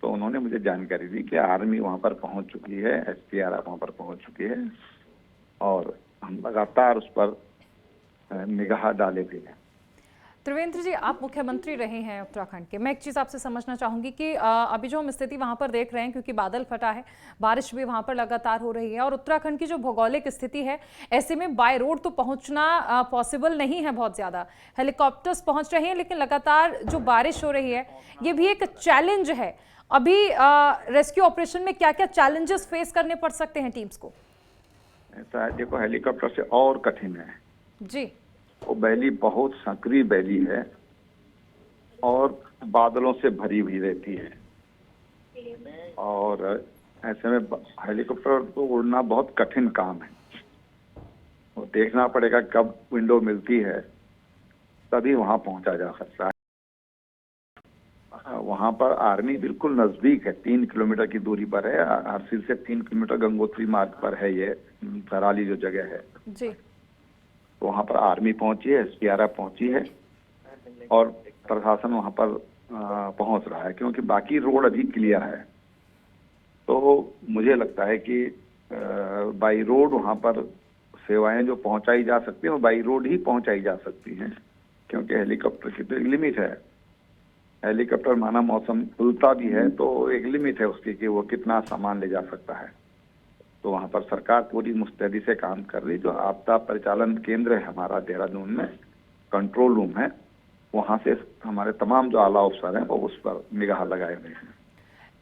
तो उन्होंने मुझे जानकारी दी कि आर्मी वहां पर पहुंच चुकी है, एसडीआरएफ वहां पर पहुंच चुकी है और हम लगातार उस पर निगाह डाले भी हैं। त्रिवेंद्र जी, आप मुख्यमंत्री रहे हैं उत्तराखंड के, मैं एक चीज़ आपसे समझना चाहूँगी कि अभी जो हम स्थिति वहाँ पर देख रहे हैं, क्योंकि बादल फटा है, बारिश भी वहाँ पर लगातार हो रही है और उत्तराखंड की जो भौगोलिक स्थिति है, ऐसे में बाय रोड तो पहुँचना पॉसिबल नहीं है बहुत ज़्यादा। हेलीकॉप्टर्स पहुँच रहे हैं लेकिन लगातार जो बारिश हो रही है ये भी एक चैलेंज है। अभी रेस्क्यू ऑपरेशन में क्या क्या चैलेंजेस फेस करने पड़ सकते हैं टीम्स को? ऐसा है, देखो हेलीकॉप्टर से और कठिन है जी। वो वैली बहुत संकरी वैली है और बादलों से भरी हुई रहती है और ऐसे में हेलीकॉप्टर तो उड़ना बहुत कठिन काम है। वो देखना पड़ेगा कब विंडो मिलती है तभी वहां पहुंचा जा सकता है। वहां पर आर्मी बिल्कुल नजदीक है, 3 किलोमीटर की दूरी पर है। हरसिल से 3 किलोमीटर गंगोत्री मार्ग पर है ये धराली जो जगह है जी। तो वहां पर आर्मी पहुंची है, एसडीआरएफ पहुंची है और प्रशासन वहां पर पहुंच रहा है, क्योंकि बाकी रोड अभी क्लियर है। तो मुझे लगता है कि बाई रोड वहां पर सेवाएं जो पहुंचाई जा सकती हैं वो बाई रोड ही पहुंचाई जा सकती हैं, क्योंकि हेलीकॉप्टर की तो एक लिमिट है। हेलीकॉप्टर माना मौसम खुलता भी है तो एक लिमिट है उसकी कि वो कितना सामान ले जा सकता है। तो वहां पर सरकार पूरी मुस्तैदी से काम कर रही। जो आपदा परिचालन केंद्र है हमारा देहरादून में, कंट्रोल रूम है, वहां से हमारे तमाम जो आला अफसर हैं वो उस पर निगाह लगाए हुए हैं।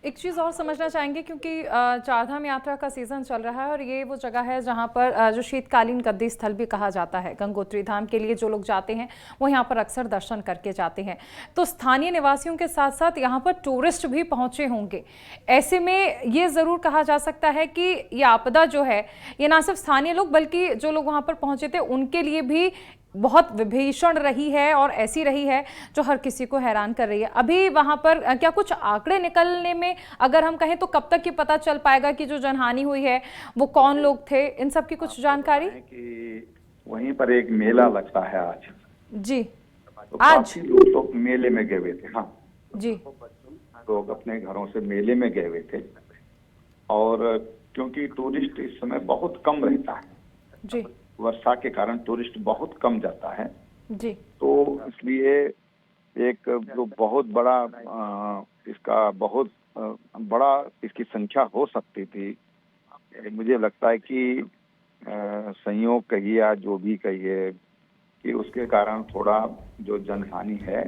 एक चीज़ और समझना चाहेंगे, क्योंकि चारधाम यात्रा का सीज़न चल रहा है और ये वो जगह है जहाँ पर जो शीतकालीन गद्दी स्थल भी कहा जाता है, गंगोत्री धाम के लिए जो लोग जाते हैं वो यहाँ पर अक्सर दर्शन करके जाते हैं। तो स्थानीय निवासियों के साथ साथ यहाँ पर टूरिस्ट भी पहुँचे होंगे। ऐसे में ये ज़रूर कहा जा सकता है कि ये आपदा जो है ये ना सिर्फ स्थानीय लोग बल्कि जो लोग वहाँ पर पहुँचे थे उनके लिए भी बहुत विभीषण रही है और ऐसी रही है जो हर किसी को हैरान कर रही है। अभी वहां पर क्या कुछ आंकड़े निकलने में अगर हम कहें तो कब तक ये पता चल पाएगा कि जो जनहानि हुई है वो कौन लोग थे, इन सब की कुछ जानकारी? कि वहीं पर एक मेला लगता है आज जी, तो आज लोग तो मेले में गए हुए थे। हाँ जी, लोग अपने घरों से मेले में गए हुए थे और क्योंकि टूरिस्ट इस समय बहुत कम रहता है जी। वर्षा के कारण टूरिस्ट बहुत कम जाता है जी। तो इसलिए एक जो बहुत बड़ा इसका बहुत बड़ा इसकी संख्या हो सकती थी। मुझे लगता है कि संयोग कहिए या जो भी कहिए कि उसके कारण थोड़ा जो जनहानि है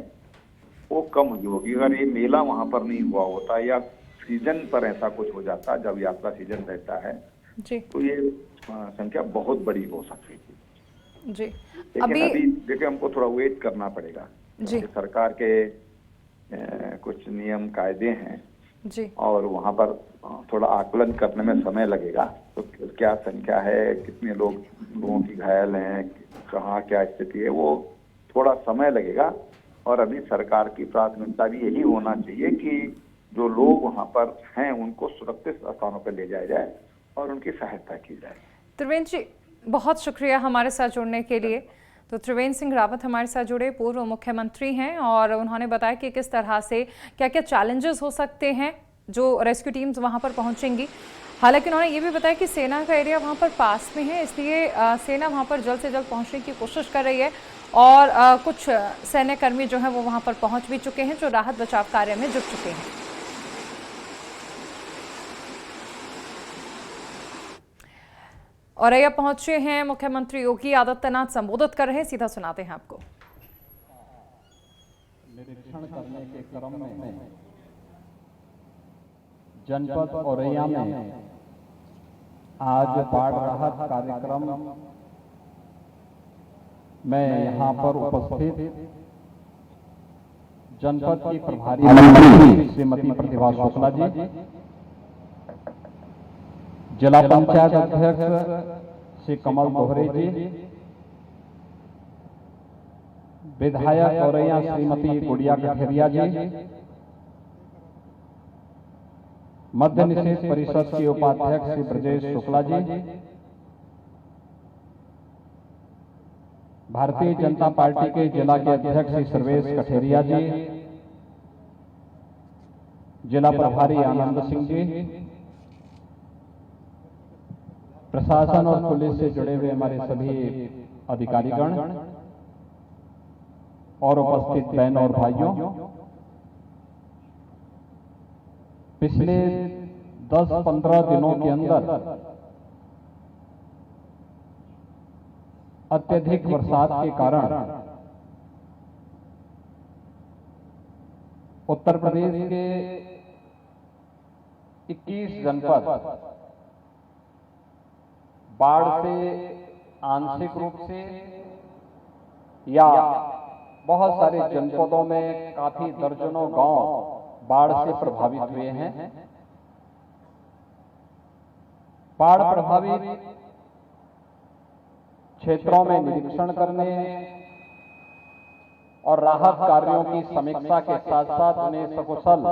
वो कम हुई होगी। अगर ये मेला वहां पर नहीं हुआ होता या सीजन पर ऐसा कुछ हो जाता जब यात्रा सीजन रहता है जी, तो ये संख्या बहुत बड़ी हो सकती थी जी। लेकिन अभी देखिए हमको थोड़ा वेट करना पड़ेगा जी। सरकार के कुछ नियम कायदे हैं जी। और वहां पर थोड़ा आकलन करने में समय लगेगा। तो क्या संख्या है, कितने लोगों की घायल हैं, कहाँ क्या स्थिति है, वो थोड़ा समय लगेगा। और अभी सरकार की प्राथमिकता भी यही होना चाहिए कि जो लोग वहां पर हैं उनको सुरक्षित स्थानों पर ले जाया जाए और उनकी सहायता की जाए। त्रिवेंद्र जी बहुत शुक्रिया हमारे साथ जुड़ने के लिए। तो त्रिवेंद्र सिंह रावत हमारे साथ जुड़े, पूर्व मुख्यमंत्री हैं और उन्होंने बताया कि किस तरह से क्या क्या चैलेंजेस हो सकते हैं जो रेस्क्यू टीम्स वहां पर पहुंचेंगी। हालांकि उन्होंने ये भी बताया कि सेना का एरिया वहां पर पास में है, इसलिए सेना वहां पर जल्द से जल्द पहुंचने की कोशिश कर रही है और कुछ सैन्य कर्मी जो हैं वो वहां पर पहुंच भी चुके हैं जो राहत बचाव कार्य में जुट चुके हैं। और अब पहुंचे हैं मुख्यमंत्री योगी आदित्यनाथ, संबोधित कर रहे हैं, सीधा सुनाते हैं आपको। निरीक्षण करने के क्रम में जनपद औरैया में आज बाढ़ राहत कार्यक्रम में यहां पर उपस्थित जनपद की प्रभारी मंत्री श्रीमती प्रतिभा शुक्ला जी, जिला पंचायत अध्यक्ष श्री कमल दोहरे जी, विधायक औरैया श्रीमती गुड़िया कठेरिया जी, मध्य निषेध परिषद के उपाध्यक्ष श्री ब्रजेश शुक्ला जी, भारतीय जनता पार्टी के जिला के अध्यक्ष श्री सर्वेश कठेरिया जी, जिला प्रभारी आनंद सिंह जी, प्रशासन और पुलिस से जुड़े हुए हमारे सभी अधिकारीगण और उपस्थित बहनों और भाइयों, पिछले 10-15 दिनों के अंदर अत्यधिक बरसात के कारण उत्तर प्रदेश के 21 जनपद बाढ़ से आंशिक रूप से या बहुत सारे जनपदों में काफी दर्जनों गांव बाढ़ से प्रभावित हुए हैं। बाढ़ प्रभावित क्षेत्रों में निरीक्षण करने और राहत कार्यों की समीक्षा के साथ साथ उन्हें सकुशल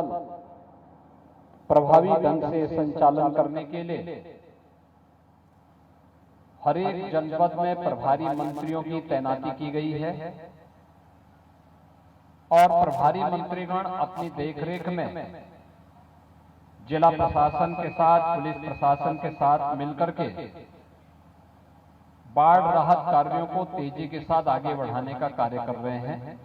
प्रभावी ढंग से संचालन करने के लिए हर एक जनपद में प्रभारी मंत्रियों की तैनाती की गई है और प्रभारी मंत्रीगण अपनी देखरेख में जिला प्रशासन के साथ, पुलिस प्रशासन के साथ मिलकर के बाढ़ राहत कार्यों को तेजी के साथ आगे बढ़ाने का कार्य कर रहे हैं।